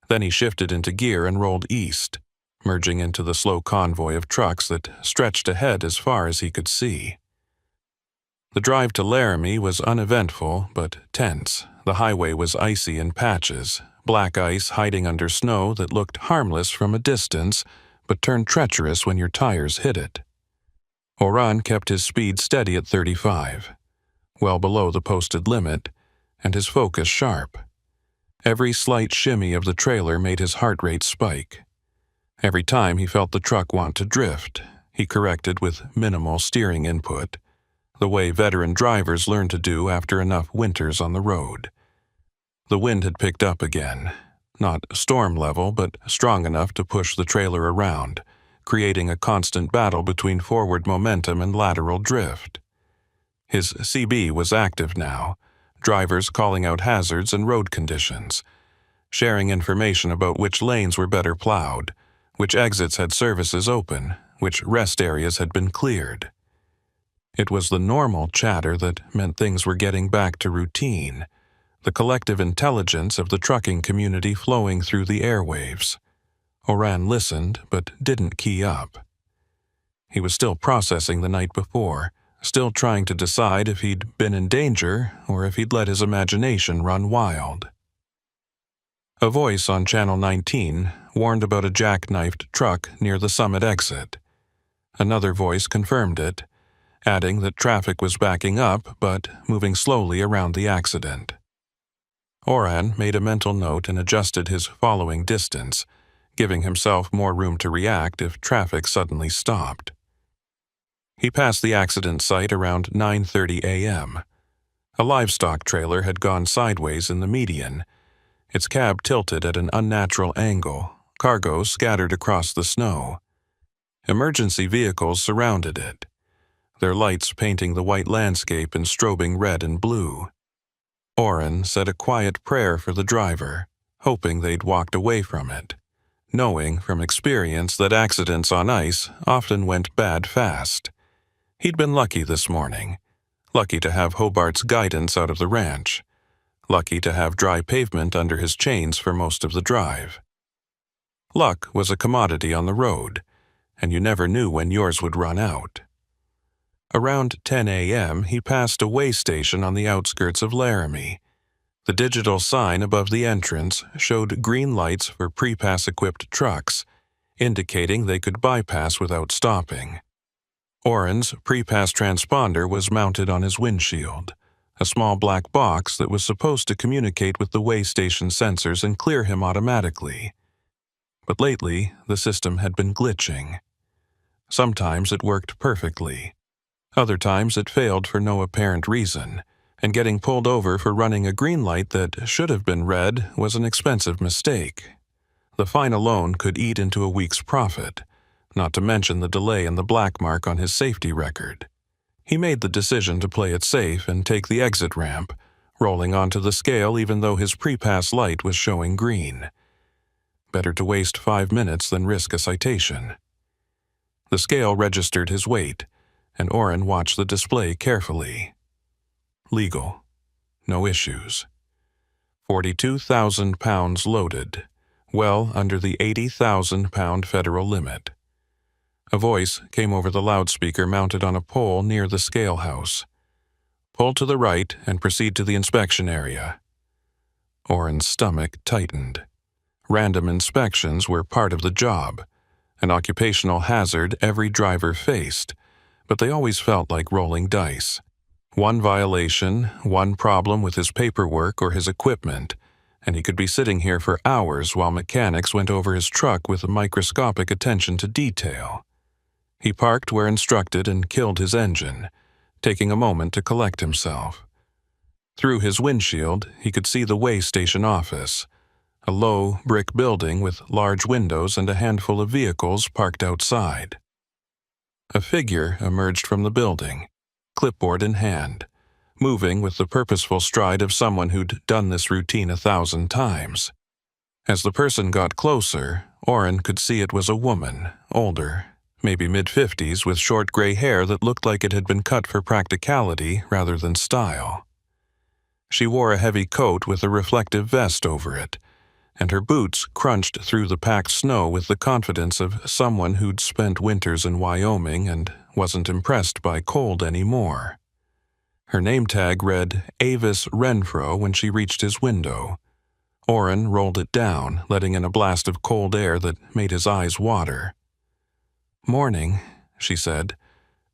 Then he shifted into gear and rolled east, merging into the slow convoy of trucks that stretched ahead as far as he could see. The drive to Laramie was uneventful but tense. The highway was icy in patches, black ice hiding under snow that looked harmless from a distance but turned treacherous when your tires hit it. Orrin kept his speed steady at 35, well below the posted limit, and his focus sharp. Every slight shimmy of the trailer made his heart rate spike. Every time he felt the truck want to drift, he corrected with minimal steering input, the way veteran drivers learn to do after enough winters on the road. The wind had picked up again, not storm level, but strong enough to push the trailer around, creating a constant battle between forward momentum and lateral drift. His CB was active now, drivers calling out hazards and road conditions, sharing information about which lanes were better plowed, which exits had services open, which rest areas had been cleared. It was the normal chatter that meant things were getting back to routine, the collective intelligence of the trucking community flowing through the airwaves. Oran listened, but didn't key up. He was still processing the night before, still trying to decide if he'd been in danger or if he'd let his imagination run wild. A voice on Channel 19 warned about a jackknifed truck near the summit exit. Another voice confirmed it, adding that traffic was backing up but moving slowly around the accident. Oran made a mental note and adjusted his following distance, giving himself more room to react if traffic suddenly stopped. He passed the accident site around 9:30 a.m. A livestock trailer had gone sideways in the median, its cab tilted at an unnatural angle, cargo scattered across the snow. Emergency vehicles surrounded it, their lights painting the white landscape in strobing red and blue. Oran said a quiet prayer for the driver, hoping they'd walked away from it, knowing from experience that accidents on ice often went bad fast. He'd been lucky this morning, lucky to have Hobart's guidance out of the ranch, lucky to have dry pavement under his chains for most of the drive. Luck was a commodity on the road, and you never knew when yours would run out. Around 10 a.m., he passed a way station on the outskirts of Laramie. The digital sign above the entrance showed green lights for pre-pass-equipped trucks, indicating they could bypass without stopping. Oran's pre-pass transponder was mounted on his windshield, a small black box that was supposed to communicate with the way station sensors and clear him automatically. But lately, the system had been glitching. Sometimes it worked perfectly. Other times it failed for no apparent reason, and getting pulled over for running a green light that should have been red was an expensive mistake. The fine alone could eat into a week's profit, not to mention the delay and the black mark on his safety record. He made the decision to play it safe and take the exit ramp, rolling onto the scale even though his pre-pass light was showing green. Better to waste 5 minutes than risk a citation. The scale registered his weight, and Oran watched the display carefully. Legal. No issues. 42,000 pounds loaded, well under the 80,000-pound federal limit. A voice came over the loudspeaker mounted on a pole near the scale house. Pull to the right and proceed to the inspection area. Oran's stomach tightened. Random inspections were part of the job, an occupational hazard every driver faced, but they always felt like rolling dice. One violation, one problem with his paperwork or his equipment, and he could be sitting here for hours while mechanics went over his truck with microscopic attention to detail. He parked where instructed and killed his engine, taking a moment to collect himself. Through his windshield, he could see the way station office, a low brick building with large windows and a handful of vehicles parked outside. A figure emerged from the building, clipboard in hand, moving with the purposeful stride of someone who'd done this routine 1,000 times. As the person got closer, Oran could see it was a woman, older, maybe mid-50s, with short gray hair that looked like it had been cut for practicality rather than style. She wore a heavy coat with a reflective vest over it, and her boots crunched through the packed snow with the confidence of someone who'd spent winters in Wyoming and wasn't impressed by cold anymore. Her name tag read Avis Renfro when she reached his window. Oran rolled it down, letting in a blast of cold air that made his eyes water. "Morning," she said,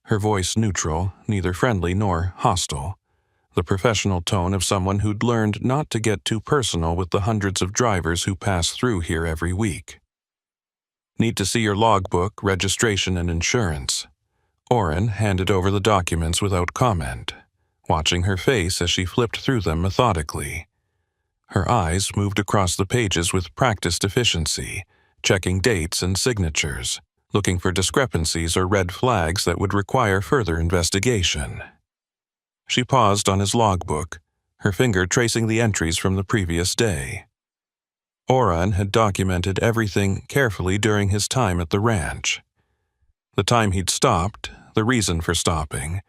her voice neutral, neither friendly nor hostile, the professional tone of someone who'd learned not to get too personal with the hundreds of drivers who pass through here every week. "Need to see your logbook, registration, and insurance." Oran handed over the documents without comment, watching her face as she flipped through them methodically. Her eyes moved across the pages with practiced efficiency, checking dates and signatures, looking for discrepancies or red flags that would require further investigation. She paused on his logbook, her finger tracing the entries from the previous day. Oran had documented everything carefully during his time at the ranch. The time he'd stopped, the reason for stopping,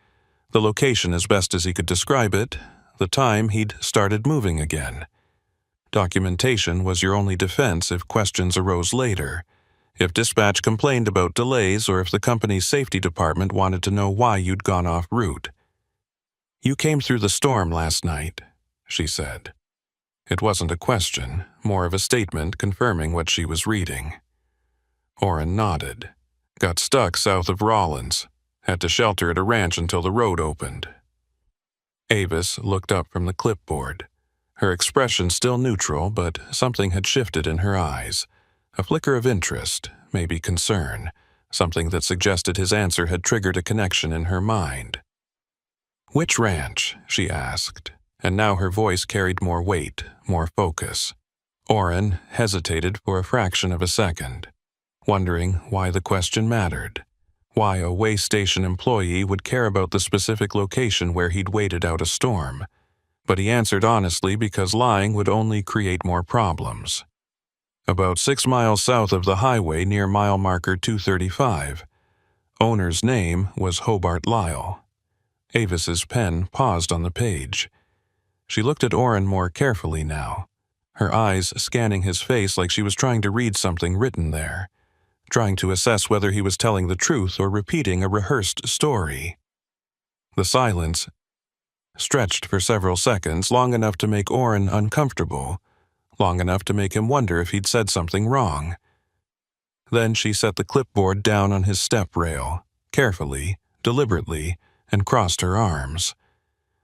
the location as best as he could describe it, the time he'd started moving again. Documentation was your only defense if questions arose later, if dispatch complained about delays, or if the company's safety department wanted to know why you'd gone off route. "You came through the storm last night," she said. It wasn't a question, more of a statement confirming what she was reading. Orrin nodded. "Got stuck south of Rollins. Had to shelter at a ranch until the road opened." Avis looked up from the clipboard. Her expression still neutral, but something had shifted in her eyes. A flicker of interest, maybe concern, something that suggested his answer had triggered a connection in her mind. "Which ranch?" she asked, and now her voice carried more weight, more focus. Orrin hesitated for a fraction of a second, wondering why the question mattered, why a way station employee would care about the specific location where he'd waited out a storm. But he answered honestly because lying would only create more problems. "About 6 miles south of the highway near mile marker 235. Owner's name was Hobart Lyle." Avis's pen paused on the page. She looked at Orrin more carefully now, her eyes scanning his face like she was trying to read something written there, trying to assess whether he was telling the truth or repeating a rehearsed story. The silence stretched for several seconds, long enough to make Orrin uncomfortable, long enough to make him wonder if he'd said something wrong. Then she set the clipboard down on his step rail, carefully, deliberately, and crossed her arms.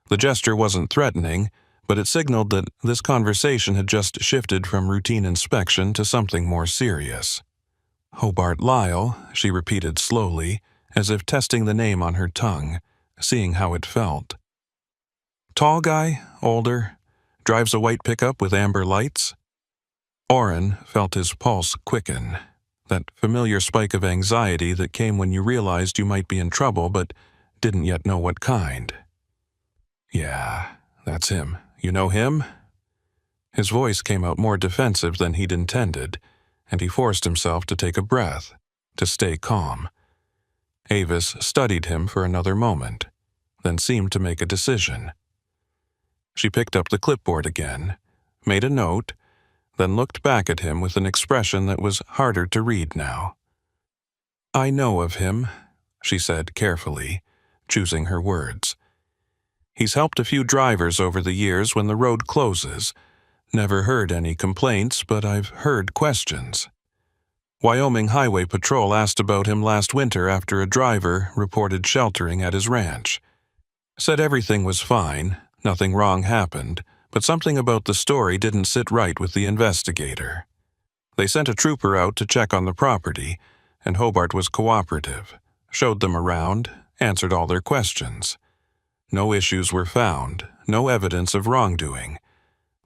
The gesture wasn't threatening, but it signaled that this conversation had just shifted from routine inspection to something more serious. "Hobart Lyle," she repeated slowly, as if testing the name on her tongue, seeing how it felt. "Tall guy, older, drives a white pickup with amber lights?" Orrin felt his pulse quicken, that familiar spike of anxiety that came when you realized you might be in trouble but didn't yet know what kind. "Yeah, that's him. You know him?" His voice came out more defensive than he'd intended, and he forced himself to take a breath, to stay calm. Avis studied him for another moment, then seemed to make a decision. She picked up the clipboard again, made a note, then looked back at him with an expression that was harder to read now. "I know of him," she said carefully, choosing her words. "He's helped a few drivers over the years when the road closes. Never heard any complaints, but I've heard questions. Wyoming Highway Patrol asked about him last winter after a driver reported sheltering at his ranch. Said everything was fine, nothing wrong happened, but something about the story didn't sit right with the investigator. They sent a trooper out to check on the property, and Hobart was cooperative, showed them around, answered all their questions. No issues were found, no evidence of wrongdoing,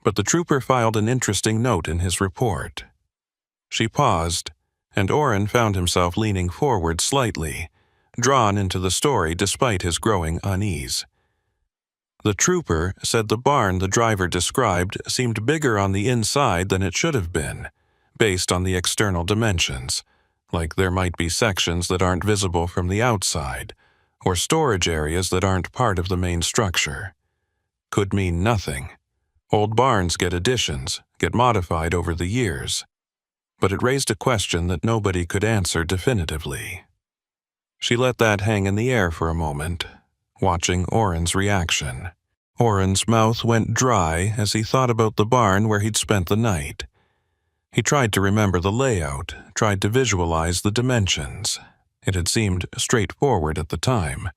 but the trooper filed an interesting note in his report." She paused, and Orrin found himself leaning forward slightly, drawn into the story despite his growing unease. "The trooper said the barn the driver described seemed bigger on the inside than it should have been, based on the external dimensions, like there might be sections that aren't visible from the outside, or storage areas that aren't part of the main structure. Could mean nothing. Old barns get additions, get modified over the years. But it raised a question that nobody could answer definitively." She let that hang in the air for a moment, watching Orrin's reaction. Orrin's mouth went dry as he thought about the barn where he'd spent the night. He tried to remember the layout, tried to visualize the dimensions. It had seemed straightforward at the time.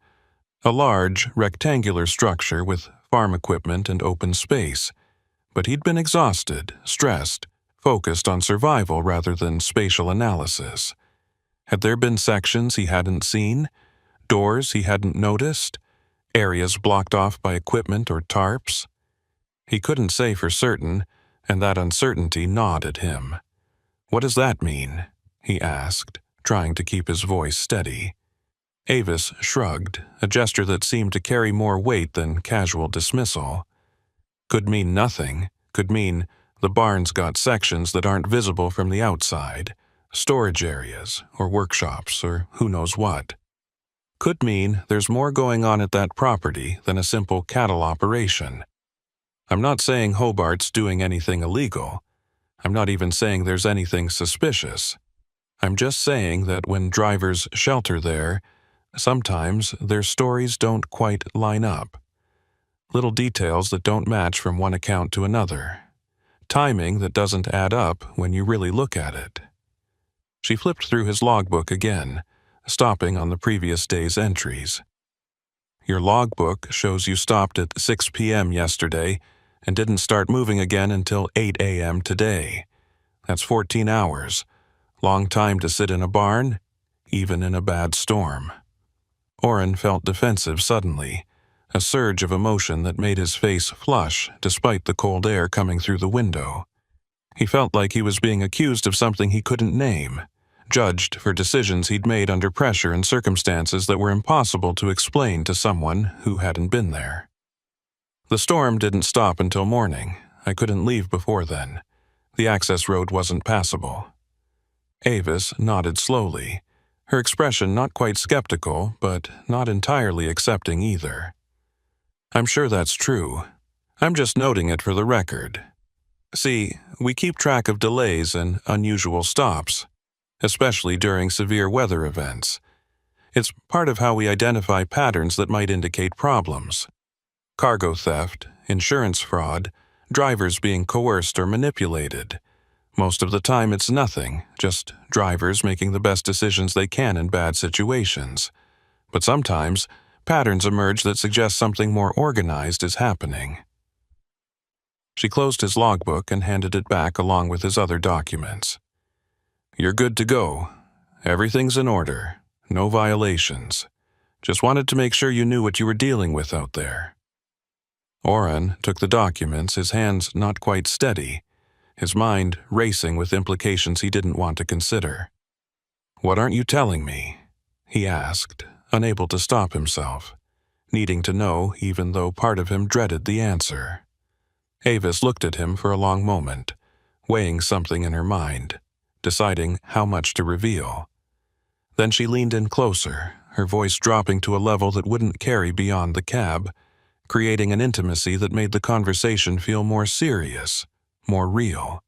A large, rectangular structure with farm equipment and open space. But he'd been exhausted, stressed, focused on survival rather than spatial analysis. Had there been sections he hadn't seen? Doors he hadn't noticed? Areas blocked off by equipment or tarps? He couldn't say for certain, and that uncertainty gnawed at him. "What does that mean?" he asked, trying to keep his voice steady. Avis shrugged, a gesture that seemed to carry more weight than casual dismissal. Could mean nothing, could mean the barn's got sections that aren't visible from the outside, storage areas, or workshops, or who knows what. Could mean there's more going on at that property than a simple cattle operation. I'm not saying Hobart's doing anything illegal. I'm not even saying there's anything suspicious. I'm just saying that when drivers shelter there, sometimes their stories don't quite line up. Little details that don't match from one account to another. Timing that doesn't add up when you really look at it. She flipped through his logbook again, stopping on the previous day's entries. Your logbook shows you stopped at 6 p.m. yesterday and didn't start moving again until 8 a.m. today. That's 14 hours. Long time to sit in a barn, even in a bad storm. Orrin felt defensive suddenly, a surge of emotion that made his face flush despite the cold air coming through the window. He felt like he was being accused of something he couldn't name, judged for decisions he'd made under pressure and circumstances that were impossible to explain to someone who hadn't been there. The storm didn't stop until morning. I couldn't leave before then. The access road wasn't passable. Avis nodded slowly, her expression not quite skeptical, but not entirely accepting either. I'm sure that's true. I'm just noting it for the record. See, we keep track of delays and unusual stops, especially during severe weather events. It's part of how we identify patterns that might indicate problems. Cargo theft, insurance fraud, drivers being coerced or manipulated. Most of the time it's nothing, just drivers making the best decisions they can in bad situations. But sometimes, patterns emerge that suggest something more organized is happening. She closed his logbook and handed it back along with his other documents. You're good to go. Everything's in order. No violations. Just wanted to make sure you knew what you were dealing with out there. Orrin took the documents, his hands not quite steady, his mind racing with implications he didn't want to consider. What aren't you telling me? He asked, unable to stop himself, needing to know even though part of him dreaded the answer. Avis looked at him for a long moment, weighing something in her mind, deciding how much to reveal. Then she leaned in closer, her voice dropping to a level that wouldn't carry beyond the cab, creating an intimacy that made the conversation feel more serious, more real.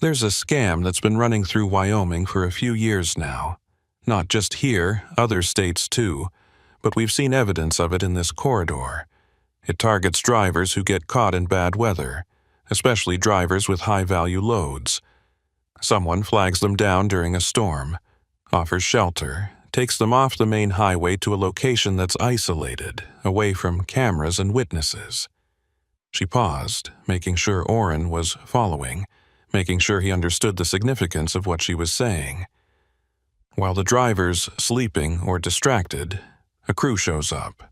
There's a scam that's been running through Wyoming for a few years now. Not just here, other states too, but we've seen evidence of it in this corridor. It targets drivers who get caught in bad weather, especially drivers with high-value loads. Someone flags them down during a storm, offers shelter, takes them off the main highway to a location that's isolated, away from cameras and witnesses. She paused, making sure Orrin was following, making sure he understood the significance of what she was saying. While the driver's sleeping or distracted, a crew shows up.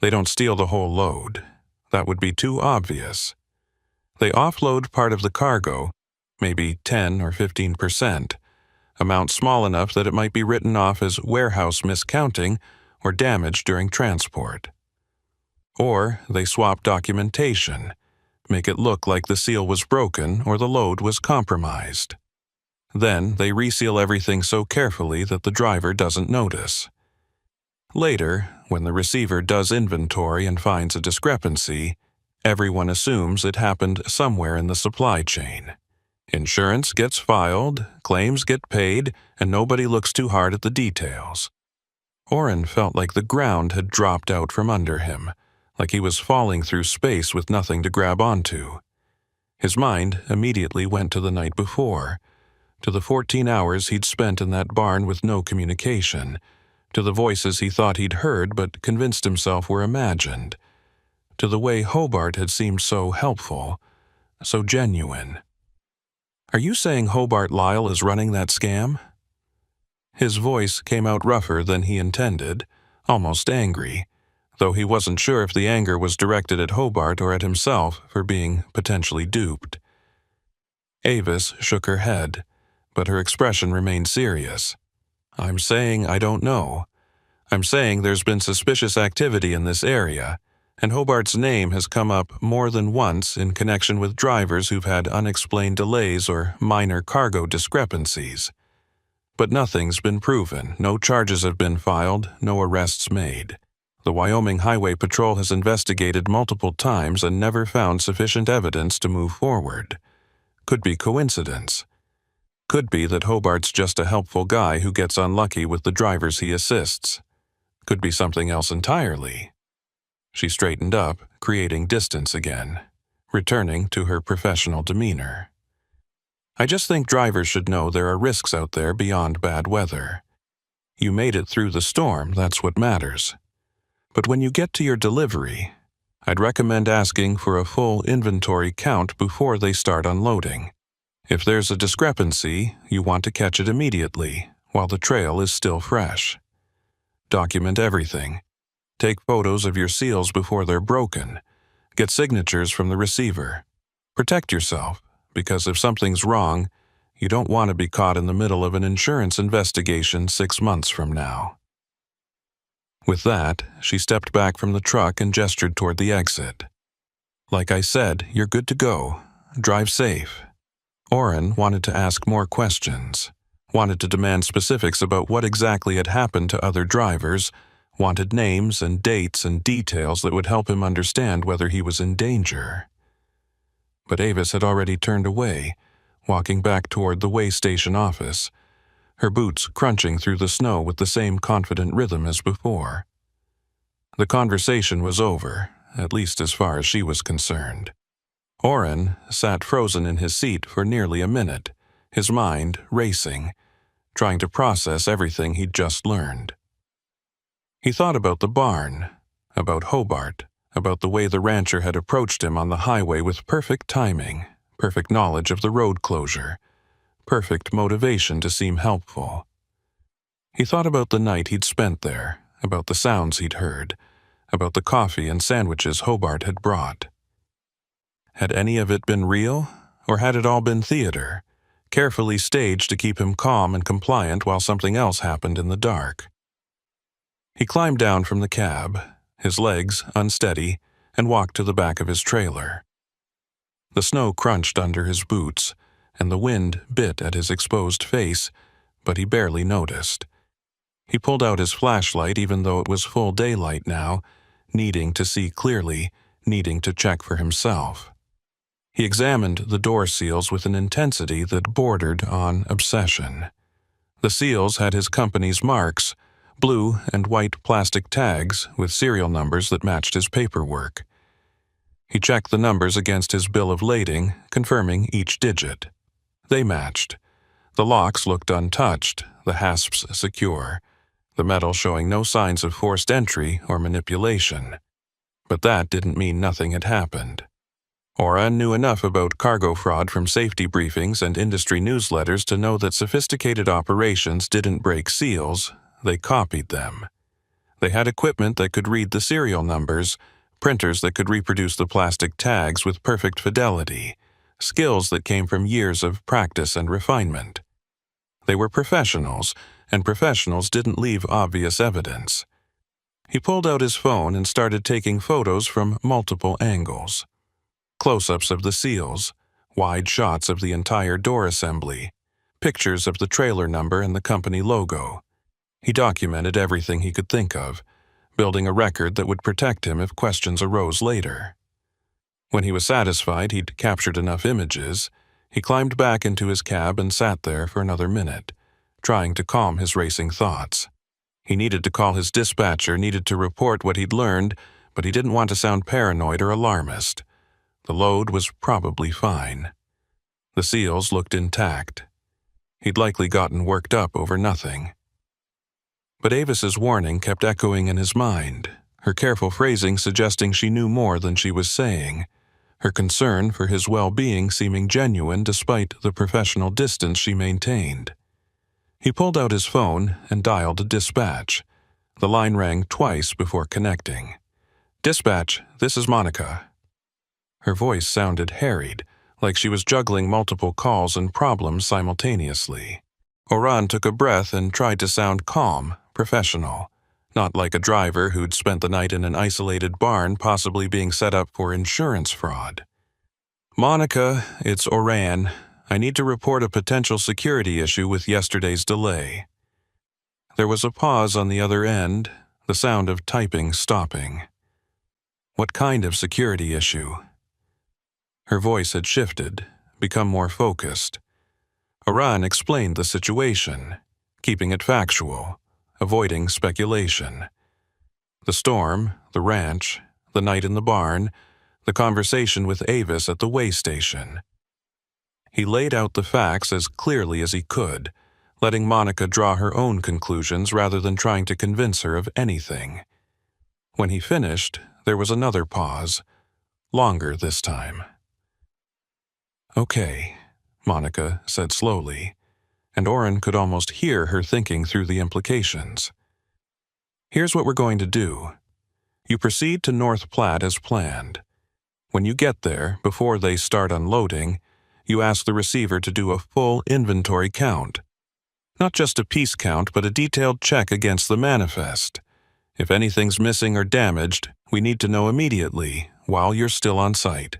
They don't steal the whole load. That would be too obvious. They offload part of the cargo, maybe 10 or 15%, amount small enough that it might be written off as warehouse miscounting or damage during transport. Or they swap documentation, make it look like the seal was broken or the load was compromised. Then they reseal everything so carefully that the driver doesn't notice. Later, when the receiver does inventory and finds a discrepancy, everyone assumes it happened somewhere in the supply chain. Insurance gets filed, claims get paid, and nobody looks too hard at the details. Orrin felt like the ground had dropped out from under him, like he was falling through space with nothing to grab onto. His mind immediately went to the night before, to the 14 hours he'd spent in that barn with no communication, to the voices he thought he'd heard but convinced himself were imagined, to the way Hobart had seemed so helpful, so genuine. Are you saying Hobart Lyle is running that scam? His voice came out rougher than he intended, almost angry, though he wasn't sure if the anger was directed at Hobart or at himself for being potentially duped. Avis shook her head, but her expression remained serious. I'm saying I don't know. I'm saying there's been suspicious activity in this area, and Hobart's name has come up more than once in connection with drivers who've had unexplained delays or minor cargo discrepancies. But nothing's been proven, no charges have been filed, no arrests made. The Wyoming Highway Patrol has investigated multiple times and never found sufficient evidence to move forward. Could be coincidence. Could be that Hobart's just a helpful guy who gets unlucky with the drivers he assists. Could be something else entirely. She straightened up, creating distance again, returning to her professional demeanor. I just think drivers should know there are risks out there beyond bad weather. You made it through the storm, that's what matters. But when you get to your delivery, I'd recommend asking for a full inventory count before they start unloading. If there's a discrepancy, you want to catch it immediately, while the trail is still fresh. Document everything. Take photos of your seals before they're broken. Get signatures from the receiver. Protect yourself, because if something's wrong, you don't want to be caught in the middle of an insurance investigation 6 months from now. With that, she stepped back from the truck and gestured toward the exit. Like I said, you're good to go. Drive safe. Orrin wanted to ask more questions, wanted to demand specifics about what exactly had happened to other drivers, wanted names and dates and details that would help him understand whether he was in danger. But Avis had already turned away, walking back toward the way station office, her boots crunching through the snow with the same confident rhythm as before. The conversation was over, at least as far as she was concerned. Orrin sat frozen in his seat for nearly a minute, his mind racing, trying to process everything he'd just learned. He thought about the barn, about Hobart, about the way the rancher had approached him on the highway with perfect timing, perfect knowledge of the road closure, perfect motivation to seem helpful. He thought about the night he'd spent there, about the sounds he'd heard, about the coffee and sandwiches Hobart had brought. Had any of it been real, or had it all been theater, carefully staged to keep him calm and compliant while something else happened in the dark? He climbed down from the cab, his legs unsteady, and walked to the back of his trailer. The snow crunched under his boots, and the wind bit at his exposed face, but he barely noticed. He pulled out his flashlight even though it was full daylight now, needing to see clearly, needing to check for himself. He examined the door seals with an intensity that bordered on obsession. The seals had his company's marks, blue and white plastic tags with serial numbers that matched his paperwork. He checked the numbers against his bill of lading, confirming each digit. They matched. The locks looked untouched, the hasps secure, the metal showing no signs of forced entry or manipulation. But that didn't mean nothing had happened. Orrin knew enough about cargo fraud from safety briefings and industry newsletters to know that sophisticated operations didn't break seals, they copied them. They had equipment that could read the serial numbers, printers that could reproduce the plastic tags with perfect fidelity, skills that came from years of practice and refinement. They were professionals, and professionals didn't leave obvious evidence. He pulled out his phone and started taking photos from multiple angles. Close-ups of the seals, wide shots of the entire door assembly, pictures of the trailer number and the company logo. He documented everything he could think of, building a record that would protect him if questions arose later. When he was satisfied he'd captured enough images, he climbed back into his cab and sat there for another minute, trying to calm his racing thoughts. He needed to call his dispatcher, needed to report what he'd learned, but he didn't want to sound paranoid or alarmist. The load was probably fine. The seals looked intact. He'd likely gotten worked up over nothing. But Avis's warning kept echoing in his mind, her careful phrasing suggesting she knew more than she was saying, her concern for his well-being seeming genuine despite the professional distance she maintained. He pulled out his phone and dialed a dispatch. The line rang twice before connecting. "Dispatch, this is Monica." Her voice sounded harried, like she was juggling multiple calls and problems simultaneously. Orrin took a breath and tried to sound calm, professional, not like a driver who'd spent the night in an isolated barn possibly being set up for insurance fraud. "Monica, it's Orrin. I need to report a potential security issue with yesterday's delay." There was a pause on the other end, the sound of typing stopping. What kind of security issue? Her voice had shifted, become more focused. Oran explained the situation, keeping it factual, avoiding speculation. The storm, the ranch, the night in the barn, the conversation with Avis at the way station. He laid out the facts as clearly as he could, letting Monica draw her own conclusions rather than trying to convince her of anything. When he finished, there was another pause, longer this time. "Okay," Monica said slowly, and Oren could almost hear her thinking through the implications. "Here's what we're going to do. You proceed to North Platte as planned. When you get there, before they start unloading, you ask the receiver to do a full inventory count. Not just a piece count, but a detailed check against the manifest. If anything's missing or damaged, we need to know immediately, while you're still on site.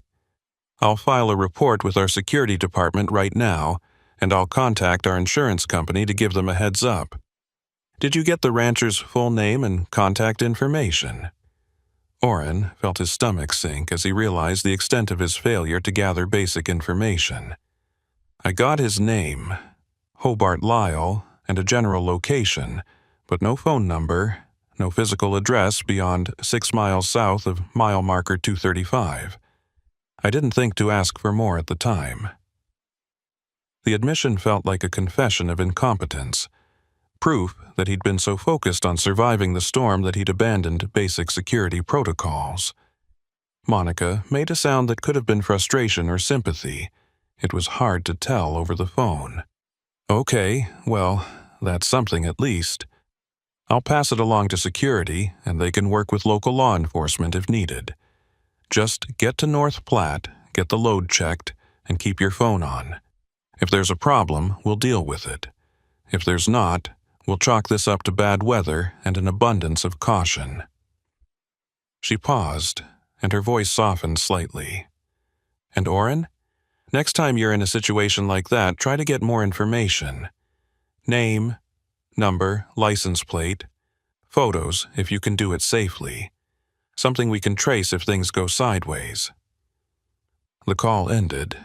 I'll file a report with our security department right now, and I'll contact our insurance company to give them a heads up. Did you get the rancher's full name and contact information?" Oren felt his stomach sink as he realized the extent of his failure to gather basic information. "I got his name, Hobart Lyle, and a general location, but no phone number, no physical address beyond 6 miles south of mile marker 235. I didn't think to ask for more at the time." The admission felt like a confession of incompetence, proof that he'd been so focused on surviving the storm that he'd abandoned basic security protocols. Monica made a sound that could have been frustration or sympathy. It was hard to tell over the phone. "Okay, well, that's something at least. I'll pass it along to security, and they can work with local law enforcement if needed. Just get to North Platte, get the load checked, and keep your phone on. If there's a problem, we'll deal with it. If there's not, we'll chalk this up to bad weather and an abundance of caution." She paused, and her voice softened slightly. "And Oren? Next time you're in a situation like that, try to get more information. Name, number, license plate, photos if you can do it safely. Something we can trace if things go sideways." The call ended,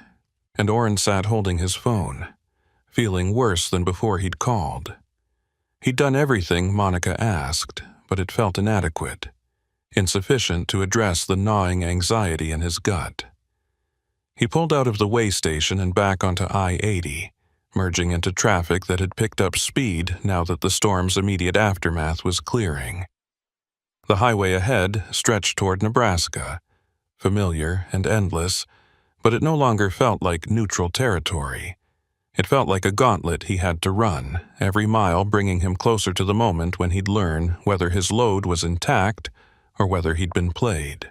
and Oren sat holding his phone, feeling worse than before he'd called. He'd done everything Monica asked, but it felt inadequate, insufficient to address the gnawing anxiety in his gut. He pulled out of the way station and back onto I-80, merging into traffic that had picked up speed now that the storm's immediate aftermath was clearing. The highway ahead stretched toward Nebraska, familiar and endless, but it no longer felt like neutral territory. It felt like a gauntlet he had to run, every mile bringing him closer to the moment when he'd learn whether his load was intact or whether he'd been played.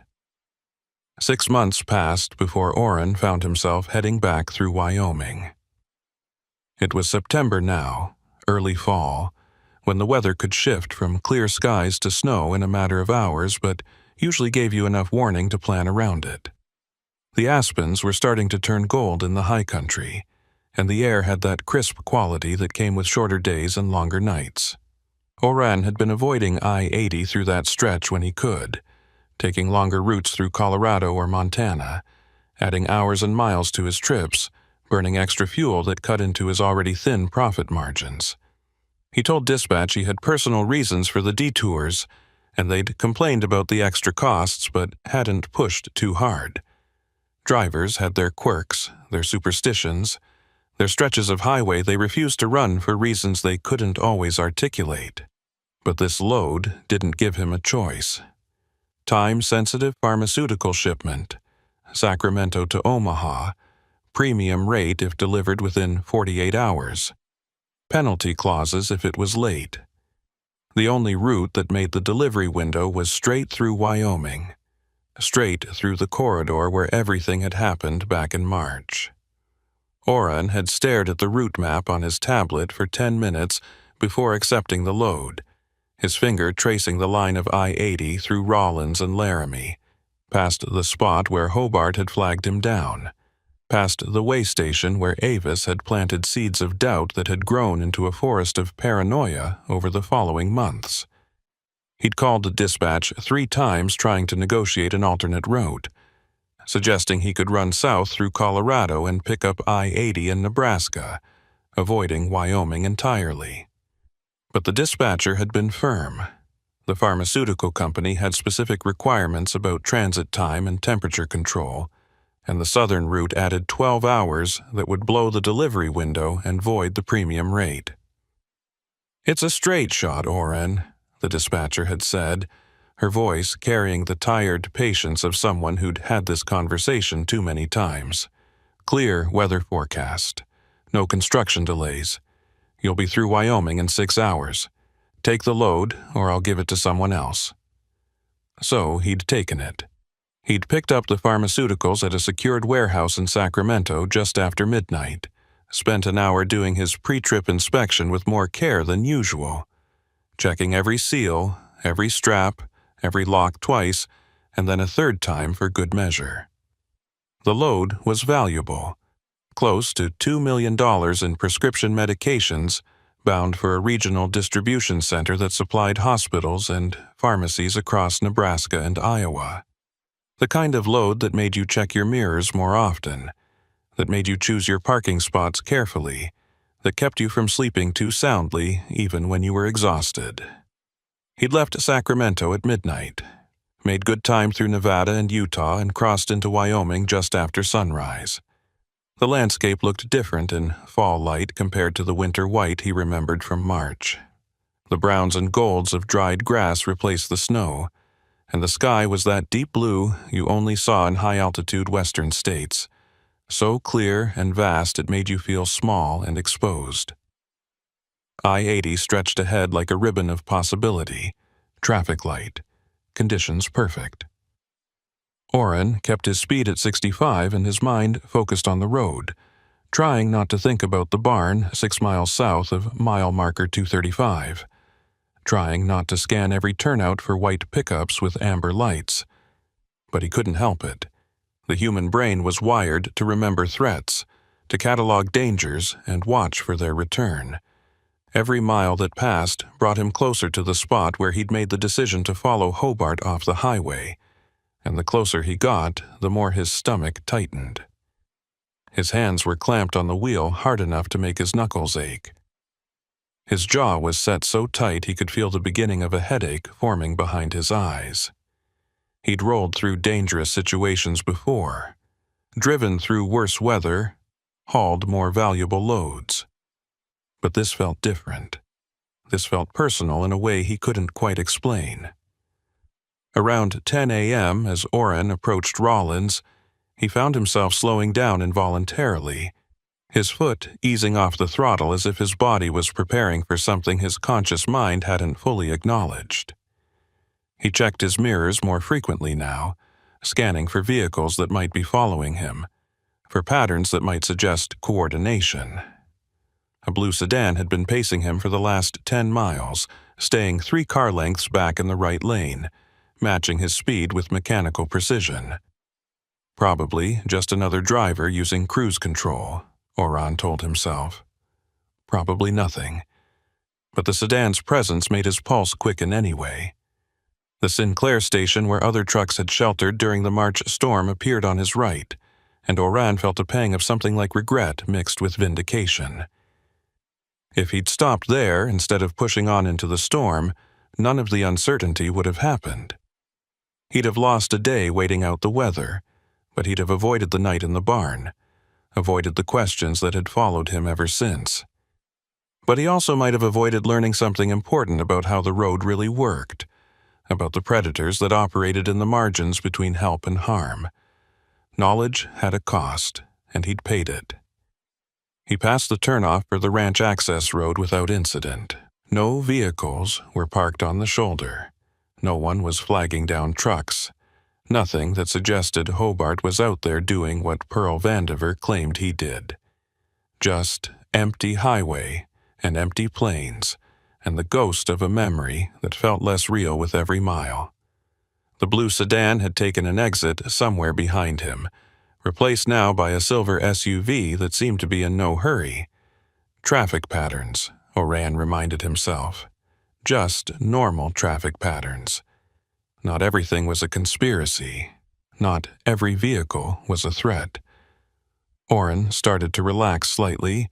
6 months passed before Oren found himself heading back through Wyoming. It was September now, early fall, when the weather could shift from clear skies to snow in a matter of hours, but usually gave you enough warning to plan around it. The aspens were starting to turn gold in the high country, and the air had that crisp quality that came with shorter days and longer nights. Oren had been avoiding I-80 through that stretch when he could, taking longer routes through Colorado or Montana, adding hours and miles to his trips, burning extra fuel that cut into his already thin profit margins. He told dispatch he had personal reasons for the detours, and they'd complained about the extra costs but hadn't pushed too hard. Drivers had their quirks, their superstitions, their stretches of highway they refused to run for reasons they couldn't always articulate. But this load didn't give him a choice. Time-sensitive pharmaceutical shipment, Sacramento to Omaha, premium rate if delivered within 48 hours. Penalty clauses if it was late. The only route that made the delivery window was straight through Wyoming, straight through the corridor where everything had happened back in March. Oren had stared at the route map on his tablet for 10 minutes before accepting the load, his finger tracing the line of I-80 through Rawlins and Laramie, past the spot where Hobart had flagged him down, past the way station where Avis had planted seeds of doubt that had grown into a forest of paranoia over the following months. He'd called the dispatch 3 times trying to negotiate an alternate route, suggesting he could run south through Colorado and pick up I-80 in Nebraska, avoiding Wyoming entirely. But the dispatcher had been firm. The pharmaceutical company had specific requirements about transit time and temperature control, and the southern route added 12 hours that would blow the delivery window and void the premium rate. "It's a straight shot, Oren," the dispatcher had said, her voice carrying the tired patience of someone who'd had this conversation too many times. "Clear weather forecast. No construction delays. You'll be through Wyoming in 6 hours. Take the load, or I'll give it to someone else." So he'd taken it. He'd picked up the pharmaceuticals at a secured warehouse in Sacramento just after midnight, spent an hour doing his pre-trip inspection with more care than usual, checking every seal, every strap, every lock twice, and then a third time for good measure. The load was valuable, close to $2 million in prescription medications bound for a regional distribution center that supplied hospitals and pharmacies across Nebraska and Iowa. The kind of load that made you check your mirrors more often, that made you choose your parking spots carefully, that kept you from sleeping too soundly even when you were exhausted. He'd left Sacramento at midnight, made good time through Nevada and Utah, and crossed into Wyoming just after sunrise. The landscape looked different in fall light compared to the winter white he remembered from March. The browns and golds of dried grass replaced the snow, and the sky was that deep blue you only saw in high-altitude western states, so clear and vast it made you feel small and exposed. I-80 stretched ahead like a ribbon of possibility, traffic light, conditions perfect. Oren kept his speed at 65 and his mind focused on the road, trying not to think about the barn 6 miles south of mile marker 235, trying not to scan every turnout for white pickups with amber lights. But he couldn't help it. The human brain was wired to remember threats, to catalog dangers and watch for their return. Every mile that passed brought him closer to the spot where he'd made the decision to follow Hobart off the highway, and the closer he got, the more his stomach tightened. His hands were clamped on the wheel hard enough to make his knuckles ache. His jaw was set so tight he could feel the beginning of a headache forming behind his eyes. He'd rolled through dangerous situations before, driven through worse weather, hauled more valuable loads. But this felt different. This felt personal in a way he couldn't quite explain. Around 10 a.m., as Oren approached Rawlins, he found himself slowing down involuntarily, his foot easing off the throttle as if his body was preparing for something his conscious mind hadn't fully acknowledged. He checked his mirrors more frequently now, scanning for vehicles that might be following him, for patterns that might suggest coordination. A blue sedan had been pacing him for the last 10 miles, staying 3 car lengths back in the right lane, matching his speed with mechanical precision. Probably just another driver using cruise control, Oren told himself. Probably nothing. But the sedan's presence made his pulse quicken anyway. The Sinclair station where other trucks had sheltered during the March storm appeared on his right, and Oren felt a pang of something like regret mixed with vindication. If he'd stopped there instead of pushing on into the storm, none of the uncertainty would have happened. He'd have lost a day waiting out the weather, but he'd have avoided the night in the barn, avoided the questions that had followed him ever since. But he also might have avoided learning something important about how the road really worked, about the predators that operated in the margins between help and harm. Knowledge had a cost, and he'd paid it. He passed the turnoff for the ranch access road without incident. No vehicles were parked on the shoulder. No one was flagging down trucks. Nothing that suggested Hobart was out there doing what Pearl Vandiver claimed he did. Just empty highway and empty plains, and the ghost of a memory that felt less real with every mile. The blue sedan had taken an exit somewhere behind him, replaced now by a silver SUV that seemed to be in no hurry. Traffic patterns, Oren reminded himself. just normal traffic patterns. Not everything was a conspiracy. Not every vehicle was a threat. Oren started to relax slightly,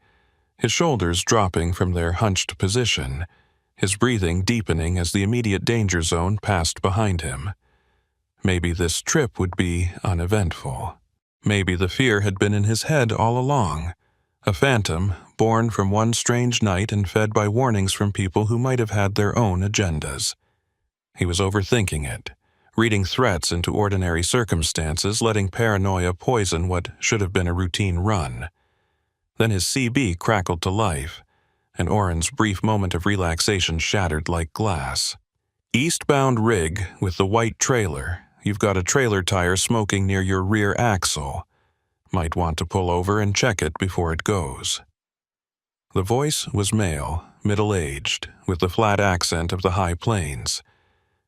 his shoulders dropping from their hunched position, his breathing deepening as the immediate danger zone passed behind him. Maybe this trip would be uneventful. Maybe the fear had been in his head all along, a phantom born from one strange night and fed by warnings from people who might have had their own agendas. He was overthinking it, reading threats into ordinary circumstances, letting paranoia poison what should have been a routine run. Then his CB crackled to life, and Oren's brief moment of relaxation shattered like glass. Eastbound rig with the white trailer. You've got a trailer tire smoking near your rear axle. Might want to pull over and check it before it goes. The voice was male, middle-aged, with the flat accent of the high plains.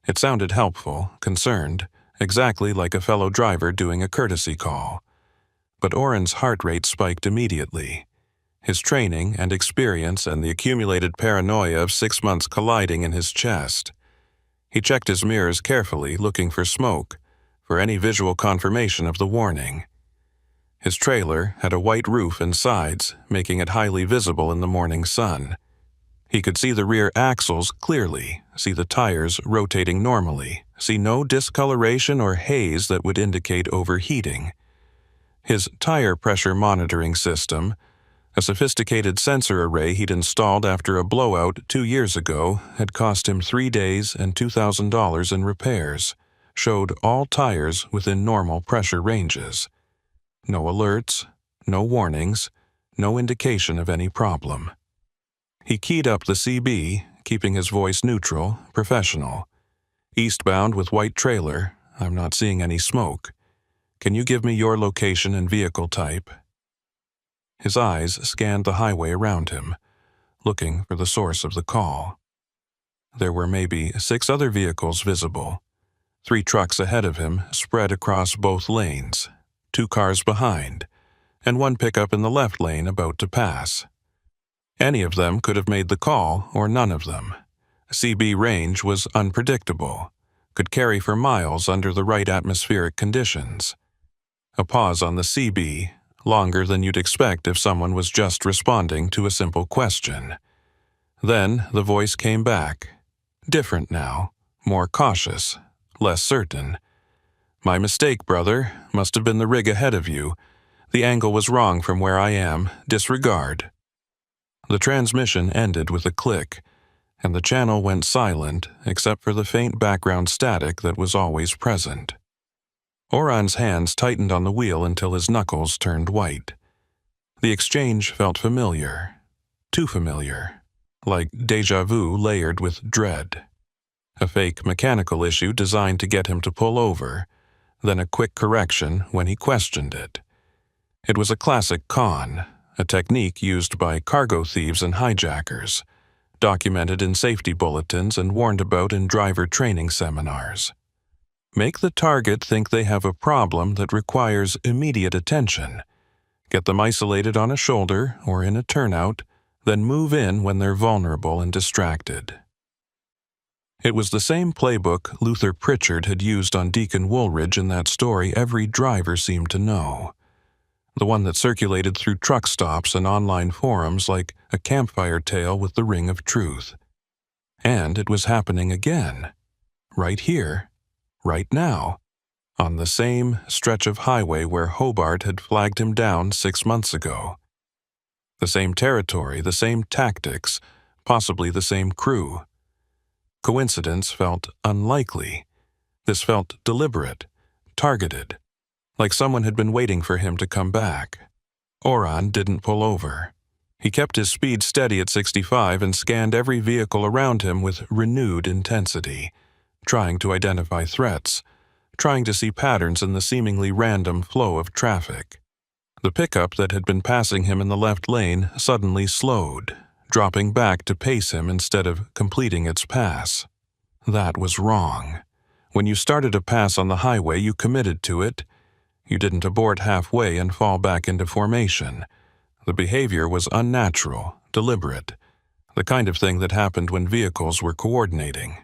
It sounded helpful, concerned, exactly like a fellow driver doing a courtesy call. But Oren's heart rate spiked immediately. His training and experience and the accumulated paranoia of 6 months colliding in his chest. He checked his mirrors carefully, looking for smoke, for any visual confirmation of the warning. His trailer had a white roof and sides, making it highly visible in the morning sun. He could see the rear axles clearly, see the tires rotating normally, see no discoloration or haze that would indicate overheating. His tire pressure monitoring system, a sophisticated sensor array he'd installed after a blowout 2 years ago, had cost him 3 days and $2,000 in repairs, showed all tires within normal pressure ranges. No alerts, no warnings, no indication of any problem. He keyed up the CB, keeping his voice neutral, professional. Eastbound with white trailer, I'm not seeing any smoke. Can you give me your location and vehicle type? His eyes scanned the highway around him, looking for the source of the call. There were maybe 6 other vehicles visible. 3 trucks ahead of him spread across both lanes, 2 cars behind, and 1 pickup in the left lane about to pass. Any of them could have made the call, or none of them. CB range was unpredictable, could carry for miles under the right atmospheric conditions. A pause on the CB, longer than you'd expect if someone was just responding to a simple question. Then the voice came back. Different now, more cautious, less certain. My mistake, brother. Must have been the rig ahead of you. The angle was wrong from where I am. Disregard. The transmission ended with a click, and the channel went silent except for the faint background static that was always present. Oren's hands tightened on the wheel until his knuckles turned white. The exchange felt familiar. Too familiar. Like déjà vu layered with dread. A fake mechanical issue designed to get him to pull over, then a quick correction when he questioned it. It was a classic con, a technique used by cargo thieves and hijackers, documented in safety bulletins and warned about in driver training seminars. Make the target think they have a problem that requires immediate attention. Get them isolated on a shoulder or in a turnout, then move in when they're vulnerable and distracted. It was the same playbook Luther Pritchard had used on Deacon Woolridge in that story every driver seemed to know. The one that circulated through truck stops and online forums like a campfire tale with the ring of truth. And it was happening again. Right here. Right now, on the same stretch of highway where Hobart had flagged him down 6 months ago. The same territory, the same tactics, possibly the same crew. Coincidence felt unlikely. This felt deliberate, targeted, like someone had been waiting for him to come back. Oren didn't pull over. He kept his speed steady at 65 and scanned every vehicle around him with renewed intensity, trying to identify threats, trying to see patterns in the seemingly random flow of traffic. The pickup that had been passing him in the left lane suddenly slowed, dropping back to pace him instead of completing its pass. That was wrong. When you started a pass on the highway, you committed to it. You didn't abort halfway and fall back into formation. The behavior was unnatural, deliberate, The kind of thing that happened when vehicles were coordinating.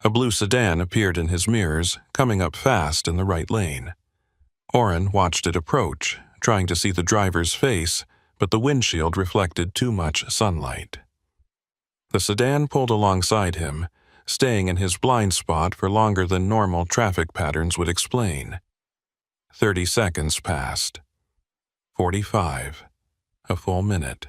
A blue sedan appeared in his mirrors, coming up fast in the right lane. Oren watched it approach, trying to see the driver's face, but the windshield reflected too much sunlight. The sedan pulled alongside him, staying in his blind spot for longer than normal traffic patterns would explain. 30 seconds passed. 45. A full minute.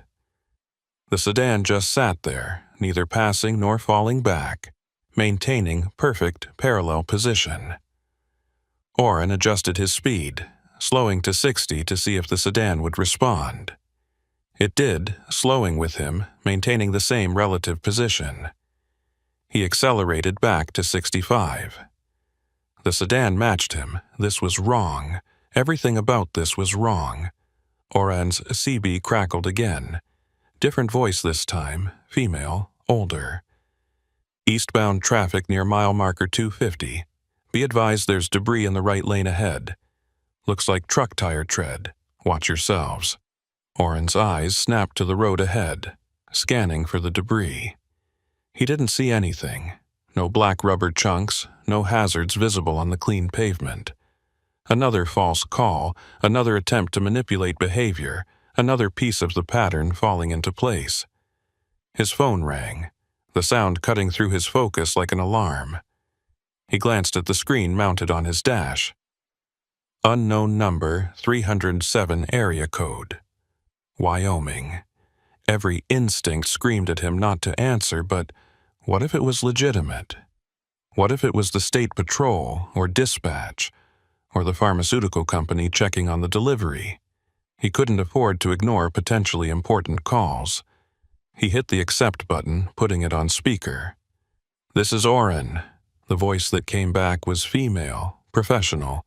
The sedan just sat there, neither passing nor falling back, maintaining perfect parallel position. Oren adjusted his speed, slowing to 60 to see if the sedan would respond. It did, slowing with him, maintaining the same relative position. He accelerated back to 65. The sedan matched him. This was wrong. Everything about this was wrong. Oren's CB crackled again. Different voice this time, female, older. Eastbound traffic near mile marker 250. Be advised there's debris in the right lane ahead. Looks like truck tire tread. Watch yourselves. Oren's eyes snapped to the road ahead, scanning for the debris. He didn't see anything. No black rubber chunks, no hazards visible on the clean pavement. Another false call, another attempt to manipulate behavior, another piece of the pattern falling into place. His phone rang, the sound cutting through his focus like an alarm. He glanced at the screen mounted on his dash. Unknown number 307 area code. Wyoming. Every instinct screamed at him not to answer, but what if it was legitimate? What if it was the state patrol or dispatch, or the pharmaceutical company checking on the delivery? He couldn't afford to ignore potentially important calls. He hit the accept button, putting it on speaker. "This is Oren." The voice that came back was female, professional,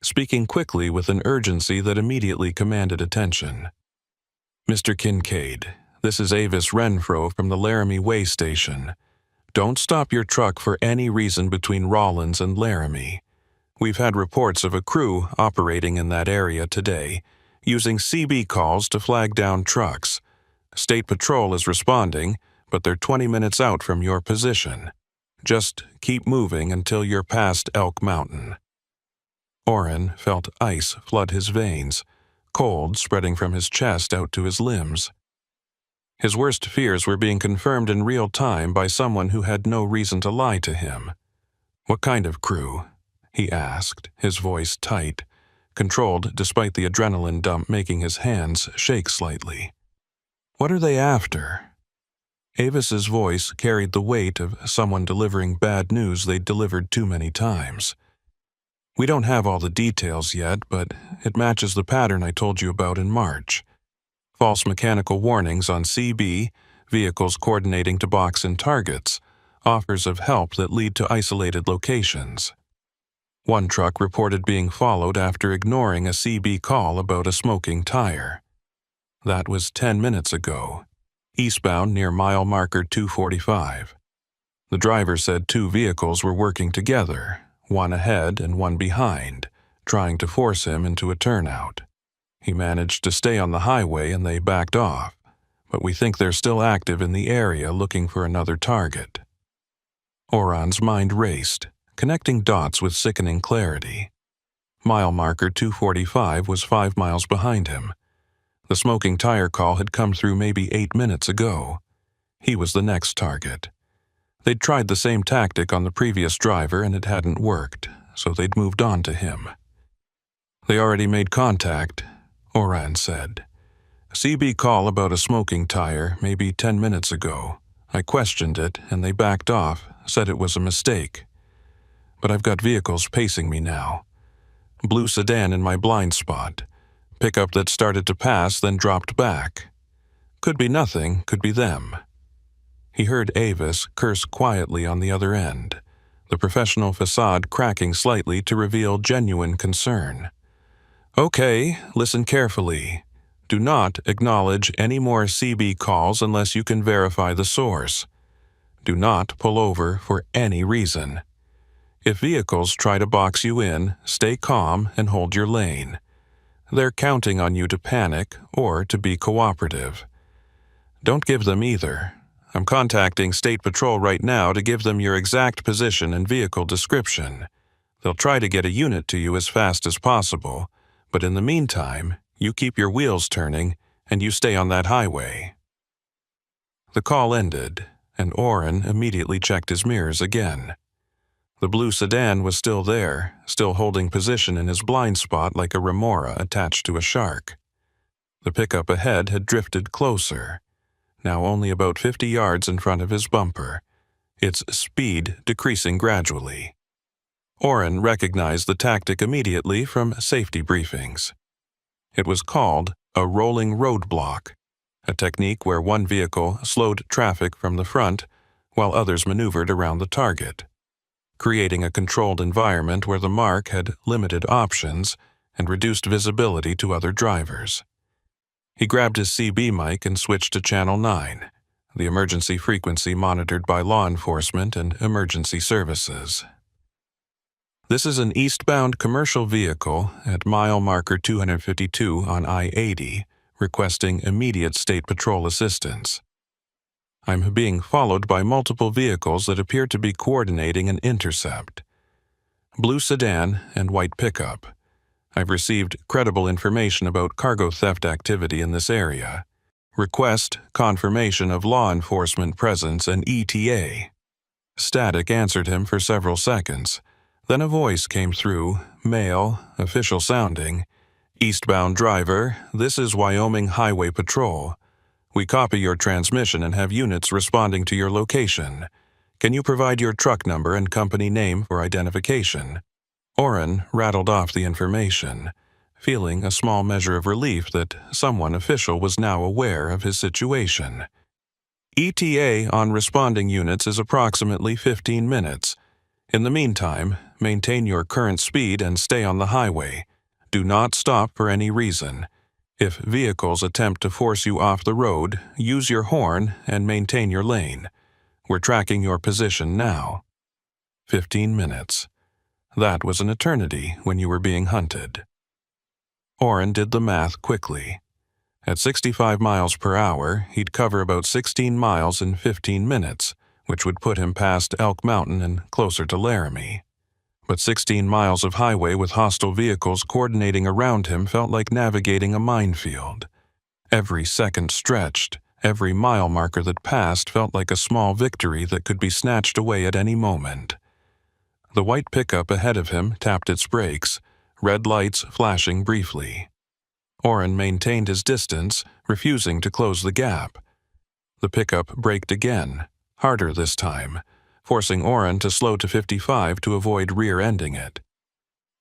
speaking quickly with an urgency that immediately commanded attention. "Mr. Kincaid, this is Avis Renfro from the Laramie Way Station. Don't stop your truck for any reason between Rawlins and Laramie. We've had reports of a crew operating in that area today, using CB calls to flag down trucks. State Patrol is responding, but they're 20 minutes out from your position. Just keep moving until you're past Elk Mountain." Oren felt ice flood his veins, cold spreading from his chest out to his limbs. His worst fears were being confirmed in real time by someone who had no reason to lie to him. "What kind of crew?" he asked, his voice tight, controlled despite the adrenaline dump making his hands shake slightly. "What are they after?" Avis's voice carried the weight of someone delivering bad news they'd delivered too many times. "We don't have all the details yet, but it matches the pattern I told you about in March. False mechanical warnings on CB, vehicles coordinating to box in targets, offers of help that lead to isolated locations. One truck reported being followed after ignoring a CB call about a smoking tire. That was 10 minutes ago, eastbound near mile marker 245. The driver said 2 vehicles were working together, one ahead and one behind, trying to force him into a turnout. He managed to stay on the highway and they backed off, but we think they're still active in the area looking for another target." Oren's mind raced, connecting dots with sickening clarity. Mile marker 245 was 5 miles behind him. The smoking tire call had come through maybe 8 minutes ago. He was the next target. They'd tried the same tactic on the previous driver and it hadn't worked, so they'd moved on to him. "They already made contact," Oren said. "CB call about a smoking tire maybe 10 minutes ago. I questioned it and they backed off, said it was a mistake. But I've got vehicles pacing me now. Blue sedan in my blind spot. Pickup that started to pass then dropped back. Could be nothing, could be them." He heard Avis curse quietly on the other end, the professional facade cracking slightly to reveal genuine concern. "Okay, listen carefully. Do not acknowledge any more CB calls unless you can verify the source. Do not pull over for any reason. If vehicles try to box you in, stay calm and hold your lane. They're counting on you to panic or to be cooperative. Don't give them either. I'm contacting State Patrol right now to give them your exact position and vehicle description. They'll try to get a unit to you as fast as possible, but in the meantime, you keep your wheels turning and you stay on that highway." The call ended, and Orrin immediately checked his mirrors again. The blue sedan was still there, still holding position in his blind spot like a remora attached to a shark. The pickup ahead had drifted closer, now only about 50 yards in front of his bumper, its speed decreasing gradually. Orrin recognized the tactic immediately from safety briefings. It was called a rolling roadblock, a technique where one vehicle slowed traffic from the front while others maneuvered around the target, creating a controlled environment where the mark had limited options and reduced visibility to other drivers. He grabbed his CB mic and switched to Channel 9, the emergency frequency monitored by law enforcement and emergency services. "This is an eastbound commercial vehicle at mile marker 252 on I-80, requesting immediate State Patrol assistance. I'm being followed by multiple vehicles that appear to be coordinating an intercept. Blue sedan and white pickup. I've received credible information about cargo theft activity in this area. Request confirmation of law enforcement presence and ETA." Static answered him for several seconds. Then a voice came through, male, official sounding. "Eastbound driver, this is Wyoming Highway Patrol. We copy your transmission and have units responding to your location. Can you provide your truck number and company name for identification?" Orrin rattled off the information, feeling a small measure of relief that someone official was now aware of his situation. "ETA on responding units is approximately 15 minutes. In the meantime, maintain your current speed and stay on the highway. Do not stop for any reason. If vehicles attempt to force you off the road, use your horn and maintain your lane. We're tracking your position now." 15 minutes. That was an eternity when you were being hunted. Orrin did the math quickly. At 65 miles per hour, he'd cover about 16 miles in 15 minutes, which would put him past Elk Mountain and closer to Laramie. But 16 miles of highway with hostile vehicles coordinating around him felt like navigating a minefield. Every second stretched, every mile marker that passed felt like a small victory that could be snatched away at any moment. The white pickup ahead of him tapped its brakes, red lights flashing briefly. Orrin maintained his distance, refusing to close the gap. The pickup braked again, harder this time, forcing Orrin to slow to 55 to avoid rear-ending it.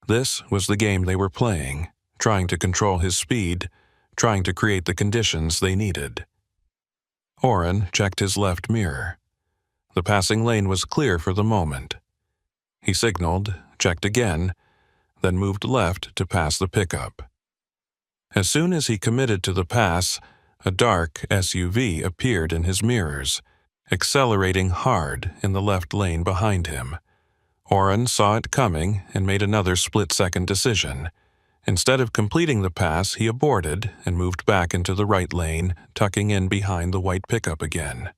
This was the game they were playing, trying to control his speed, trying to create the conditions they needed. Orrin checked his left mirror. The passing lane was clear for the moment. He signaled, checked again, then moved left to pass the pickup. As soon as he committed to the pass, a dark SUV appeared in his mirrors, accelerating hard in the left lane behind him. Orrin saw it coming and made another split-second decision. Instead of completing the pass, he aborted and moved back into the right lane, tucking in behind the white pickup again.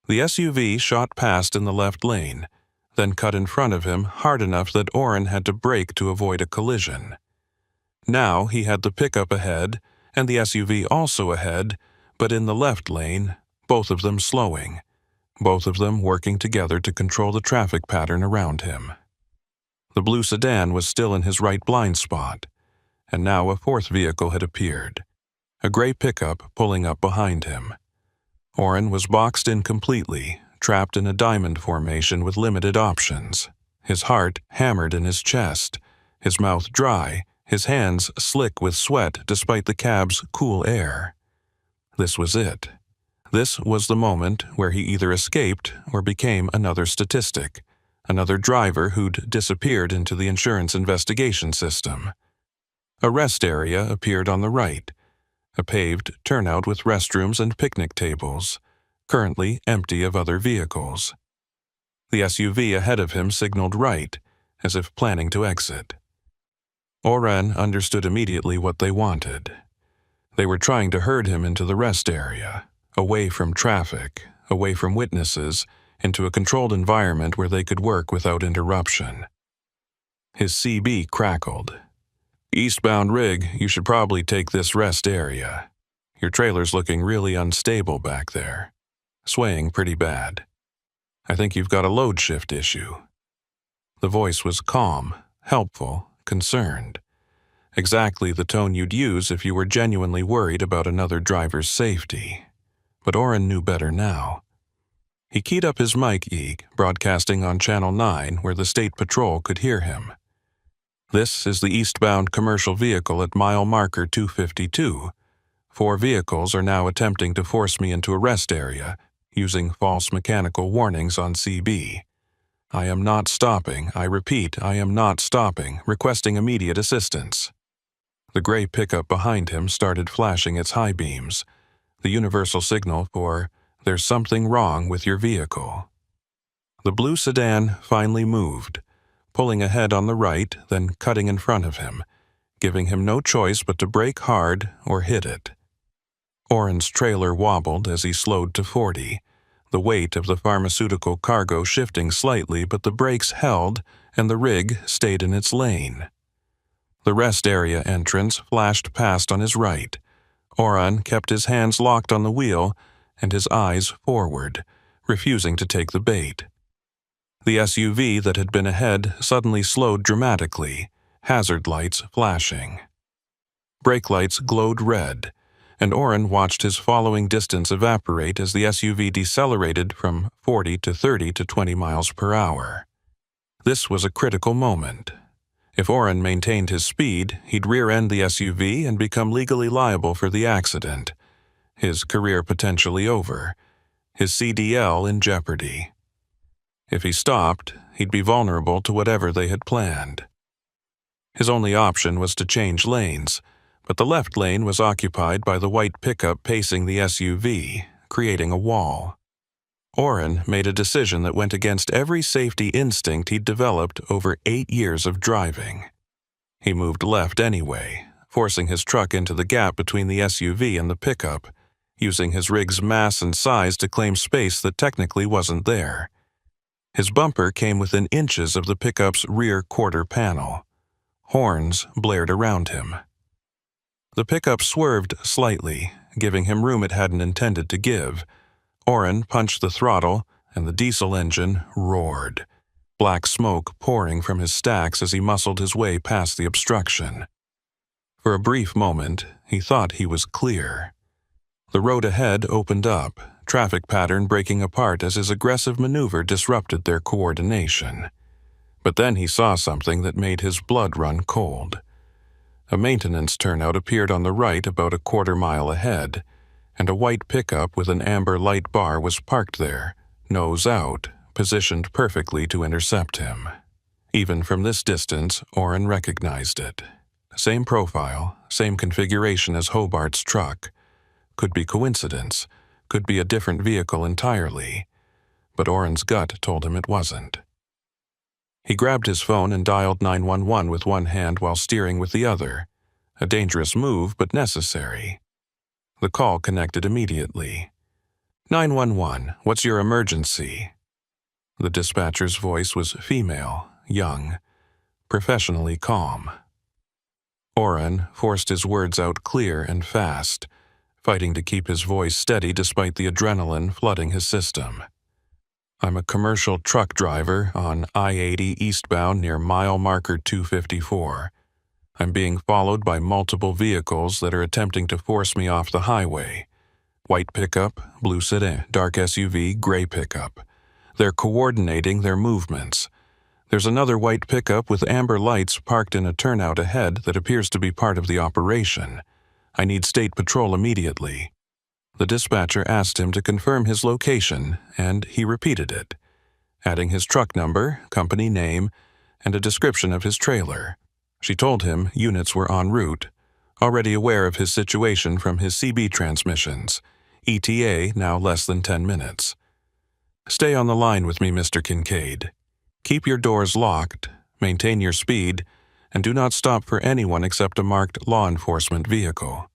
The SUV shot past in the left lane, then cut in front of him hard enough that Orrin had to brake to avoid a collision. Now he had the pickup ahead and the SUV also ahead, but in the left lane, both of them slowing, both of them working together to control the traffic pattern around him. The blue sedan was still in his right blind spot, and now a fourth vehicle had appeared, a gray pickup pulling up behind him. Orrin was boxed in completely, trapped in a diamond formation with limited options, his heart hammered in his chest, his mouth dry, his hands slick with sweat despite the cab's cool air. This was it. This was the moment where he either escaped or became another statistic, another driver who'd disappeared into the insurance investigation system. A rest area appeared on the right, a paved turnout with restrooms and picnic tables, currently empty of other vehicles. The SUV ahead of him signaled right, as if planning to exit. Orrin understood immediately what they wanted. They were trying to herd him into the rest area, away from traffic, away from witnesses, into a controlled environment where they could work without interruption. His CB crackled. "Eastbound rig, you should probably take this rest area. Your trailer's looking really unstable back there. Swaying pretty bad. I think you've got a load shift issue." The voice was calm, helpful, concerned. Exactly the tone you'd use if you were genuinely worried about another driver's safety. But Oren knew better now. He keyed up his mic eeg, broadcasting on Channel 9 where the State Patrol could hear him. "This is the eastbound commercial vehicle at mile marker 252. 4 vehicles are now attempting to force me into a rest area, using false mechanical warnings on CB. I am not stopping, I repeat, I am not stopping, requesting immediate assistance." The gray pickup behind him started flashing its high beams, the universal signal for, "There's something wrong with your vehicle." The blue sedan finally moved, pulling ahead on the right, then cutting in front of him, giving him no choice but to brake hard or hit it. Oren's trailer wobbled as he slowed to 40, the weight of the pharmaceutical cargo shifting slightly, but the brakes held and the rig stayed in its lane. The rest area entrance flashed past on his right. Oren kept his hands locked on the wheel and his eyes forward, refusing to take the bait. The SUV that had been ahead suddenly slowed dramatically, hazard lights flashing. Brake lights glowed red, and Oren watched his following distance evaporate as the SUV decelerated from 40 to 30 to 20 miles per hour. This was a critical moment. If Oren maintained his speed, he'd rear-end the SUV and become legally liable for the accident. His career potentially over. His CDL in jeopardy. If he stopped, he'd be vulnerable to whatever they had planned. His only option was to change lanes, but the left lane was occupied by the white pickup pacing the SUV, creating a wall. Oren made a decision that went against every safety instinct he'd developed over 8 years of driving. He moved left anyway, forcing his truck into the gap between the SUV and the pickup, using his rig's mass and size to claim space that technically wasn't there. His bumper came within inches of the pickup's rear quarter panel. Horns blared around him. The pickup swerved slightly, giving him room it hadn't intended to give. Oren punched the throttle, and the diesel engine roared, black smoke pouring from his stacks as he muscled his way past the obstruction. For a brief moment, he thought he was clear. The road ahead opened up, traffic pattern breaking apart as his aggressive maneuver disrupted their coordination. But then he saw something that made his blood run cold. A maintenance turnout appeared on the right about a quarter-mile ahead, and a white pickup with an amber light bar was parked there, nose out, positioned perfectly to intercept him. Even from this distance, Oren recognized it. Same profile, same configuration as Hobart's truck. Could be coincidence, could be a different vehicle entirely, but Oren's gut told him it wasn't. He grabbed his phone and dialed 911 with one hand while steering with the other. A dangerous move, but necessary. The call connected immediately. 911, what's your emergency? The dispatcher's voice was female, young, professionally calm. Oren forced his words out clear and fast, fighting to keep his voice steady despite the adrenaline flooding his system. I'm a commercial truck driver on I-80 eastbound near mile marker 254. I'm being followed by multiple vehicles that are attempting to force me off the highway. White pickup, blue sedan, dark SUV, gray pickup. They're coordinating their movements. There's another white pickup with amber lights parked in a turnout ahead that appears to be part of the operation. I need State Patrol immediately. The dispatcher asked him to confirm his location, and he repeated it, adding his truck number, company name, and a description of his trailer. She told him units were en route, already aware of his situation from his CB transmissions, ETA now less than 10 minutes. Stay on the line with me, Mr. Kincaid. Keep your doors locked, maintain your speed, and do not stop for anyone except a marked law enforcement vehicle.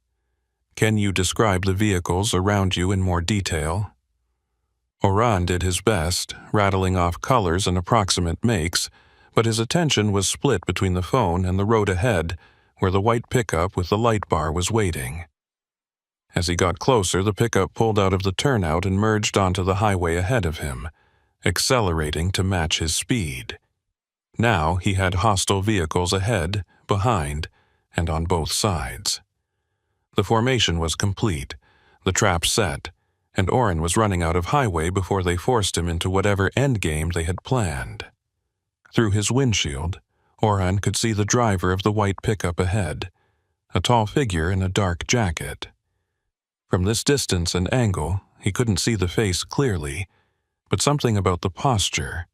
Can you describe the vehicles around you in more detail? Oran did his best, rattling off colors and approximate makes, but his attention was split between the phone and the road ahead, where the white pickup with the light bar was waiting. As he got closer, the pickup pulled out of the turnout and merged onto the highway ahead of him, accelerating to match his speed. Now he had hostile vehicles ahead, behind, and on both sides. The formation was complete, the trap set, and Oren was running out of highway before they forced him into whatever endgame they had planned. Through his windshield, Oren could see the driver of the white pickup ahead, a tall figure in a dark jacket. From this distance and angle, he couldn't see the face clearly, but something about the posture,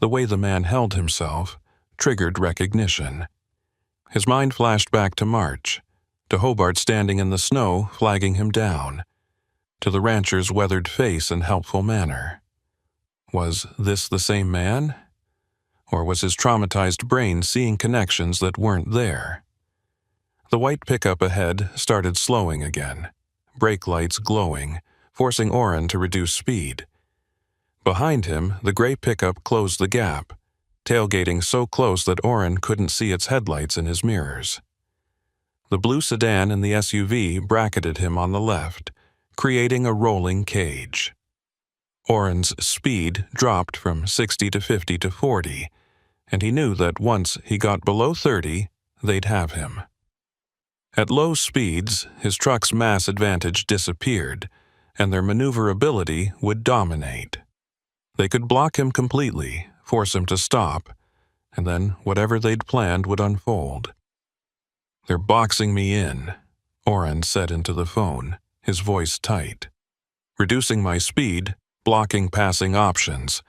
the way the man held himself, triggered recognition. His mind flashed back to March, to Hobart standing in the snow, flagging him down, to the rancher's weathered face and helpful manner. Was this the same man? Or was his traumatized brain seeing connections that weren't there? The white pickup ahead started slowing again, brake lights glowing, forcing Oren to reduce speed. Behind him, the gray pickup closed the gap, tailgating so close that Oren couldn't see its headlights in his mirrors. The blue sedan and the SUV bracketed him on the left, creating a rolling cage. Oren's speed dropped from 60 to 50 to 40, and he knew that once he got below 30, they'd have him. At low speeds, his truck's mass advantage disappeared, and their maneuverability would dominate. They could block him completely, force him to stop, and then whatever they'd planned would unfold. "They're boxing me in," Oren said into the phone, his voice tight. "Reducing my speed, blocking passing options.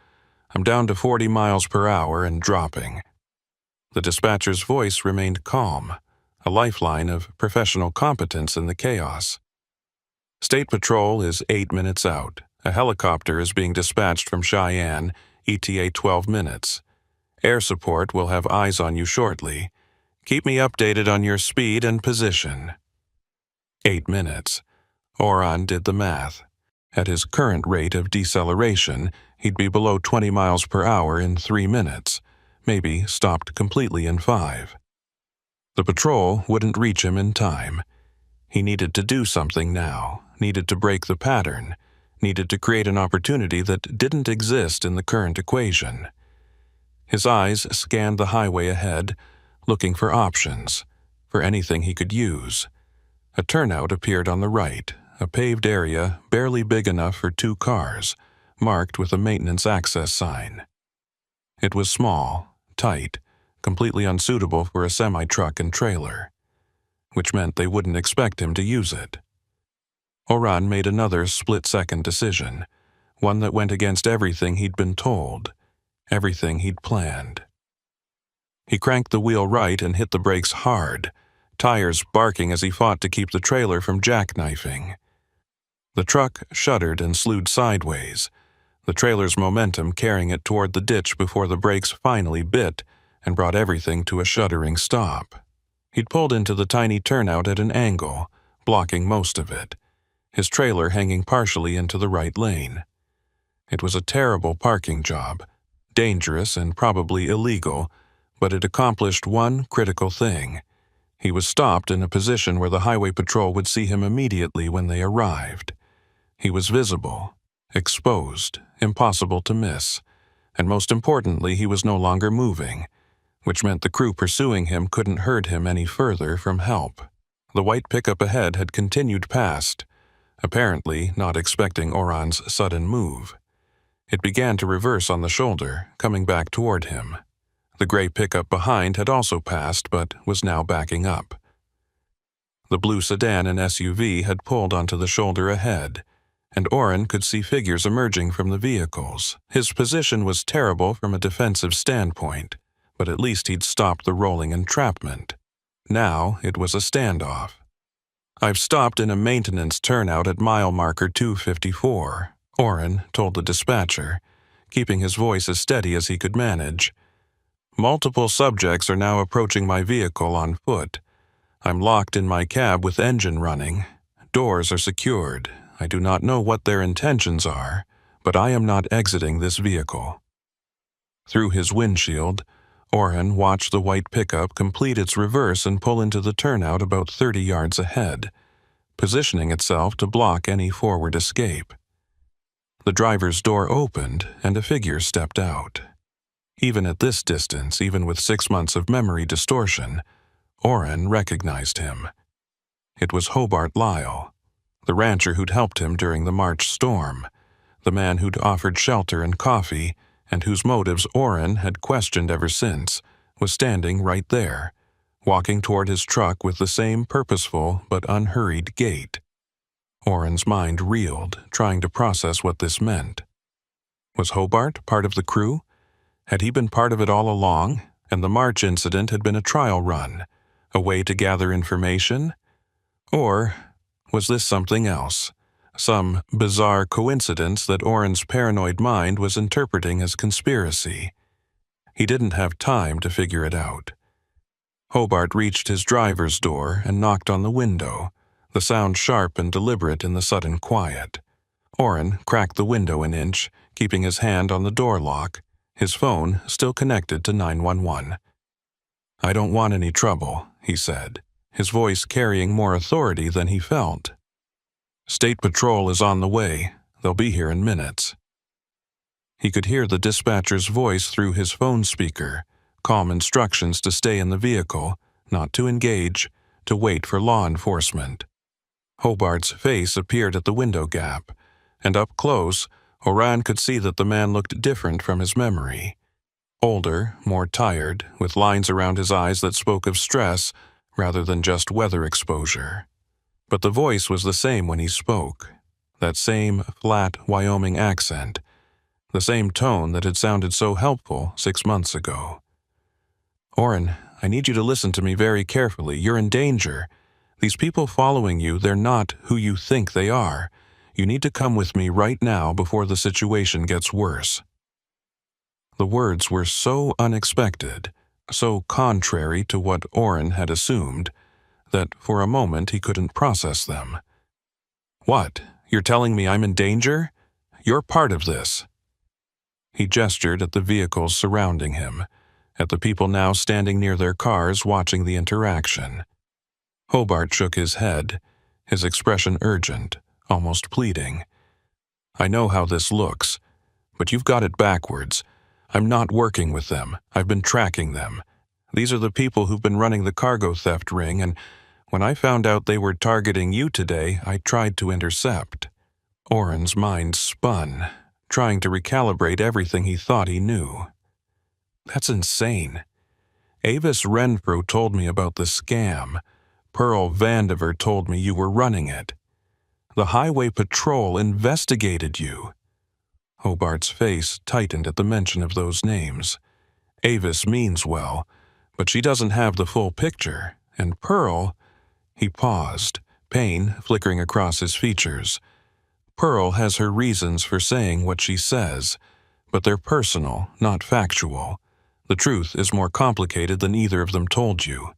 I'm down to 40 miles per hour and dropping." The dispatcher's voice remained calm, a lifeline of professional competence in the chaos. "State Patrol is 8 minutes out. A helicopter is being dispatched from Cheyenne, ETA 12 minutes. Air support will have eyes on you shortly. Keep me updated on your speed and position." 8 minutes. Oran did the math. At his current rate of deceleration, he'd be below 20 miles per hour in 3 minutes, maybe stopped completely in 5. The patrol wouldn't reach him in time. He needed to do something now, needed to break the pattern, needed to create an opportunity that didn't exist in the current equation. His eyes scanned the highway ahead, looking for options, for anything he could use. A turnout appeared on the right, a paved area barely big enough for 2 cars, marked with a maintenance access sign. It was small, tight, completely unsuitable for a semi-truck and trailer, which meant they wouldn't expect him to use it. Oran made another split-second decision, one that went against everything he'd been told, everything he'd planned. He cranked the wheel right and hit the brakes hard, tires barking as he fought to keep the trailer from jackknifing. The truck shuddered and slewed sideways, the trailer's momentum carrying it toward the ditch before the brakes finally bit and brought everything to a shuddering stop. He'd pulled into the tiny turnout at an angle, blocking most of it, his trailer hanging partially into the right lane. It was a terrible parking job, dangerous and probably illegal, but it accomplished one critical thing. He was stopped in a position where the highway patrol would see him immediately when they arrived. He was visible, exposed, impossible to miss, and most importantly, he was no longer moving, which meant the crew pursuing him couldn't hurt him any further from help. The white pickup ahead had continued past, apparently not expecting Oran's sudden move. It began to reverse on the shoulder, coming back toward him. The gray pickup behind had also passed, but was now backing up. The blue sedan and SUV had pulled onto the shoulder ahead, and Oren could see figures emerging from the vehicles. His position was terrible from a defensive standpoint, but at least he'd stopped the rolling entrapment. Now it was a standoff. "I've stopped in a maintenance turnout at mile marker 254, Oren told the dispatcher, keeping his voice as steady as he could manage. "Multiple subjects are now approaching my vehicle on foot. I'm locked in my cab with engine running. Doors are secured. I do not know what their intentions are, but I am not exiting this vehicle." Through his windshield, Oren watched the white pickup complete its reverse and pull into the turnout about 30 yards ahead, positioning itself to block any forward escape. The driver's door opened and a figure stepped out. Even at this distance, even with 6 months of memory distortion, Oren recognized him. It was Hobart Lyle, the rancher who'd helped him during the March storm, the man who'd offered shelter and coffee, and whose motives Oren had questioned ever since, was standing right there, walking toward his truck with the same purposeful but unhurried gait. Oren's mind reeled, trying to process what this meant. Was Hobart part of the crew? Had he been part of it all along, and the March incident had been a trial run, a way to gather information? Or was this something else? Some bizarre coincidence that Oren's paranoid mind was interpreting as conspiracy. He didn't have time to figure it out. Hobart reached his driver's door and knocked on the window, the sound sharp and deliberate in the sudden quiet. Oren cracked the window an inch, keeping his hand on the door lock, his phone still connected to 911. "I don't want any trouble," he said, his voice carrying more authority than he felt. "State Patrol is on the way. They'll be here in minutes." He could hear the dispatcher's voice through his phone speaker, calm instructions to stay in the vehicle, not to engage, to wait for law enforcement. Hobart's face appeared at the window gap, and up close, Oren could see that the man looked different from his memory. Older, more tired, with lines around his eyes that spoke of stress rather than just weather exposure. But the voice was the same when he spoke, that same flat Wyoming accent, the same tone that had sounded so helpful 6 months ago. "Oren, I need you to listen to me very carefully. You're in danger. These people following you, they're not who you think they are. You need to come with me right now before the situation gets worse." The words were so unexpected, so contrary to what Oren had assumed, that for a moment he couldn't process them. "What? You're telling me I'm in danger? You're part of this." He gestured at the vehicles surrounding him, at the people now standing near their cars watching the interaction. Hobart shook his head, his expression urgent, almost pleading. "I know how this looks, but you've got it backwards. I'm not working with them. I've been tracking them. These are the people who've been running the cargo theft ring, and when I found out they were targeting you today, I tried to intercept." Oren's mind spun, trying to recalibrate everything he thought he knew. "That's insane. Avis Renfro told me about the scam. Pearl Vandiver told me you were running it. The Highway Patrol investigated you." Hobart's face tightened at the mention of those names. Avis means well, but she doesn't have the full picture, and Pearl— He paused, pain flickering across his features. Pearl has her reasons for saying what she says, but they're personal, not factual. The truth is more complicated than either of them told you.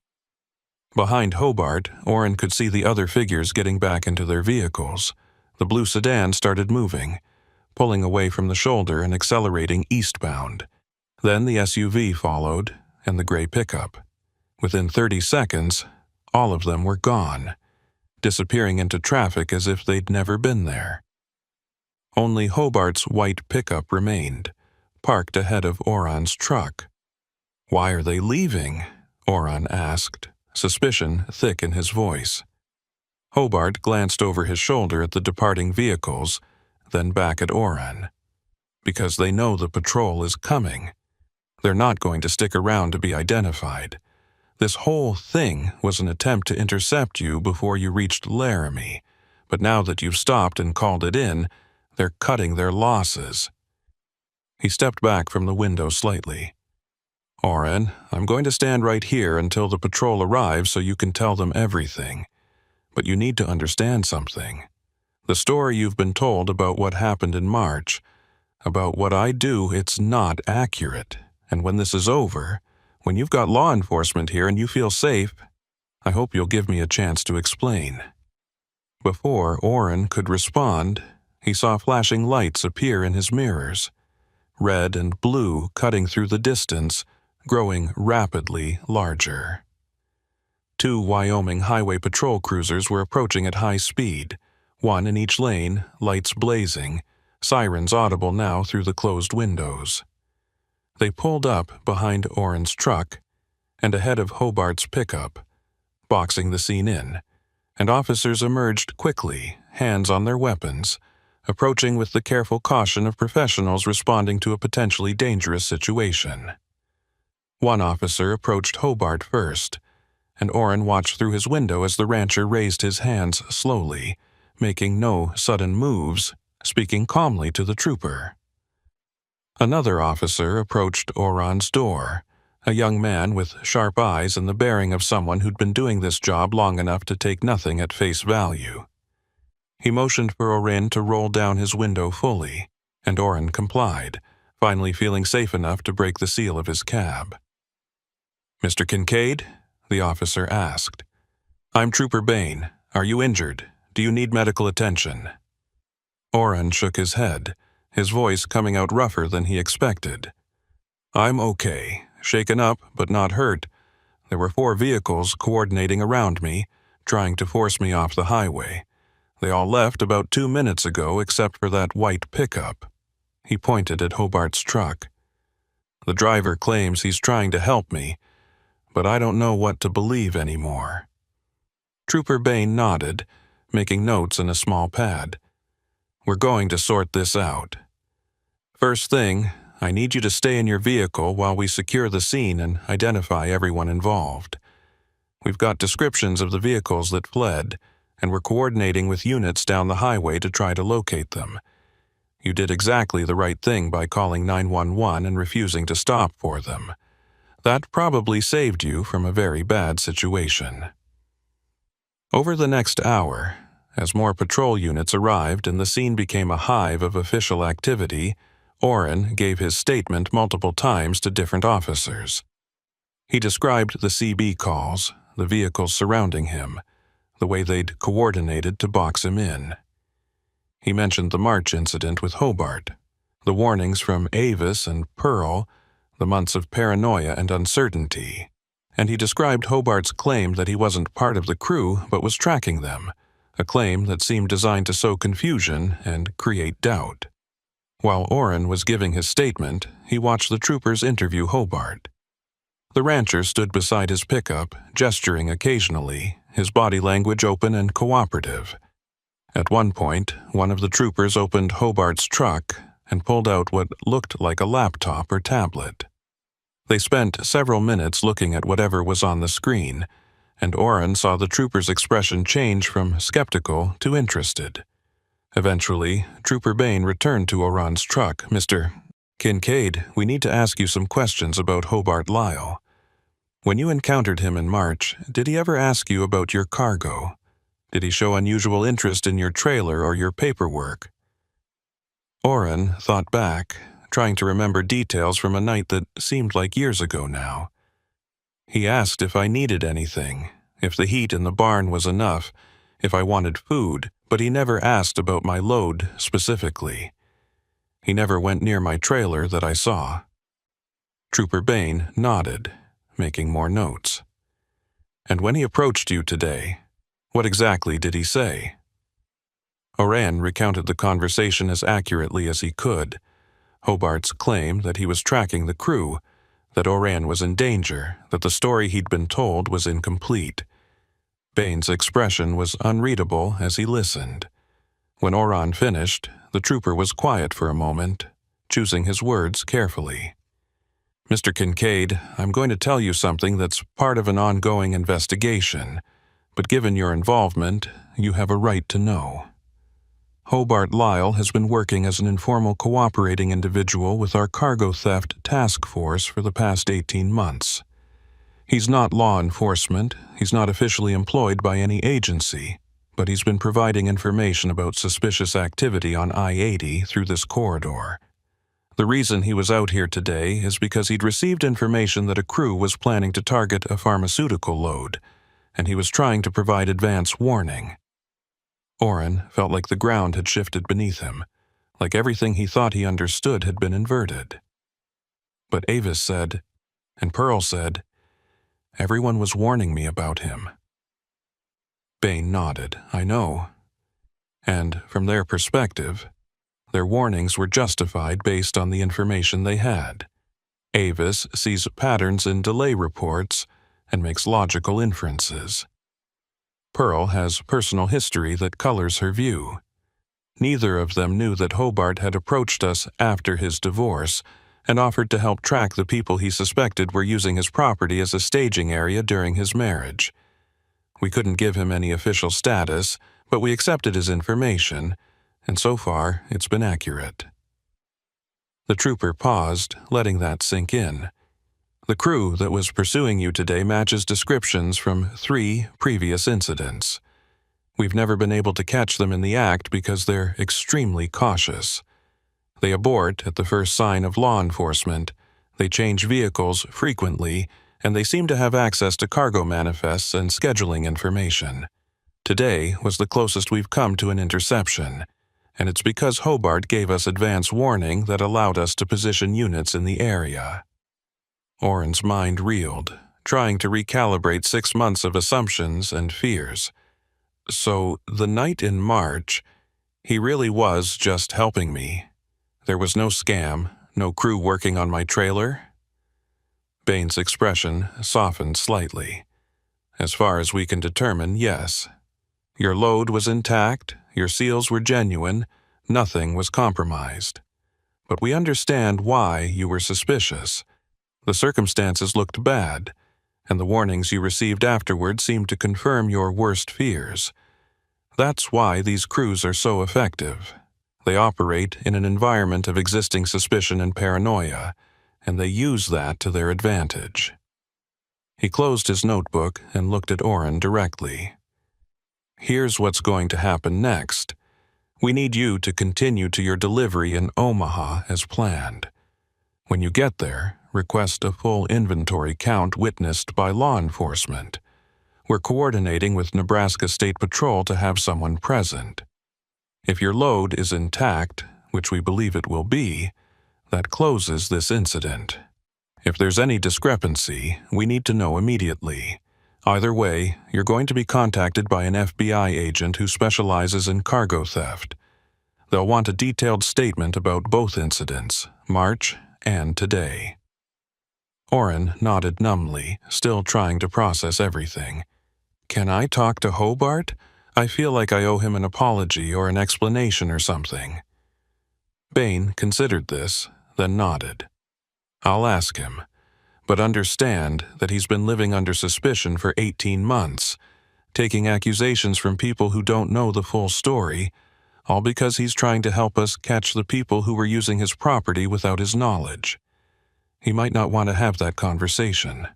Behind Hobart, Oren could see the other figures getting back into their vehicles. The blue sedan started moving, pulling away from the shoulder and accelerating eastbound. Then the SUV followed, and the gray pickup. Within 30 seconds, all of them were gone, disappearing into traffic as if they'd never been there. Only Hobart's white pickup remained, parked ahead of Oren's truck. "Why are they leaving?" Oren asked, suspicion thick in his voice. Hobart glanced over his shoulder at the departing vehicles, then back at Oren. "Because they know the patrol is coming. They're not going to stick around to be identified. This whole thing was an attempt to intercept you before you reached Laramie, but now that you've stopped and called it in, they're cutting their losses." He stepped back from the window slightly. "Oren, I'm going to stand right here until the patrol arrives so you can tell them everything. But you need to understand something. The story you've been told about what happened in March, about what I do, it's not accurate. And when this is over, when you've got law enforcement here and you feel safe, I hope you'll give me a chance to explain." Before Oren could respond, He saw flashing lights appear in his mirrors, red and blue cutting through the distance, growing rapidly larger. 2 Wyoming highway patrol cruisers were approaching at high speed, one in each lane, lights blazing, sirens audible now through the closed windows. They pulled up behind Oren's truck and ahead of Hobart's pickup, boxing the scene in, and officers emerged quickly, hands on their weapons, approaching with the careful caution of professionals responding to a potentially dangerous situation. One officer approached Hobart first, and Oren watched through his window as the rancher raised his hands slowly, making no sudden moves, speaking calmly to the trooper. Another officer approached Oren's door, a young man with sharp eyes and the bearing of someone who'd been doing this job long enough to take nothing at face value. He motioned for Oren to roll down his window fully, and Oren complied, finally feeling safe enough to break the seal of his cab. "Mr. Kincaid?" the officer asked. "I'm Trooper Bain. Are you injured? Do you need medical attention?" Oren shook his head, his voice coming out rougher than he expected. "I'm okay, shaken up but not hurt. There were 4 vehicles coordinating around me, trying to force me off the highway. They all left about 2 minutes ago except for that white pickup." He pointed at Hobart's truck. "The driver claims he's trying to help me, but I don't know what to believe anymore." Trooper Bain nodded, making notes in a small pad. "We're going to sort this out. First thing, I need you to stay in your vehicle while we secure the scene and identify everyone involved. We've got descriptions of the vehicles that fled, and we're coordinating with units down the highway to try to locate them. You did exactly the right thing by calling 911 and refusing to stop for them. That probably saved you from a very bad situation." Over the next hour, as more patrol units arrived and the scene became a hive of official activity, Oren gave his statement multiple times to different officers. He described the CB calls, the vehicles surrounding him, the way they'd coordinated to box him in. He mentioned the March incident with Hobart, the warnings from Avis and Pearl, the months of paranoia and uncertainty, and he described Hobart's claim that he wasn't part of the crew but was tracking them, a claim that seemed designed to sow confusion and create doubt. While Oren was giving his statement, he watched the troopers interview Hobart. The rancher stood beside his pickup, gesturing occasionally, his body language open and cooperative. At one point, one of the troopers opened Hobart's truck and pulled out what looked like a laptop or tablet. They spent several minutes looking at whatever was on the screen, and Oren saw the trooper's expression change from skeptical to interested. Eventually, Trooper Bain returned to Oren's truck. "Mr. Kincaid, we need to ask you some questions about Hobart Lyle. When you encountered him in March, did he ever ask you about your cargo? Did he show unusual interest in your trailer or your paperwork?" Oren thought back, trying to remember details from a night that seemed like years ago now. "He asked if I needed anything, if the heat in the barn was enough, if I wanted food, but he never asked about my load specifically. He never went near my trailer that I saw." Trooper Bain nodded, making more notes. "And when he approached you today, what exactly did he say?" Oren recounted the conversation as accurately as he could. Hobart's claim that he was tracking the crew, that Oren was in danger, that the story he'd been told was incomplete. Bain's expression was unreadable as he listened. When Oren finished, the trooper was quiet for a moment, choosing his words carefully. "Mr. Kincaid, I'm going to tell you something that's part of an ongoing investigation, but given your involvement, you have a right to know. Hobart Lyle has been working as an informal cooperating individual with our cargo theft task force for the past 18 months. He's not law enforcement, he's not officially employed by any agency, but he's been providing information about suspicious activity on I-80 through this corridor. The reason he was out here today is because he'd received information that a crew was planning to target a pharmaceutical load, and he was trying to provide advance warning. Oren felt like the ground had shifted beneath him, like everything he thought he understood had been inverted. But Avis said, and Pearl said, everyone was warning me about him. Bane nodded. I know. And from their perspective, their warnings were justified based on the information they had. Avis sees patterns in delay reports and makes logical inferences. Pearl has personal history that colors her view. Neither of them knew that Hobart had approached us after his divorce and offered to help track the people he suspected were using his property as a staging area during his marriage. We couldn't give him any official status, but we accepted his information, and so far it's been accurate. The trooper paused, letting that sink in. The crew that was pursuing you today matches descriptions from 3 previous incidents. We've never been able to catch them in the act because they're extremely cautious. They abort at the first sign of law enforcement, they change vehicles frequently, and they seem to have access to cargo manifests and scheduling information. Today was the closest we've come to an interception, and it's because Hobart gave us advance warning that allowed us to position units in the area. Oren's mind reeled, trying to recalibrate 6 months of assumptions and fears. So, the night in March, he really was just helping me. There was no scam, no crew working on my trailer. Bane's expression softened slightly. As far as we can determine, yes. Your load was intact, your seals were genuine, nothing was compromised. But we understand why you were suspicious. The circumstances looked bad, and the warnings you received afterward seemed to confirm your worst fears. That's why these crews are so effective. They operate in an environment of existing suspicion and paranoia, and they use that to their advantage. He closed his notebook and looked at Oren directly. Here's what's going to happen next. We need you to continue to your delivery in Omaha as planned. When you get there, request a full inventory count witnessed by law enforcement. We're coordinating with Nebraska State Patrol to have someone present. If your load is intact, which we believe it will be, that closes this incident. If there's any discrepancy, we need to know immediately. Either way, you're going to be contacted by an FBI agent who specializes in cargo theft. They'll want a detailed statement about both incidents, March and today. Oren nodded numbly, still trying to process everything. Can I talk to Hobart? I feel like I owe him an apology or an explanation or something. Bane considered this, then nodded. I'll ask him, but understand that he's been living under suspicion for 18 months, taking accusations from people who don't know the full story, all because he's trying to help us catch the people who were using his property without his knowledge. He might not want to have that conversation.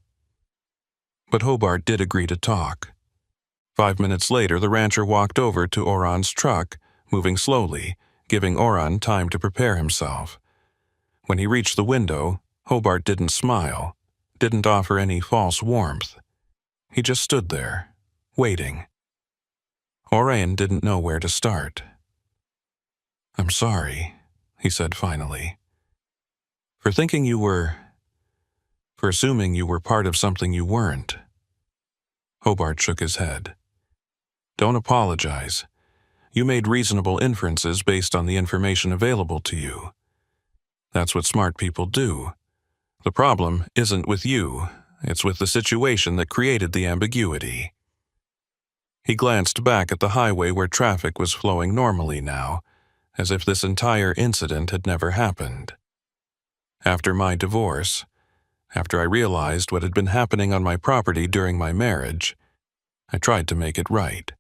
But Hobart did agree to talk. 5 minutes later, the rancher walked over to Oran's truck, moving slowly, giving Oran time to prepare himself. When he reached the window, Hobart didn't smile, didn't offer any false warmth. He just stood there, waiting. Oran didn't know where to start. I'm sorry, he said finally. For assuming you were part of something you weren't. Hobart shook his head. Don't apologize. You made reasonable inferences based on the information available to you. That's what smart people do. The problem isn't with you, it's with the situation that created the ambiguity. He glanced back at the highway where traffic was flowing normally now, as if this entire incident had never happened. After my divorce, after I realized what had been happening on my property during my marriage, I tried to make it right.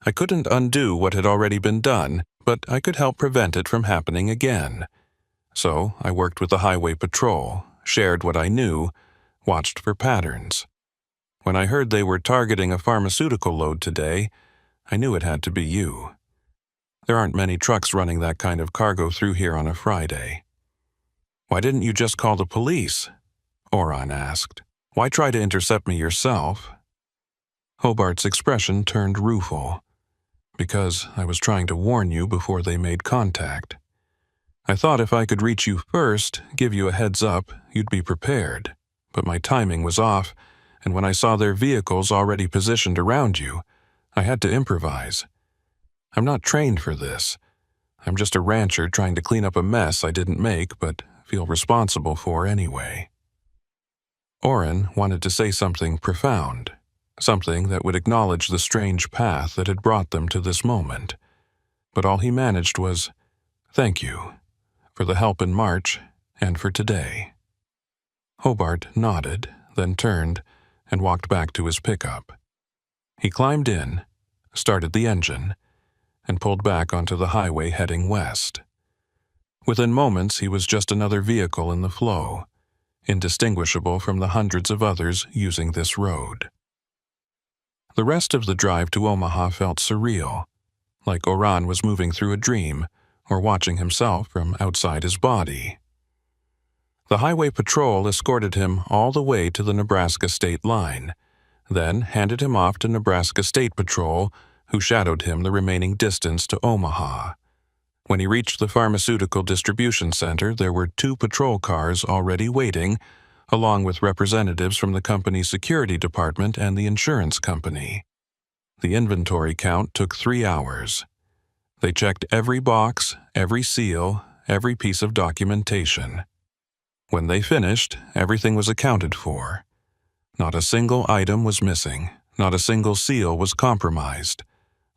I couldn't undo what had already been done, but I could help prevent it from happening again. So I worked with the highway patrol, shared what I knew, watched for patterns. When I heard they were targeting a pharmaceutical load today, I knew it had to be you. There aren't many trucks running that kind of cargo through here on a Friday. Why didn't you just call the police? Oran asked. Why try to intercept me yourself? Hobart's expression turned rueful. Because I was trying to warn you before they made contact. I thought if I could reach you first, give you a heads up, you'd be prepared. But my timing was off, and when I saw their vehicles already positioned around you, I had to improvise. I'm not trained for this. I'm just a rancher trying to clean up a mess I didn't make but feel responsible for anyway. Oren wanted to say something profound, something that would acknowledge the strange path that had brought them to this moment. But all he managed was, "Thank you, for the help in March and for today." Hobart nodded, then turned and walked back to his pickup. He climbed in, started the engine, and pulled back onto the highway heading west. Within moments, he was just another vehicle in the flow, indistinguishable from the hundreds of others using this road. The rest of the drive to Omaha felt surreal, like Oran was moving through a dream or watching himself from outside his body. The highway patrol escorted him all the way to the Nebraska state line, then handed him off to Nebraska State Patrol, who shadowed him the remaining distance to Omaha. When he reached the pharmaceutical distribution center, there were 2 patrol cars already waiting, along with representatives from the company's security department and the insurance company. The inventory count took 3 hours. They checked every box, every seal, every piece of documentation. When they finished, everything was accounted for. Not a single item was missing, not a single seal was compromised.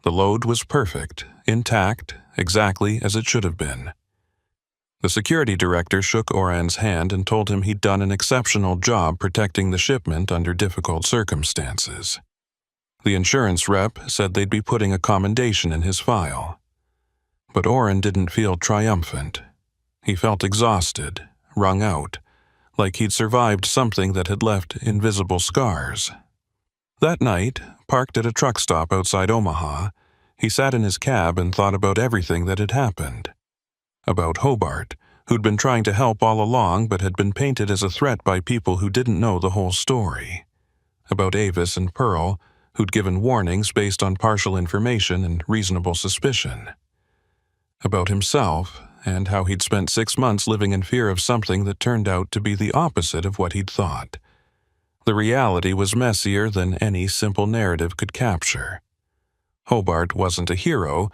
The load was perfect, intact, exactly as it should have been. The security director shook Oran's hand and told him he'd done an exceptional job protecting the shipment under difficult circumstances. The insurance rep said they'd be putting a commendation in his file. But Oran didn't feel triumphant. He felt exhausted, wrung out, like he'd survived something that had left invisible scars. That night, parked at a truck stop outside Omaha, he sat in his cab and thought about everything that had happened. About Hobart, who'd been trying to help all along but had been painted as a threat by people who didn't know the whole story. About Avis and Pearl, who'd given warnings based on partial information and reasonable suspicion. About himself, and how he'd spent 6 months living in fear of something that turned out to be the opposite of what he'd thought. The reality was messier than any simple narrative could capture. Hobart wasn't a hero,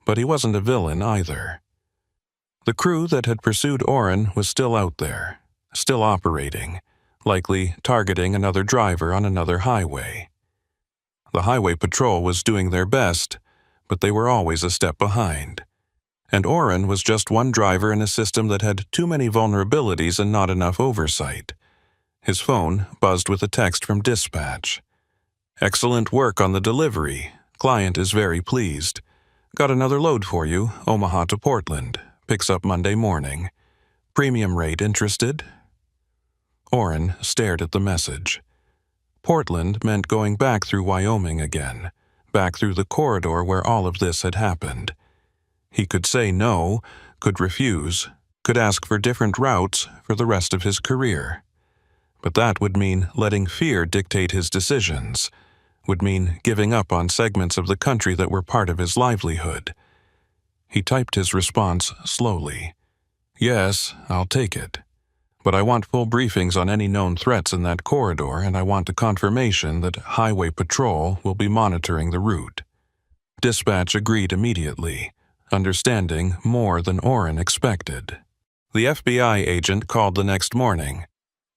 but he wasn't a villain either. The crew that had pursued Oran was still out there, still operating, likely targeting another driver on another highway. The highway patrol was doing their best, but they were always a step behind. And Oran was just one driver in a system that had too many vulnerabilities and not enough oversight. His phone buzzed with a text from dispatch. "Excellent work on the delivery. Client is very pleased. Got another load for you, Omaha to Portland. Picks up Monday morning. Premium rate interested?" Oran stared at the message. Portland meant going back through Wyoming again, back through the corridor where all of this had happened. He could say no, could refuse, could ask for different routes for the rest of his career. But that would mean letting fear dictate his decisions, would mean giving up on segments of the country that were part of his livelihood. He typed his response slowly. "Yes, I'll take it. But I want full briefings on any known threats in that corridor, and I want a confirmation that Highway Patrol will be monitoring the route." Dispatch agreed immediately, understanding more than Oran expected. The FBI agent called the next morning,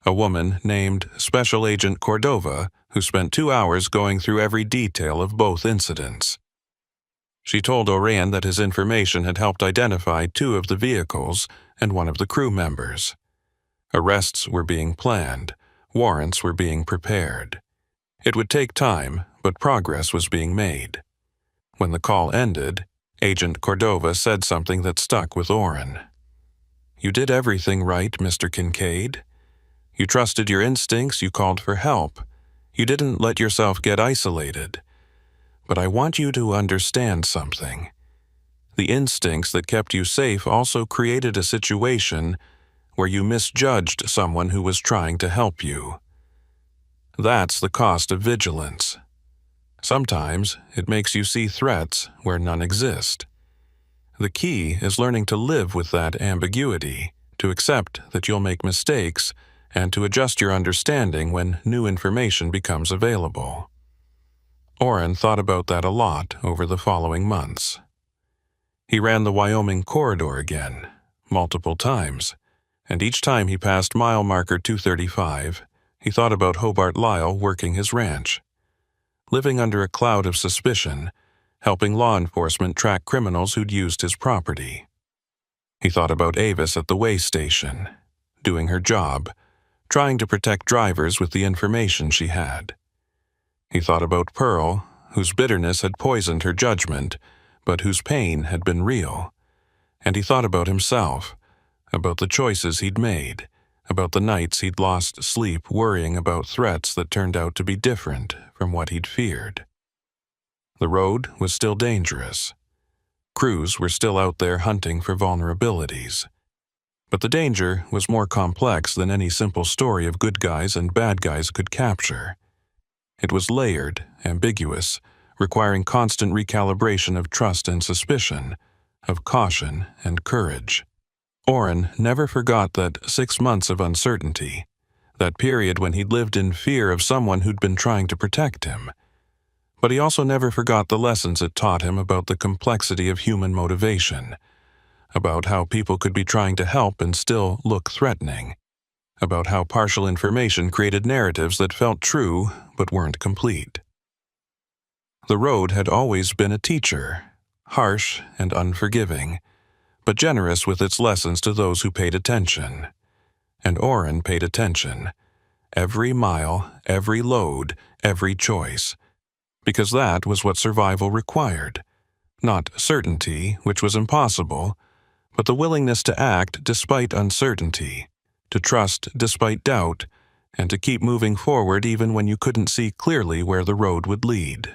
a woman named Special Agent Cordova, who spent 2 hours going through every detail of both incidents. She told Oran that his information had helped identify 2 of the vehicles and 1 of the crew members. Arrests were being planned, warrants were being prepared. It would take time, but progress was being made. When the call ended, Agent Cordova said something that stuck with Oran. "You did everything right, Mr. Kincaid. You trusted your instincts, you called for help. You didn't let yourself get isolated. But I want you to understand something. The instincts that kept you safe also created a situation where you misjudged someone who was trying to help you. That's the cost of vigilance. Sometimes it makes you see threats where none exist. The key is learning to live with that ambiguity, to accept that you'll make mistakes, and to adjust your understanding when new information becomes available. Orrin thought about that a lot over the following months. He ran the Wyoming corridor again, multiple times, and each time he passed mile marker 235, he thought about Hobart Lyle working his ranch, living under a cloud of suspicion, helping law enforcement track criminals who'd used his property. He thought about Avis at the way station, doing her job, trying to protect drivers with the information she had. He thought about Pearl, whose bitterness had poisoned her judgment, but whose pain had been real. And he thought about himself, about the choices he'd made, about the nights he'd lost sleep worrying about threats that turned out to be different from what he'd feared. The road was still dangerous. Crews were still out there hunting for vulnerabilities. But the danger was more complex than any simple story of good guys and bad guys could capture. It was layered, ambiguous, requiring constant recalibration of trust and suspicion, of caution and courage. Orrin never forgot that 6 months of uncertainty, that period when he'd lived in fear of someone who'd been trying to protect him. But he also never forgot the lessons it taught him about the complexity of human motivation, about how people could be trying to help and still look threatening, about how partial information created narratives that felt true but weren't complete. The road had always been a teacher, harsh and unforgiving, but generous with its lessons to those who paid attention. And Orrin paid attention. Every mile, every load, every choice. Because that was what survival required. Not certainty, which was impossible, but the willingness to act despite uncertainty, to trust despite doubt, and to keep moving forward even when you couldn't see clearly where the road would lead.